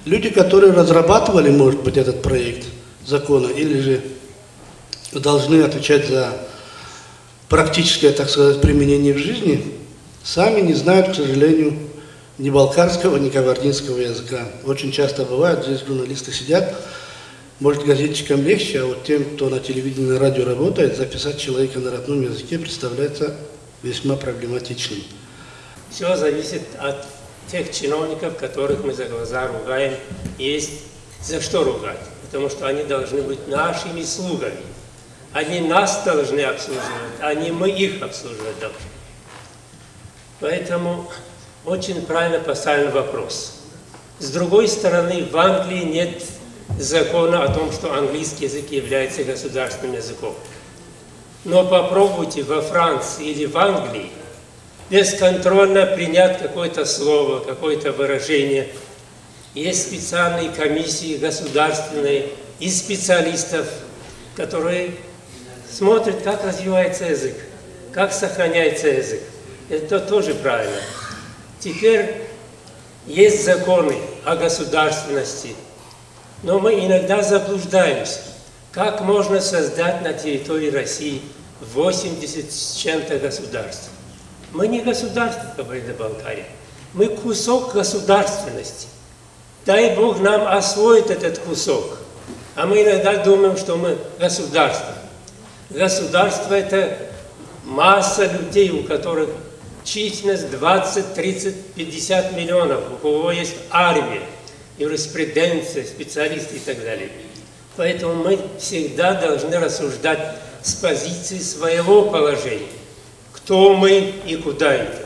Люди, которые разрабатывали, может быть, этот проект закона, или же должны отвечать за практическое, так сказать, применение в жизни, сами не знают, к сожалению, ни балкарского, ни кабардинского языка. Очень часто бывает, здесь журналисты сидят, может, газетчикам легче, а вот тем, кто на телевидении, на радио работает, записать человека на родном языке представляется весьма проблематичным. Все зависит от тех чиновников, которых мы за глаза ругаем. Есть за что ругать, потому что они должны быть нашими слугами. Они нас должны обслуживать, а не мы их обслуживать должны. Поэтому очень правильно поставлен вопрос. С другой стороны, в Англии нет закона о том, что английский язык является государственным языком. Но попробуйте во Франции или в Англии бесконтрольно принять какое-то слово, какое-то выражение. Есть специальные комиссии государственные и специалистов, которые смотрят, как развивается язык, как сохраняется язык. Это тоже правильно. Теперь есть законы о государственности, но мы иногда заблуждаемся. Как можно создать на территории России 80 с чем-то государств? Мы не государство Кабардино-Балкарии, мы кусок государственности. Дай Бог нам освоить этот кусок. А мы иногда думаем, что мы государство. Государство – это масса людей, у которых численность 20, 30, 50 миллионов, у кого есть армия, юриспруденция, специалисты и так далее. Поэтому мы всегда должны рассуждать с позиции своего положения. Кто мы и куда идем.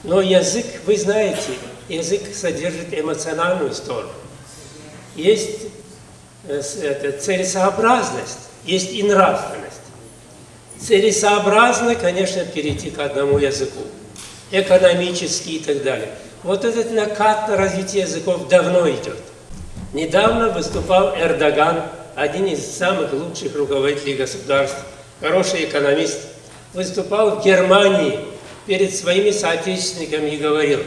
Но язык, вы знаете, язык содержит эмоциональную сторону. Есть целесообразность, есть и нравственность. Целесообразно, конечно, перейти к одному языку, экономически и так далее. Вот этот накат на развитие языков давно идет. Недавно выступал Эрдоган, один из самых лучших руководителей государств, хороший экономист, выступал в Германии перед своими соотечественниками и говорил: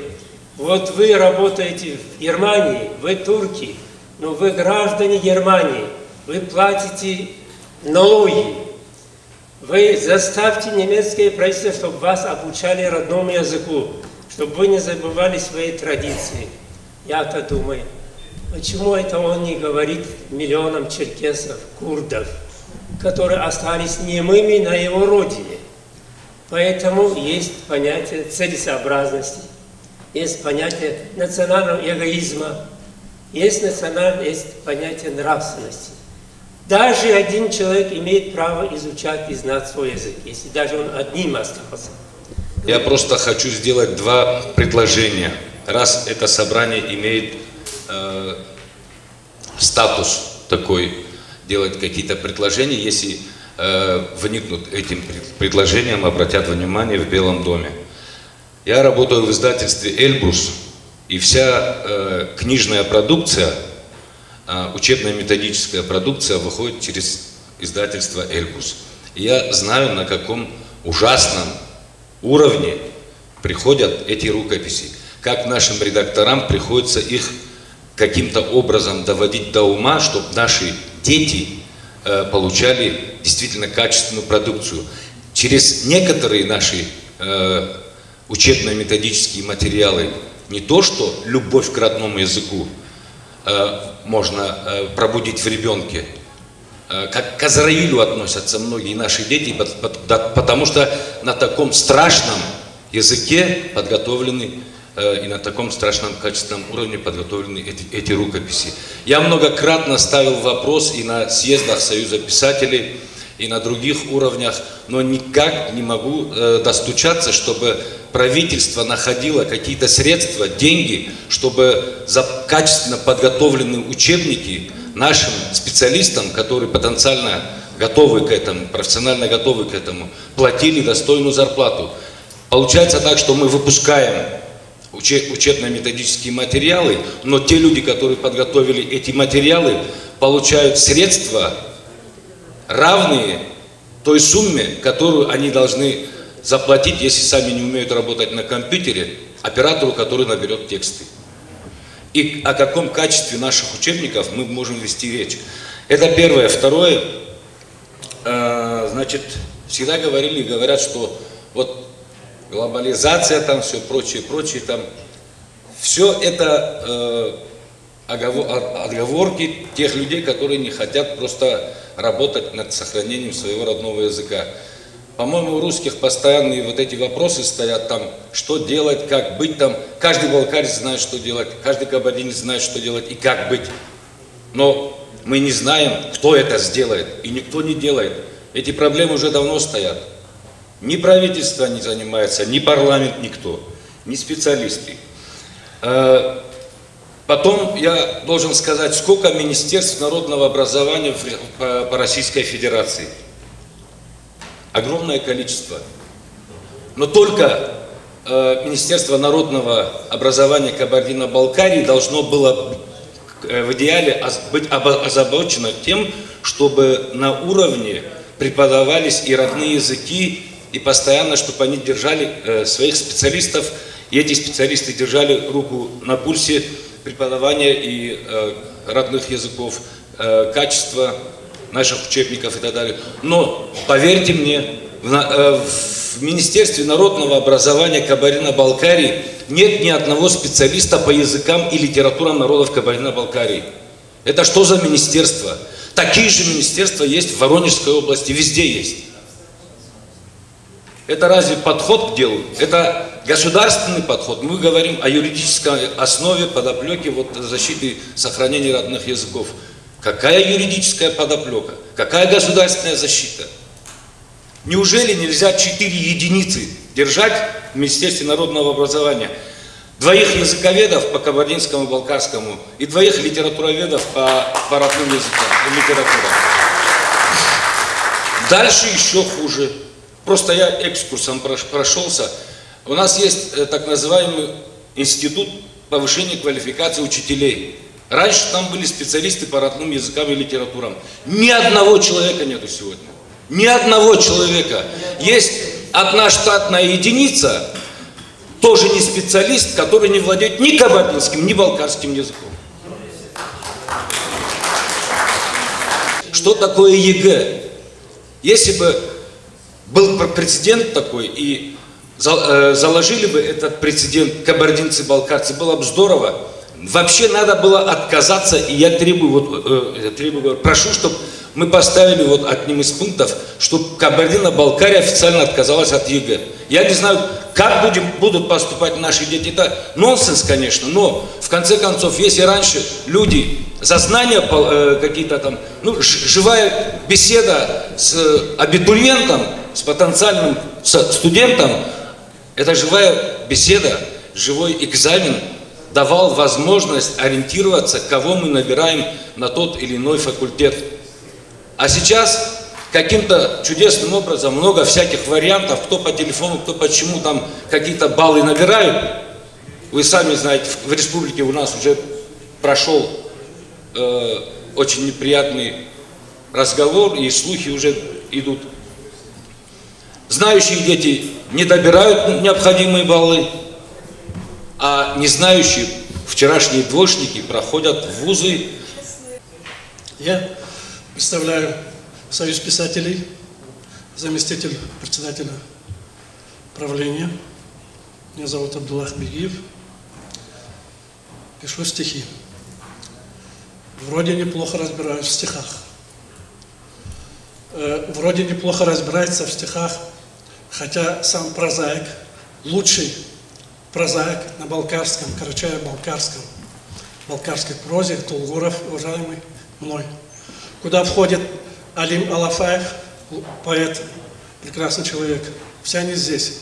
вот вы работаете в Германии, вы турки, но вы граждане Германии, вы платите налоги. Вы заставьте немецкое правительство, чтобы вас обучали родному языку, чтобы вы не забывали свои традиции. Я-то думаю, почему это он не говорит миллионам черкесов, курдов, которые остались немыми на его родине? Поэтому есть понятие целесообразности, есть понятие национального эгоизма, есть понятие нравственности. Даже один человек имеет право изучать и знать свой язык, если даже он одним остался. Я просто хочу сделать два предложения. Раз это собрание имеет статус такой, делать какие-то предложения, если вникнут этим предложением, обратят внимание в Белом доме. Я работаю в издательстве «Эльбрус», и вся книжная продукция, учебная методическая продукция выходит через издательство «Эльбрус». И я знаю, на каком ужасном уровне приходят эти рукописи. Как нашим редакторам приходится их каким-то образом доводить до ума, чтобы наши дети получали действительно качественную продукцию. Через некоторые наши учебно-методические материалы не то, что любовь к родному языку можно пробудить в ребенке, как к Азраилю относятся многие наши дети, потому что на таком страшном языке подготовлены и на таком страшном качественном уровне подготовлены эти рукописи. Я многократно ставил вопрос и на съездах Союза писателей, и на других уровнях, но никак не могу достучаться, чтобы правительство находило какие-то средства, деньги, чтобы за качественно подготовленные учебники нашим специалистам, которые потенциально готовы к этому, профессионально готовы к этому, платили достойную зарплату. Получается так, что мы выпускаем учебно-методические материалы, но те люди, которые подготовили эти материалы, получают средства, равные той сумме, которую они должны заплатить, если сами не умеют работать на компьютере, оператору, который наберет тексты. И о каком качестве наших учебников мы можем вести речь. Это первое. Второе, значит, всегда говорили и говорят, что вот глобализация, там все прочее, там, все это отговорки тех людей, которые не хотят просто работать над сохранением своего родного языка. По-моему, у русских постоянные вот эти вопросы стоят там, что делать, как быть там. Каждый балкарец знает, что делать, каждый кабардинец знает, что делать и как быть. Но мы не знаем, кто это сделает, и никто не делает. Эти проблемы уже давно стоят. Ни правительство не занимается, ни парламент, никто, ни специалисты. Потом я должен сказать, сколько министерств народного образования по Российской Федерации. Огромное количество. Но только Министерство народного образования Кабардино-Балкарии должно было в идеале быть озабочено тем, чтобы на уровне преподавались и родные языки, и постоянно, чтобы они держали своих специалистов, и эти специалисты держали руку на пульсе преподавания и родных языков, качества наших учебников и так далее. Но, поверьте мне, в в Министерстве народного образования Кабардино-Балкарии нет ни одного специалиста по языкам и литературам народов Кабардино-Балкарии. Это что за министерство? Такие же министерства есть в Воронежской области, везде есть. Это разве подход к делу? Это государственный подход. Мы говорим о юридической основе, подоплеке защиты сохранения родных языков. Какая юридическая подоплека? Какая государственная защита? Неужели нельзя 4 единицы держать в Министерстве народного образования? 2 языковедов по кабардинскому и балкарскому и 2 литературоведов по родным языкам и литературам. Дальше еще хуже. Просто я экскурсом прошелся. У нас есть так называемый институт повышения квалификации учителей. Раньше там были специалисты по родным языкам и литературам. Ни одного человека нету сегодня. Ни одного человека. Есть одна штатная единица, тоже не специалист, который не владеет ни кабардинским, ни балкарским языком. Что такое ЕГЭ? Если бы был прецедент такой, и заложили бы этот прецедент кабардинцы-балкарцы, было бы здорово. Вообще надо было отказаться, и я прошу, чтобы мы поставили одним из пунктов, что Кабардино-Балкария официально отказалась от ЕГЭ. Я не знаю, как будут поступать наши дети. Это нонсенс, конечно, но в конце концов, если раньше люди за знания какие-то там, живая беседа с абитуриентом, с потенциальным студентом, это живая беседа, живой экзамен давал возможность ориентироваться, кого мы набираем на тот или иной факультет. А сейчас каким-то чудесным образом много всяких вариантов, кто по телефону, кто почему там какие-то баллы набирают. Вы сами знаете, в республике у нас уже прошел очень неприятный разговор, и слухи уже идут. Знающие дети не добирают необходимые баллы, а не знающие вчерашние двоечники проходят в вузы. Я представляю Союз писателей, заместитель председателя правления. Меня зовут Абдуллах Бегиев. Пишу стихи. Вроде неплохо разбираюсь в стихах. Вроде неплохо разбирается в стихах, хотя сам прозаик, лучший прозаик на балкарском, карачаево-балкарском, балкарской прозе, Тулгуров, уважаемый мной, куда входит Алим Алафаев, поэт, прекрасный человек. Все они здесь.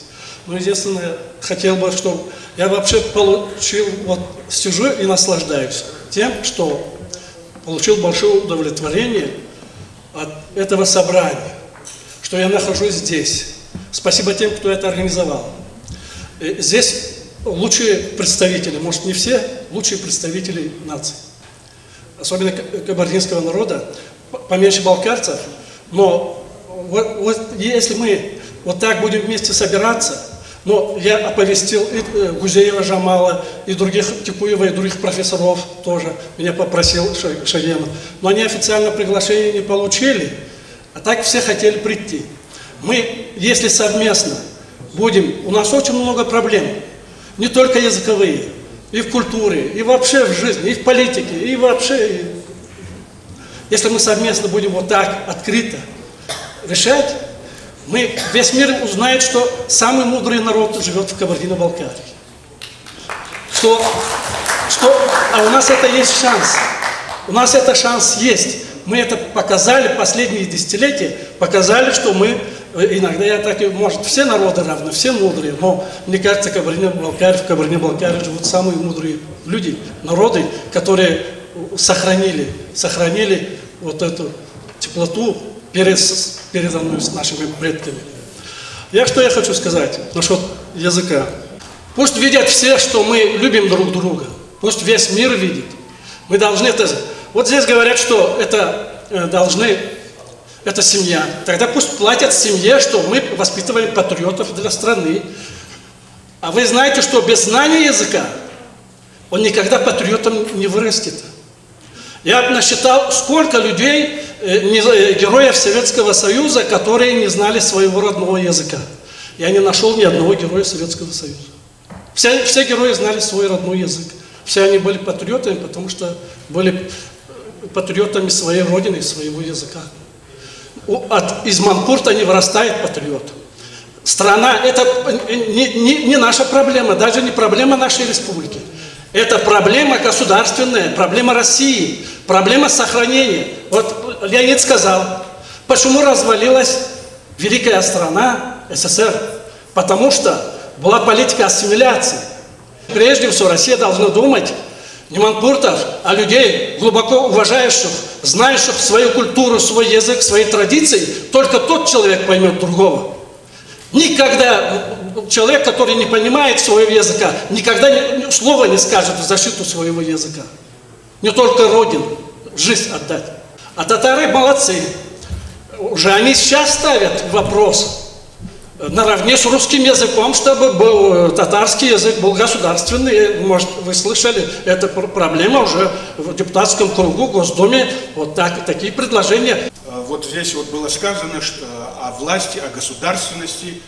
Но единственное, хотел бы, чтобы я вообще получил, сижу и наслаждаюсь тем, что получил большое удовлетворение от этого собрания, что я нахожусь здесь. Спасибо тем, кто это организовал. Здесь лучшие представители, может не все, лучшие представители нации, особенно кабардинского народа, поменьше балкарцев, но если мы так будем вместе собираться, но я оповестил и Гузеева Жамала, и других, Тикуева, и других профессоров тоже, меня попросил Шагенов, но они официально приглашение не получили, а так все хотели прийти. Мы, если совместно будем, у нас очень много проблем, не только языковые, и в культуре, и вообще в жизни, и в политике, и вообще. Если мы совместно будем так открыто решать, весь мир узнает, что самый мудрый народ живет в Кабардино-Балкарии. А у нас это есть шанс. У нас это шанс есть. Мы это показали последние десятилетия, показали, что мы иногда, может, все народы равны, все мудрые, но мне кажется, в Кабардино-Балкарии живут самые мудрые люди, народы, которые сохранили эту теплоту, переданную с нашими предками. Что я хочу сказать насчет языка. Пусть видят все, что мы любим друг друга. Пусть весь мир видит. Мы должны это... здесь говорят, что это семья. Тогда пусть платят семье, что мы воспитываем патриотов для страны. А вы знаете, что без знания языка он никогда патриотом не вырастет. Я насчитал, сколько людей, героев Советского Союза, которые не знали своего родного языка. я не нашел ни одного героя Советского Союза. Все герои знали свой родной язык. Все они были патриотами, потому что были патриотами своей родины и своего языка. Из манкурта не вырастает патриот. Страна – это не наша проблема, даже не проблема нашей республики. Это проблема государственная, проблема России, проблема сохранения. Вот Леонид сказал, почему развалилась великая страна СССР? Потому что была политика ассимиляции. Прежде всего, Россия должна думать не манкуртов, а людей, глубоко уважающих, знающих свою культуру, свой язык, свои традиции. Только тот человек поймет другого. Никогда человек, который не понимает своего языка, никогда слова не скажет в защиту своего языка. Не только Родину, жизнь отдать. А татары молодцы. Уже они сейчас ставят вопрос наравне с русским языком, чтобы был татарский язык был государственный. Может, вы слышали, это проблема уже в депутатском кругу, в Госдуме. Вот такие предложения. Вот здесь вот было сказано о власти, о государственности.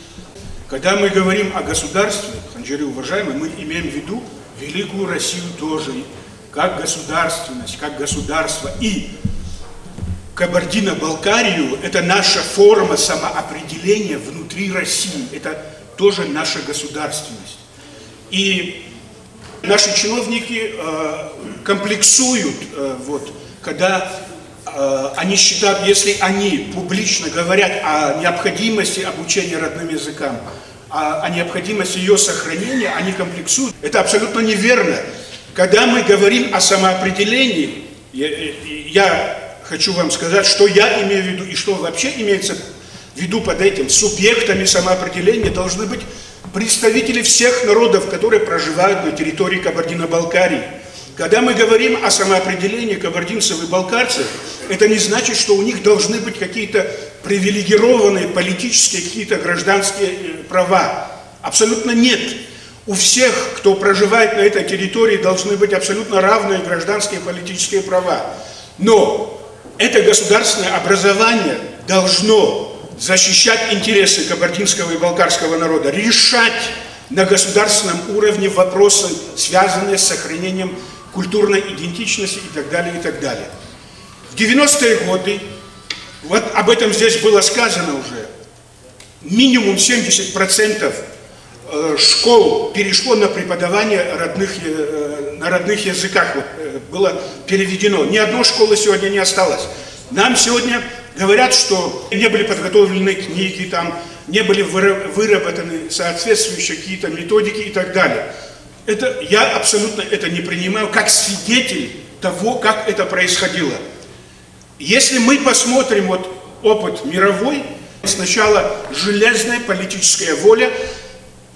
Когда мы говорим о государстве, Ханджари, уважаемый, мы имеем в виду Великую Россию тоже, как государственность, как государство. И Кабардино-Балкарию – это наша форма самоопределения внутри России. Это тоже наша государственность. И наши чиновники комплексуют, когда они считают, если они публично говорят о необходимости обучения родным языкам, о необходимости ее сохранения, они комплексуют. Это абсолютно неверно. Когда мы говорим о самоопределении, я хочу вам сказать, что я имею в виду и что вообще имеется в виду под этим. Субъектами самоопределения должны быть представители всех народов, которые проживают на территории Кабардино-Балкарии. Когда мы говорим о самоопределении кабардинцев и балкарцев, это не значит, что у них должны быть какие-то привилегированные политические, какие-то гражданские права. Абсолютно нет. У всех, кто проживает на этой территории, должны быть абсолютно равные гражданские и политические права. Но это государственное образование должно защищать интересы кабардинского и балкарского народа, решать на государственном уровне вопросы, связанные с сохранением культурной идентичности и так далее, и так далее. В 90-е годы, вот об этом здесь было сказано уже, минимум 70% школ перешло на преподавание на родных языках, было переведено. Ни одной школы сегодня не осталось. Нам сегодня говорят, что не были подготовлены книги, там, не были выработаны соответствующие какие-то методики и так далее. Я абсолютно это не принимаю как свидетель того, как это происходило. Если мы посмотрим опыт мировой, сначала железная политическая воля,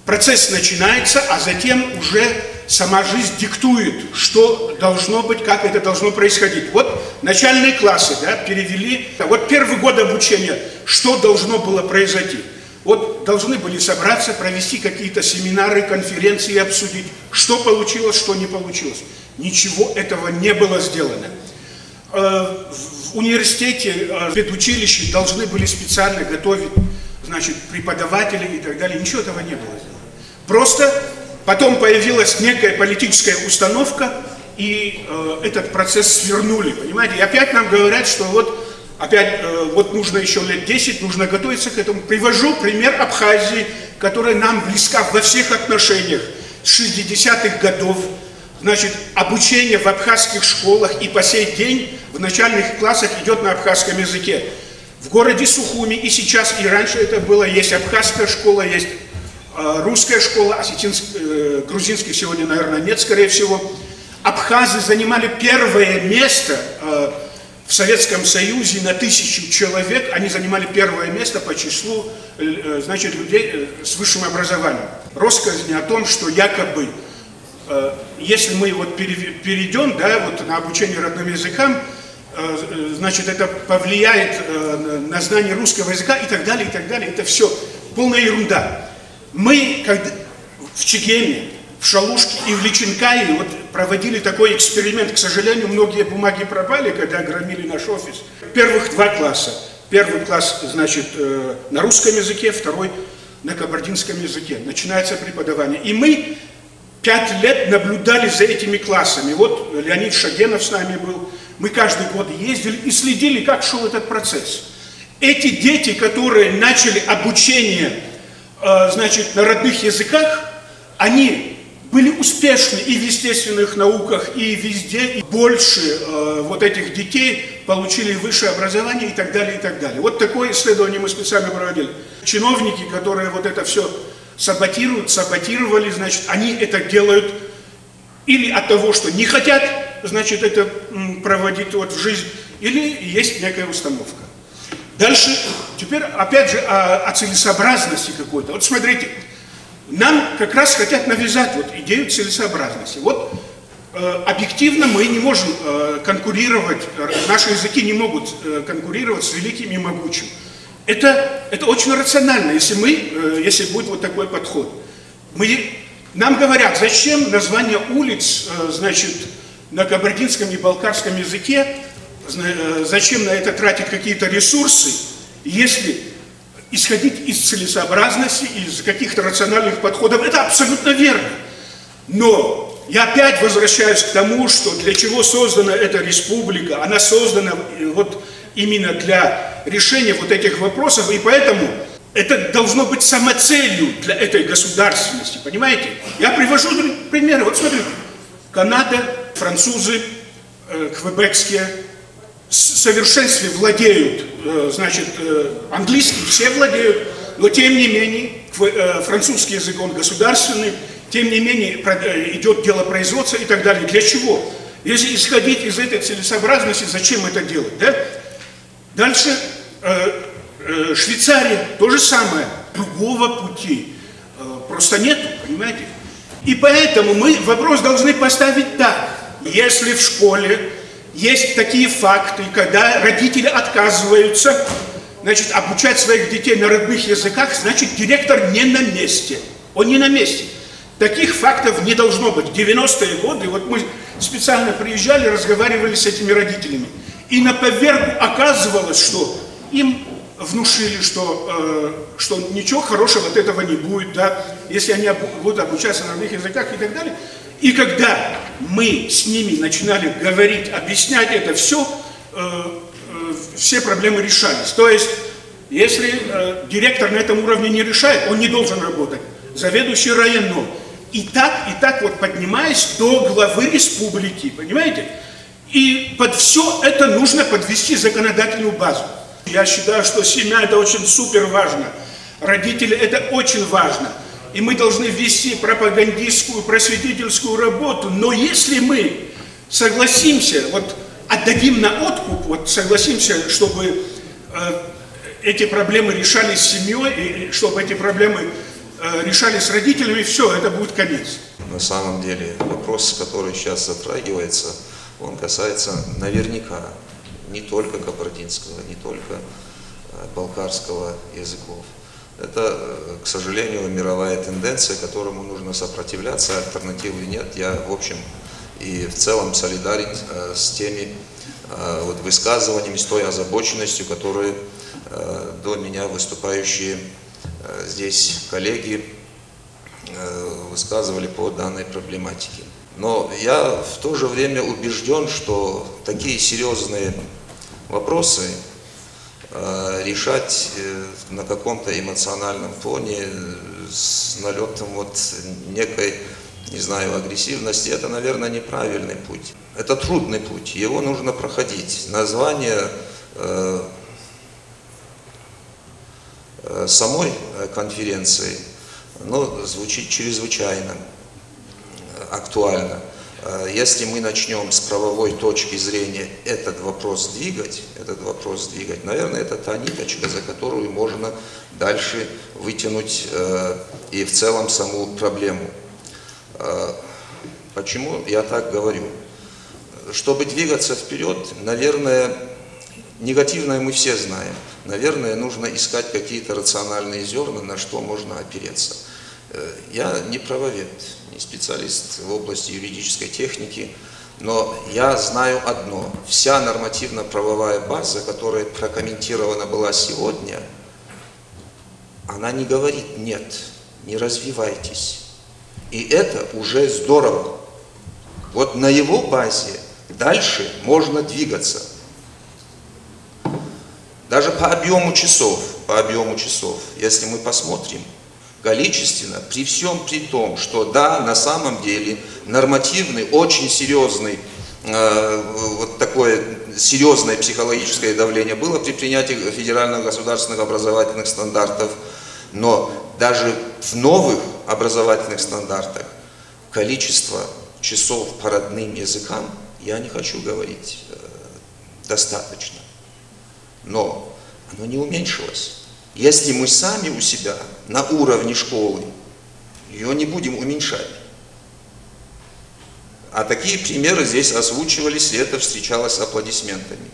процесс начинается, а затем уже сама жизнь диктует, что должно быть, как это должно происходить. Вот начальные классы, да, перевели, вот первый год обучения, что должно было произойти. Вот должны были собраться, провести какие-то семинары, конференции, обсудить, что получилось, что не получилось. Ничего этого не было сделано. В университете, в педучилище должны были специально готовить, значит, преподаватели и так далее. Ничего этого не было сделано. Просто потом появилась некая политическая установка, и этот процесс свернули, понимаете? И опять нам говорят, что вот нужно еще лет 10, нужно готовиться к этому. Привожу пример Абхазии, которая нам близка во всех отношениях. С 60-х годов, значит, обучение в абхазских школах и по сей день в начальных классах идет на абхазском языке. В городе Сухуми и сейчас, и раньше это было, есть абхазская школа, есть русская школа, грузинских сегодня, наверное, нет, скорее всего. Абхазы занимали первое место в Советском Союзе на 1000 человек, они занимали первое место по числу, значит, людей с высшим образованием. Россказни о том, что якобы, если мы вот перейдем, да, вот на обучение родным языкам, значит, это повлияет на знание русского языка и так далее, и так далее. Это все полная ерунда. Мы в Чегеме, в Шалушке и в Личинкае вот проводили такой эксперимент. К сожалению, многие бумаги пропали, когда громили наш офис. Первых 2 класса. Первый класс, значит, на русском языке, второй на кабардинском языке. Начинается преподавание. И мы 5 лет наблюдали за этими классами. Вот Леонид Шагенов с нами был. Мы каждый год ездили и следили, как шел этот процесс. Эти дети, которые начали обучение, значит, на родных языках, они были успешны и в естественных науках, и везде, и больше вот этих детей получили высшее образование и так далее, и так далее. Вот такое исследование мы специально проводили. Чиновники, которые вот это все саботировали, значит, они это делают или от того, что не хотят, значит, это проводить вот в жизнь, или есть некая установка. Дальше, теперь опять же о целесообразности какой-то. Вот смотрите, нам как раз хотят навязать вот идею целесообразности. Вот объективно мы не можем конкурировать, наши языки не могут конкурировать с великим и могучим. Это очень рационально, если будет вот такой подход. Нам говорят, зачем название улиц, значит, на кабардинском и балкарском языке, зачем на это тратить какие-то ресурсы, если исходить из целесообразности, из каких-то рациональных подходов. Это абсолютно верно. Но я опять возвращаюсь к тому, что для чего создана эта республика. Она создана вот именно для решения вот этих вопросов, и поэтому это должно быть самоцелью для этой государственности, понимаете? Я привожу примеры. Вот смотрите, Канада, французы, квебекские в совершенстве владеют, значит, английским все владеют, но тем не менее, французский язык, он государственный, тем не менее идет дело производства и так далее. Для чего? Если исходить из этой целесообразности, зачем это делать, да? Дальше, Швейцария, то же самое, другого пути просто нету, понимаете? И поэтому мы вопрос должны поставить так. Если в школе есть такие факты, когда родители отказываются, значит, обучать своих детей на родных языках, значит, директор не на месте. Он не на месте. Таких фактов не должно быть. В 90-е годы, вот мы специально приезжали, разговаривали с этими родителями. И на поверку оказывалось, что им внушили, что ничего хорошего от этого не будет, да, если они будут обучаться на родных языках и так далее. И когда мы с ними начинали говорить, объяснять это все, все проблемы решались. То есть, если директор на этом уровне не решает, он не должен работать. Заведующий районом. И так вот поднимаясь до главы республики, понимаете? И под все это нужно подвести законодательную базу. Я считаю, что семья это очень супер важно. Родители это очень важно. И мы должны вести пропагандистскую, просветительскую работу. Но если мы согласимся, вот отдадим на откуп, вот согласимся, чтобы эти проблемы решались с семьей, и чтобы эти проблемы решались с родителями, все, это будет конец. На самом деле вопрос, который сейчас затрагивается, он касается наверняка не только кабардинского, не только балкарского языков. Это, к сожалению, мировая тенденция, которому нужно сопротивляться, альтернативы нет. Я, в общем, и в целом солидарен с теми вот высказываниями, с той озабоченностью, которые до меня выступающие здесь коллеги высказывали по данной проблематике. Но я в то же время убежден, что такие серьезные вопросы решать на каком-то эмоциональном фоне с налетом вот некой, не знаю, агрессивности, это, наверное, неправильный путь. Это трудный путь, его нужно проходить. Название самой конференции, ну, звучит чрезвычайно актуально. Если мы начнем с правовой точки зрения этот вопрос двигать, наверное, это та ниточка, за которую можно дальше вытянуть и в целом саму проблему. Почему я так говорю? Чтобы двигаться вперед, наверное, негативное мы все знаем. Наверное, нужно искать какие-то рациональные зерна, на что можно опереться. Я не правовед, не специалист в области юридической техники, но я знаю одно. Вся нормативно-правовая база, которая прокомментирована была сегодня, она не говорит «нет, не развивайтесь». И это уже здорово. Вот на его базе дальше можно двигаться. Даже по объему часов, если мы посмотрим, количественно, при всем при том, что да, на самом деле нормативный, очень серьезный, вот такое серьезное психологическое давление было при принятии федеральных государственных образовательных стандартов, но даже в новых образовательных стандартах количество часов по родным языкам, я не хочу говорить достаточно, но оно не уменьшилось. Если мы сами у себя на уровне школы ее не будем уменьшать. А такие примеры здесь озвучивались, и это встречалось с аплодисментами.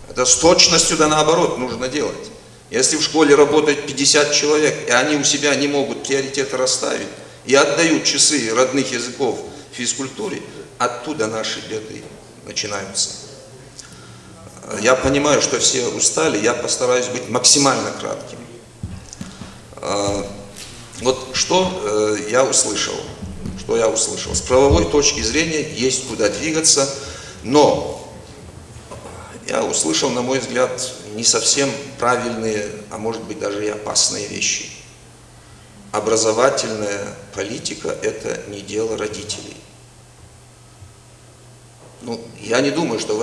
Это с точностью да наоборот нужно делать. Если в школе работает 50 человек, и они у себя не могут приоритеты расставить, и отдают часы родных языков физкультуре, оттуда наши беды начинаются. Я понимаю, что все устали, я постараюсь быть максимально кратким. Вот что я услышал. С правовой точки зрения есть куда двигаться, но я услышал, на мой взгляд, не совсем правильные, а может быть даже и опасные вещи. Образовательная политика – это не дело родителей. Ну, я не думаю, что в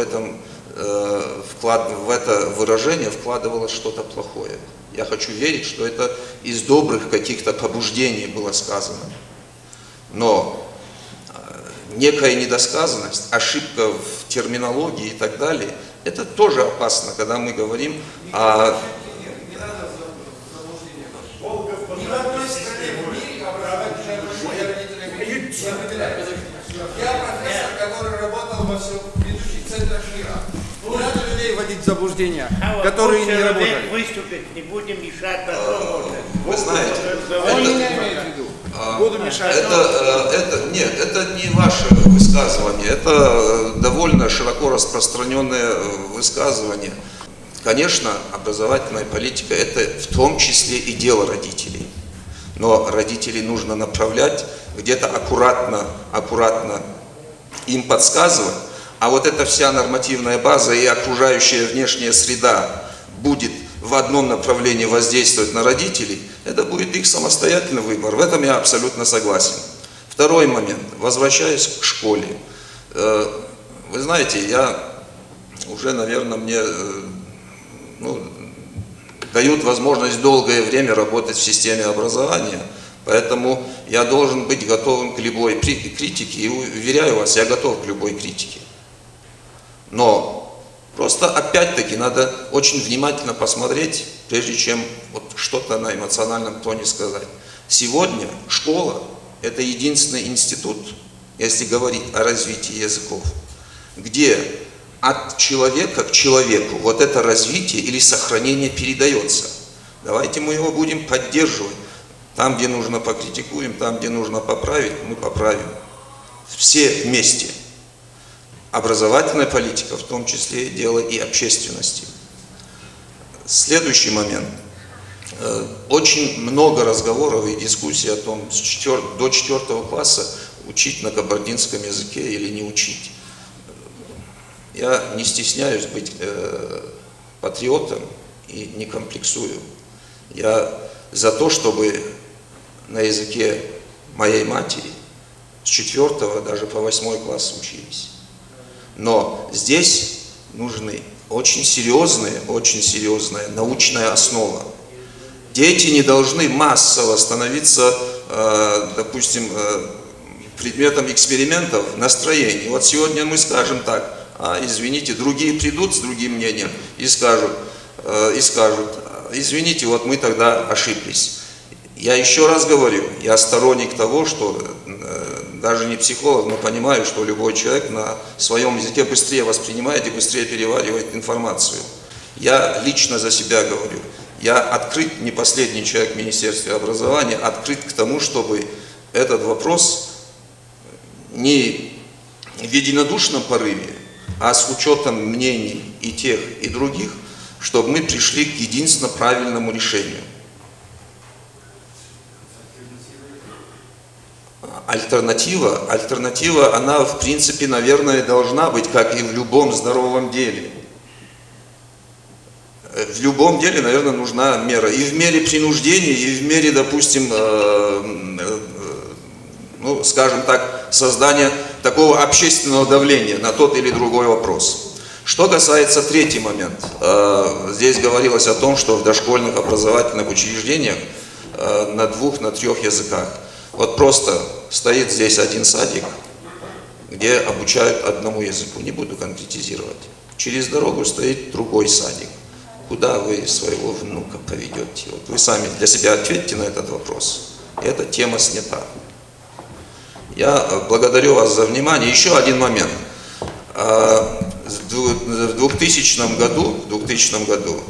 это выражение вкладывалось что-то плохое. Я хочу верить, что это из добрых каких-то побуждений было сказано. Но некая недосказанность, ошибка в терминологии и так далее, это тоже опасно, когда мы говорим о... Я профессор, который работал во всем ведущих центрах мира. Не надо людей вводить в заблуждение, которые не работали. Выступит, не будем мешать, потом можно. Вы знаете, Он меня имеет в виду. Буду мешать. Нет, это не ваше высказывание, это довольно широко распространенное высказывание. Конечно, образовательная политика – это в том числе и дело родителей. Но родителей нужно направлять, где-то аккуратно им подсказывать, а вот эта вся нормативная база и окружающая внешняя среда будет в одном направлении воздействовать на родителей, это будет их самостоятельный выбор. В этом я абсолютно согласен. Второй момент. Возвращаясь к школе. Вы знаете, я уже, наверное, мне дают возможность долгое время работать в системе образования, поэтому я должен быть готовым к любой критике, и уверяю вас, я готов к любой критике. Но просто опять-таки надо очень внимательно посмотреть, прежде чем вот что-то на эмоциональном тоне сказать. Сегодня школа – это единственный институт, если говорить о развитии языков, где от человека к человеку вот это развитие или сохранение передается. Давайте мы его будем поддерживать. Там, где нужно, покритикуем, там, где нужно поправить, мы поправим. Все вместе. Образовательная политика, в том числе, дело и общественности. Следующий момент. Очень много разговоров и дискуссий о том, до 4 класса учить на кабардинском языке или не учить. Я не стесняюсь быть патриотом и не комплексую. Я за то, чтобы на языке моей матери с 4 даже по 8 класс учились. Но здесь нужны очень серьезная научная основа. Дети не должны массово становиться, допустим, предметом экспериментов настроений. Вот сегодня мы скажем так, извините, другие придут с другим мнением и скажут, извините, вот мы тогда ошиблись. Я еще раз говорю, я сторонник того, что даже не психолог, но понимаю, что любой человек на своем языке быстрее воспринимает и быстрее переваривает информацию. Я лично за себя говорю, я открыт, не последний человек в Министерстве образования, открыт к тому, чтобы этот вопрос не в единодушном порыве, а с учетом мнений и тех, и других, чтобы мы пришли к единственно правильному решению. альтернатива, она в принципе, наверное, должна быть, как и в любом здоровом деле. В любом деле, наверное, нужна мера. И в мере принуждения, и в мере, допустим, ну, скажем так, создания такого общественного давления на тот или другой вопрос. Что касается третий момент. Здесь говорилось о том, что в дошкольных образовательных учреждениях на 2, на 3 языках. Вот просто стоит здесь один садик, где обучают одному языку. Не буду конкретизировать. Через дорогу стоит другой садик. Куда вы своего внука поведете? Вот вы сами для себя ответьте на этот вопрос. И эта тема снята. Я благодарю вас за внимание. Еще один момент. В 2000 году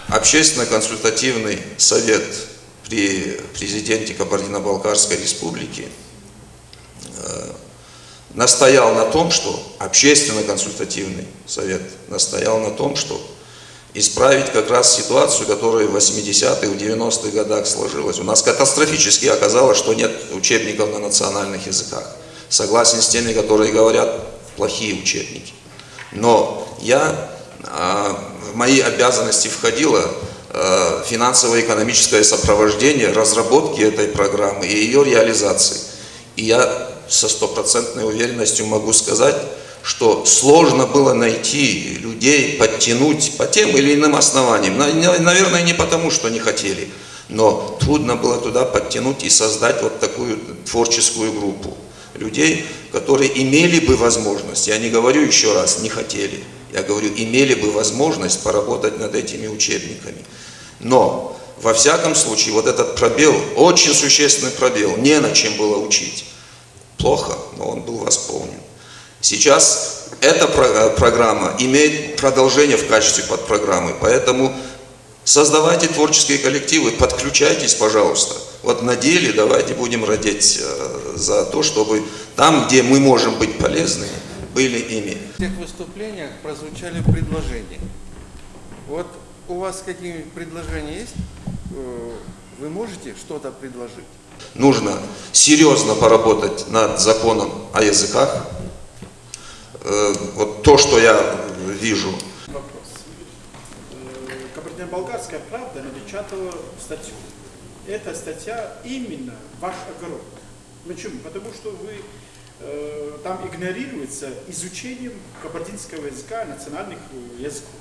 Общественно-консультативный совет при президенте Кабардино-Балкарской республики настоял на том, что Общественно-консультативный совет настоял на том, что исправить как раз ситуацию, которая в 80-х, в 90-х годах сложилась. У нас катастрофически оказалось, что нет учебников на национальных языках. Согласен с теми, которые говорят, плохие учебники. Но в мои обязанности входило финансово-экономическое сопровождение разработки этой программы и ее реализации. И я со стопроцентной уверенностью могу сказать, что сложно было найти людей, подтянуть по тем или иным основаниям. Наверное, не потому, что не хотели, но трудно было туда подтянуть и создать вот такую творческую группу людей, которые имели бы возможность, я не говорю еще раз, не хотели, я говорю, имели бы возможность поработать над этими учебниками. Но, во всяком случае, вот этот пробел, очень существенный пробел, не на чем было учить. Плохо, но он был восполнен. Сейчас эта программа имеет продолжение в качестве подпрограммы, поэтому создавайте творческие коллективы, подключайтесь, пожалуйста. Вот на деле давайте будем родить за то, чтобы там, где мы можем быть полезны, были ими. В тех выступлениях прозвучали предложения. Вот у вас какие-нибудь предложения есть? Вы можете что-то предложить? Нужно серьезно поработать над законом о языках. Вот то, что я вижу. Вопрос. Кабардино-Балкарская правда напечатала статью. Эта статья именно ваш огород. Почему? Потому что вы там игнорируется изучением кабардинского языка, национальных языков.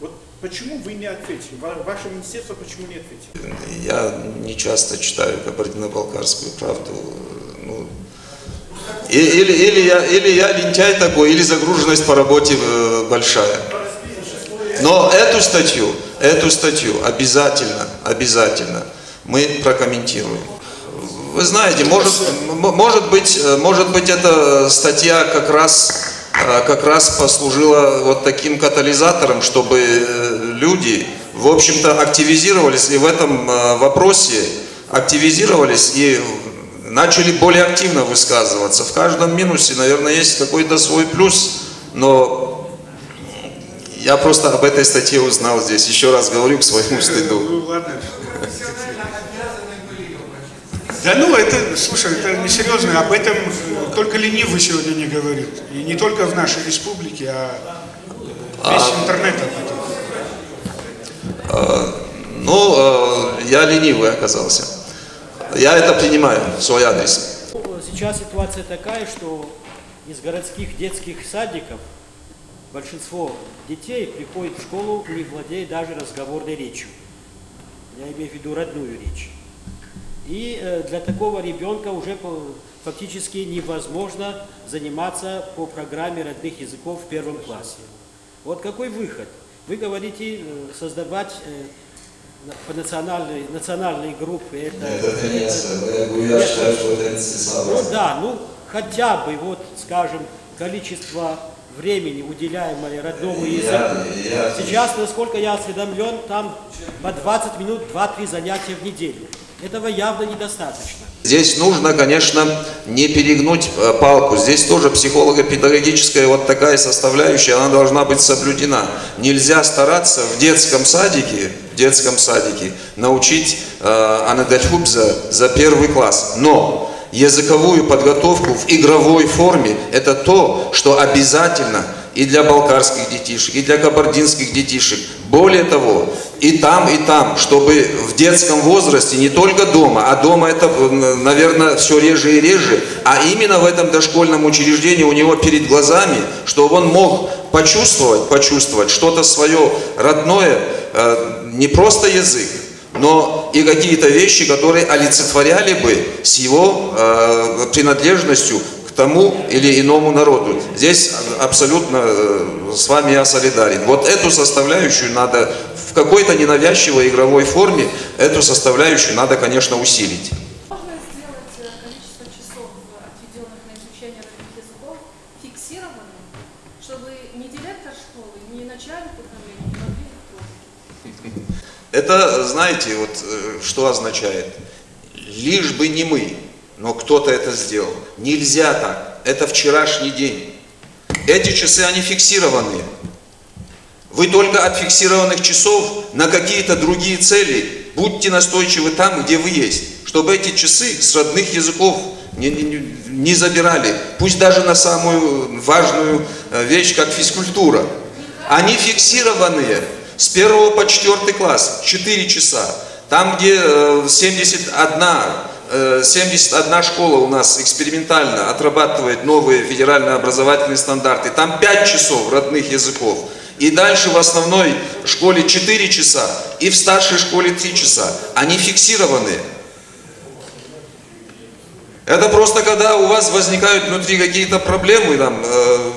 Вот почему вы не ответили? Ваше министерство почему не ответило? Я не часто читаю Кабардино-Балкарскую правду. Ну, или я лентяй такой, или загруженность по работе большая. Но эту статью обязательно мы прокомментируем. Вы знаете, может быть эта статья как раз послужила вот таким катализатором, чтобы люди, в общем-то, активизировались и в этом вопросе активизировались и начали более активно высказываться. В каждом минусе, наверное, есть какой-то свой плюс, но я просто об этой статье узнал здесь. Еще раз говорю к своему стыду. Да ну, это, слушай, это несерьезно, об этом только ленивый сегодня не говорит. И не только в нашей республике, а весь интернет об этом. Я ленивый оказался. Я это принимаю в свой адрес. Сейчас ситуация такая, что из городских детских садиков большинство детей приходит в школу, не владея даже разговорной речью. Я имею в виду родную речь. И для такого ребенка уже фактически невозможно заниматься по программе родных языков в 1 классе. Вот какой выход? Вы говорите создавать национальные группы. Хотя бы, вот, скажем, количество времени, уделяемое родному языку. Сейчас, насколько я осведомлен, там по 20 минут 2-3 занятия в неделю. Этого явно недостаточно. Здесь нужно, конечно, не перегнуть палку. Здесь тоже психолого-педагогическая вот такая составляющая, она должна быть соблюдена. Нельзя стараться в детском садике научить Анадальхубза за 1 класс. Но языковую подготовку в игровой форме – это то, что обязательно и для балкарских детишек, и для кабардинских детишек. Более того, и там, чтобы в детском возрасте, не только дома, а дома это, наверное, все реже и реже, а именно в этом дошкольном учреждении у него перед глазами, чтобы он мог почувствовать что-то свое родное, не просто язык, но и какие-то вещи, которые олицетворяли бы с его принадлежностью к тому или иному народу. Здесь абсолютно с вами я солидарен. Вот эту составляющую надо в какой-то ненавязчивой игровой форме, эту составляющую надо, конечно, усилить. Можно сделать количество часов, отведенных на изучение родных языков, фиксированным, чтобы ни директор школы, ни начальник управления не могли их трогать? Это, знаете, вот что означает? Лишь бы не мы, но кто-то это сделал. Нельзя так. Это вчерашний день. Эти часы, они фиксированные. Вы только от фиксированных часов на какие-то другие цели будьте настойчивы там, где вы есть. Чтобы эти часы с родных языков не забирали. Пусть даже на самую важную вещь, как физкультура. Они фиксированные. С 1 по 4 класс, 4 часа. Там, где 71 школа у нас экспериментально отрабатывает новые федеральные образовательные стандарты, там 5 часов родных языков. И дальше в основной школе 4 часа, и в старшей школе 3 часа. Они фиксированные. Это просто когда у вас возникают внутри какие-то проблемы, там,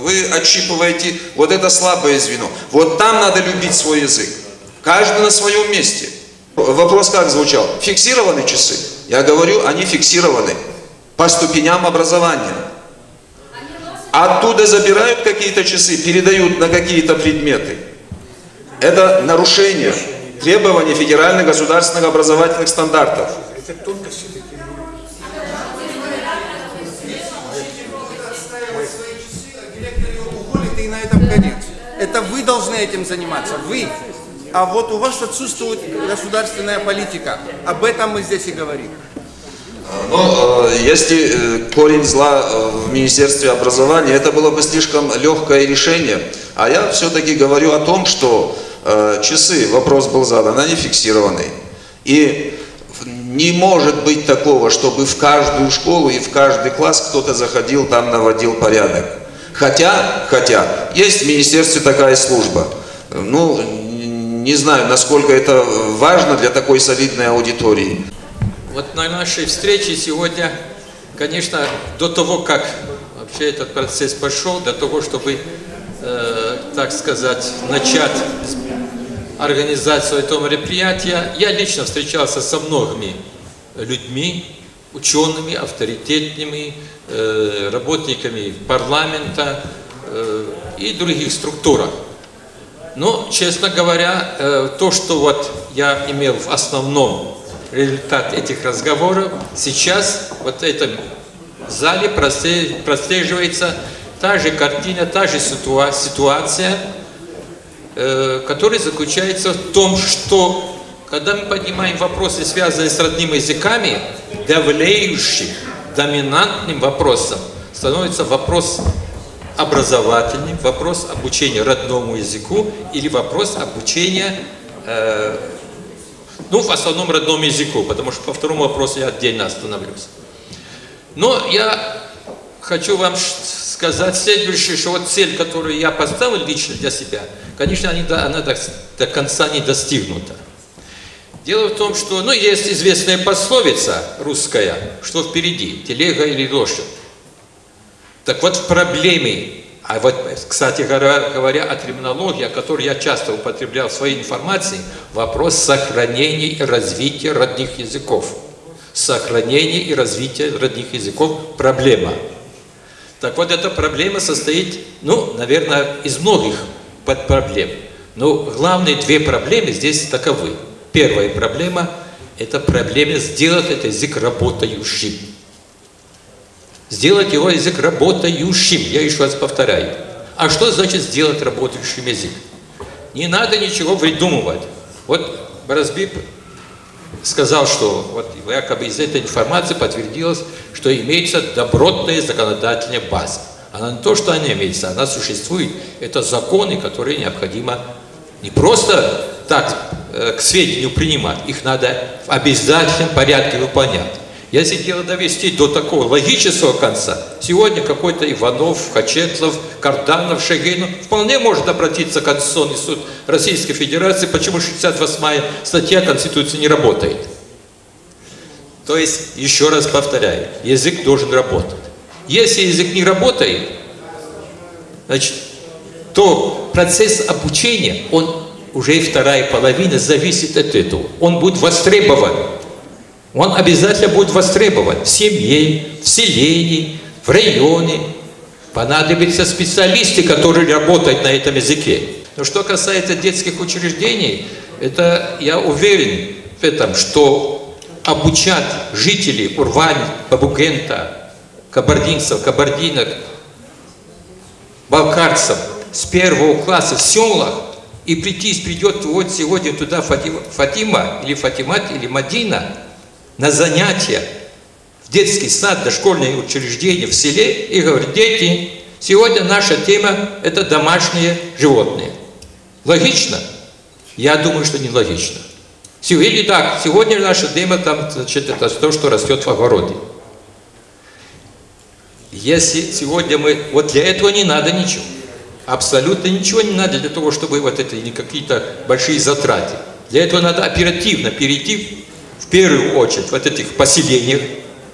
вы отщипываете вот это слабое звено. Вот там надо любить свой язык. Каждый на своем месте. Вопрос как звучал? Фиксированы часы? Я говорю, они фиксированы по ступеням образования. Оттуда забирают какие-то часы, передают на какие-то предметы. Это нарушение требований федеральных государственных образовательных стандартов. И на этом конец. Это вы должны этим заниматься, вы. А вот у вас отсутствует государственная политика. Об этом мы здесь и говорим. Но если корень зла в Министерстве образования, это было бы слишком легкое решение. А я все-таки говорю о том, что часы, вопрос был задан, они фиксированы. И не может быть такого, чтобы в каждую школу и в каждый класс кто-то заходил, там наводил порядок. Хотя, есть в министерстве такая служба. Ну, не знаю, насколько это важно для такой солидной аудитории. Вот на нашей встрече сегодня, конечно, до того, как вообще этот процесс пошел, до того, чтобы, так сказать, начать организацию этого мероприятия, я лично встречался со многими людьми, учеными, авторитетными, работниками парламента и других структурах. Но, честно говоря, то, что вот я имел в основном результат этих разговоров, сейчас вот в этом зале прослеживается та же картина, та же ситуация, которая заключается в том, что когда мы поднимаем вопросы, связанные с родными языками, давлеющим, доминантным вопросом становится вопрос образовательный, вопрос обучения родному языку или вопрос обучения, ну, в основном родному языку, потому что по второму вопросу я отдельно остановлюсь. Но я хочу вам сказать следующее, что вот цель, которую я поставил лично для себя, конечно, она до конца не достигнута. Дело в том, что, ну, есть известная пословица русская, что впереди, телега или лошадь. Так вот в проблеме, а вот, кстати говоря, о терминологии, о которой я часто употреблял в своей информации, вопрос сохранения и развития родных языков. Сохранение и развитие родных языков – проблема. Так вот, эта проблема состоит, ну, наверное, из многих подпроблем. Но главные две проблемы здесь таковы. Первая проблема – это проблема сделать этот язык работающим. Сделать его язык работающим. Я еще раз повторяю. А что значит сделать работающим язык? Не надо ничего выдумывать. Вот Бразби сказал, что вот якобы из этой информации подтвердилось, что имеется добротная законодательная база. Она не то, что она имеется, она существует. Это законы, которые необходимо не просто так к сведению принимать, их надо в обязательном порядке выполнять. Если дело довести до такого логического конца, сегодня какой-то Иванов, Хачетлов, Карданов, Шегейнов вполне может обратиться в Конституционный суд Российской Федерации, почему 68-я статья Конституции не работает. То есть, еще раз повторяю, язык должен работать. Если язык не работает, значит, то процесс обучения, он уже и вторая половина зависит от этого. Он будет востребован. Он обязательно будет востребован в семье, в селении, в районе. Понадобятся специалисты, которые работают на этом языке. Но что касается детских учреждений, это я уверен в этом, что обучать жителей Урвани, Бабугента, кабардинцев, кабардинок, балкарцев с 1 класса в селах, и придет вот сегодня туда Фатима, или Фатимат, или Мадина, на занятия в детский сад, дошкольное учреждение в селе и говорит: дети, сегодня наша тема – это домашние животные. Логично? Я думаю, что не логично. Или так, сегодня наша тема там, значит, это то, что растет в огороде. Если сегодня мы… Вот для этого не надо ничего. Абсолютно ничего не надо для того, чтобы вот это не какие-то большие затраты. Для этого надо оперативно перейти в первую очередь вот этих поселениях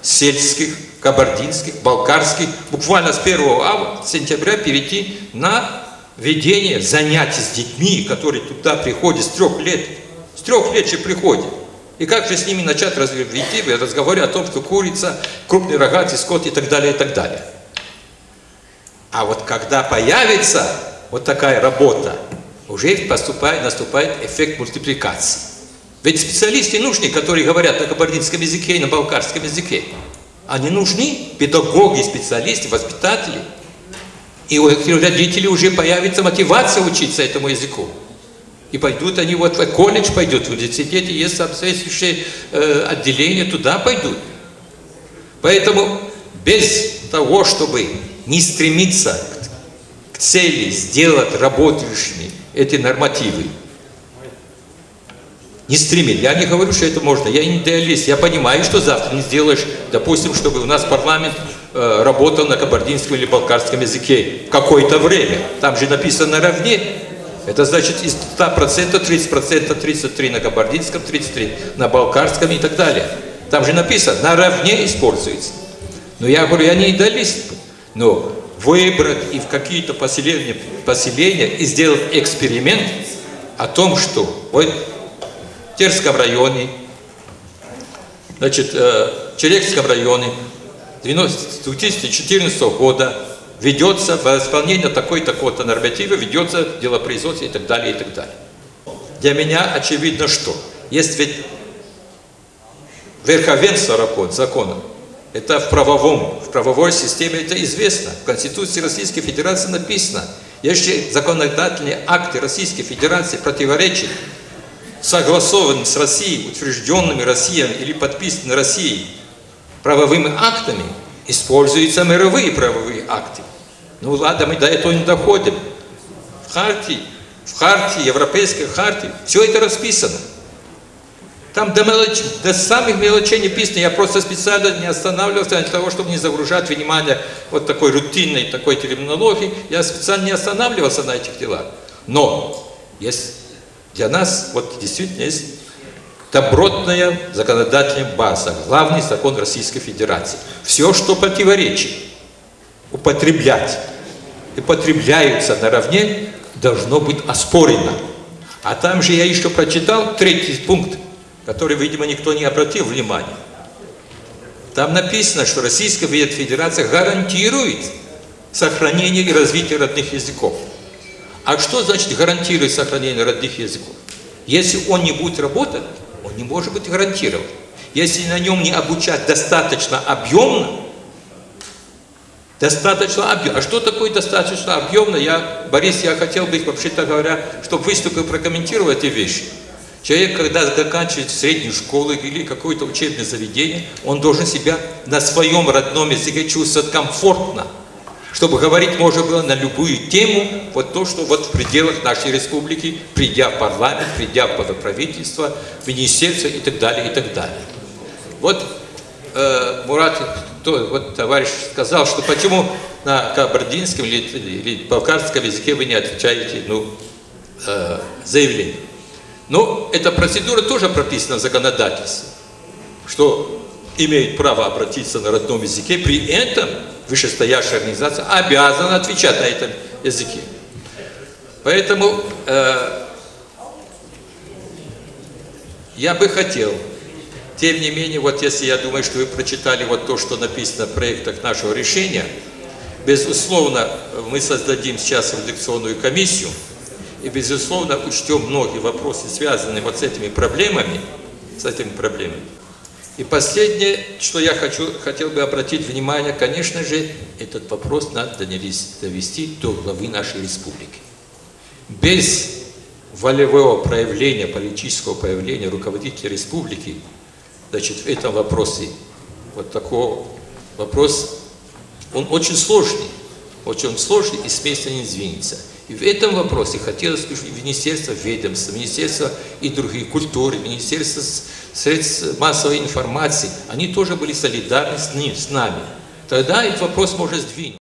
сельских, кабардинских, балкарских, буквально с 1 сентября перейти на ведение занятий с детьми, которые туда приходят с 3 лет. С 3 лет же приходят. И как же с ними начать вести разговоры о том, что курица, крупный рогатый скот и так далее, и так далее. А вот когда появится вот такая работа, уже наступает эффект мультипликации. Ведь специалисты нужны, которые говорят на кабардинском языке и на балкарском языке. Они нужны, педагоги, специалисты, воспитатели. И у родителей уже появится мотивация учиться этому языку. И пойдут они вот в колледж, пойдут в университете, есть соответствующие отделения, туда пойдут. Поэтому без того, чтобы не стремиться к цели сделать работающими эти нормативы, не стремить. Я не говорю, что это можно, я не идеалист, я понимаю, что завтра не сделаешь, допустим, чтобы у нас парламент работал на кабардинском или балкарском языке какое-то время. Там же написано наравне. Это значит из 100% 30%, 33 на кабардинском, 33 на балкарском и так далее. Там же написано, наравне используется. Но я говорю, я не идеалист. Но выбрать и в какие-то поселения и сделать эксперимент о том, что вот в Терском районе, значит, в Черекском районе 2014 года ведется в исполнение такой-то норматива, ведется делопроизводство и так далее, и так далее. Для меня очевидно, что есть ведь верховенство закона. Это в правовой системе это известно. В Конституции Российской Федерации написано, если законодательные акты Российской Федерации противоречат согласованным с Россией, утвержденными Россией или подписанными Россией правовыми актами, используются мировые правовые акты. Ну ладно, мы до этого не доходим. В хартии, Европейской хартии, все это расписано. Там до самых мелочей не писано. Я просто специально не останавливался для того, чтобы не загружать внимание вот такой рутинной, такой терминологии. Я специально не останавливался на этих делах. Но есть для нас вот действительно есть добротная законодательная база, главный закон Российской Федерации. Все, что противоречит, употреблять и потребляются наравне, должно быть оспорено. А там же я еще прочитал 3-й пункт, который, видимо, никто не обратил внимания. Там написано, что Российская Федерация гарантирует сохранение и развитие родных языков. А что значит гарантирует сохранение родных языков? Если он не будет работать, он не может быть гарантирован. Если на нем не обучать достаточно объемно, а что такое достаточно объемно? Борис, я хотел бы, вообще-то говоря, чтобы выступил, прокомментировал эти вещи. Человек, когда заканчивает среднюю школу или какое-то учебное заведение, он должен себя на своем родном языке чувствовать комфортно, чтобы говорить можно было на любую тему, вот то, что вот в пределах нашей республики, придя в парламент, придя в правительство, в министерство и так далее, и так далее. Вот Мурат, вот товарищ сказал, что почему на кабардинском или балкарском языке вы не отвечаете заявление. Но эта процедура тоже прописана в законодательстве, что имеет право обратиться на родном языке, при этом вышестоящая организация обязана отвечать на этом языке. Поэтому я бы хотел, тем не менее, вот если я думаю, что вы прочитали вот то, что написано в проектах нашего решения, безусловно, мы создадим сейчас редакционную комиссию, и, безусловно, учтем многие вопросы, связанные вот с этими проблемами, И последнее, что я хотел бы обратить внимание, конечно же, этот вопрос надо довести до главы нашей республики. Без волевого проявления, политического проявления руководителя республики, значит, в этом вопросе, вот такой вопрос, он очень сложный и с места не сдвинется. И в этом вопросе хотелось бы Министерство ведомства, Министерство и других культуры, Министерство средств массовой информации, они тоже были солидарны с нами. Тогда этот вопрос может сдвинуть.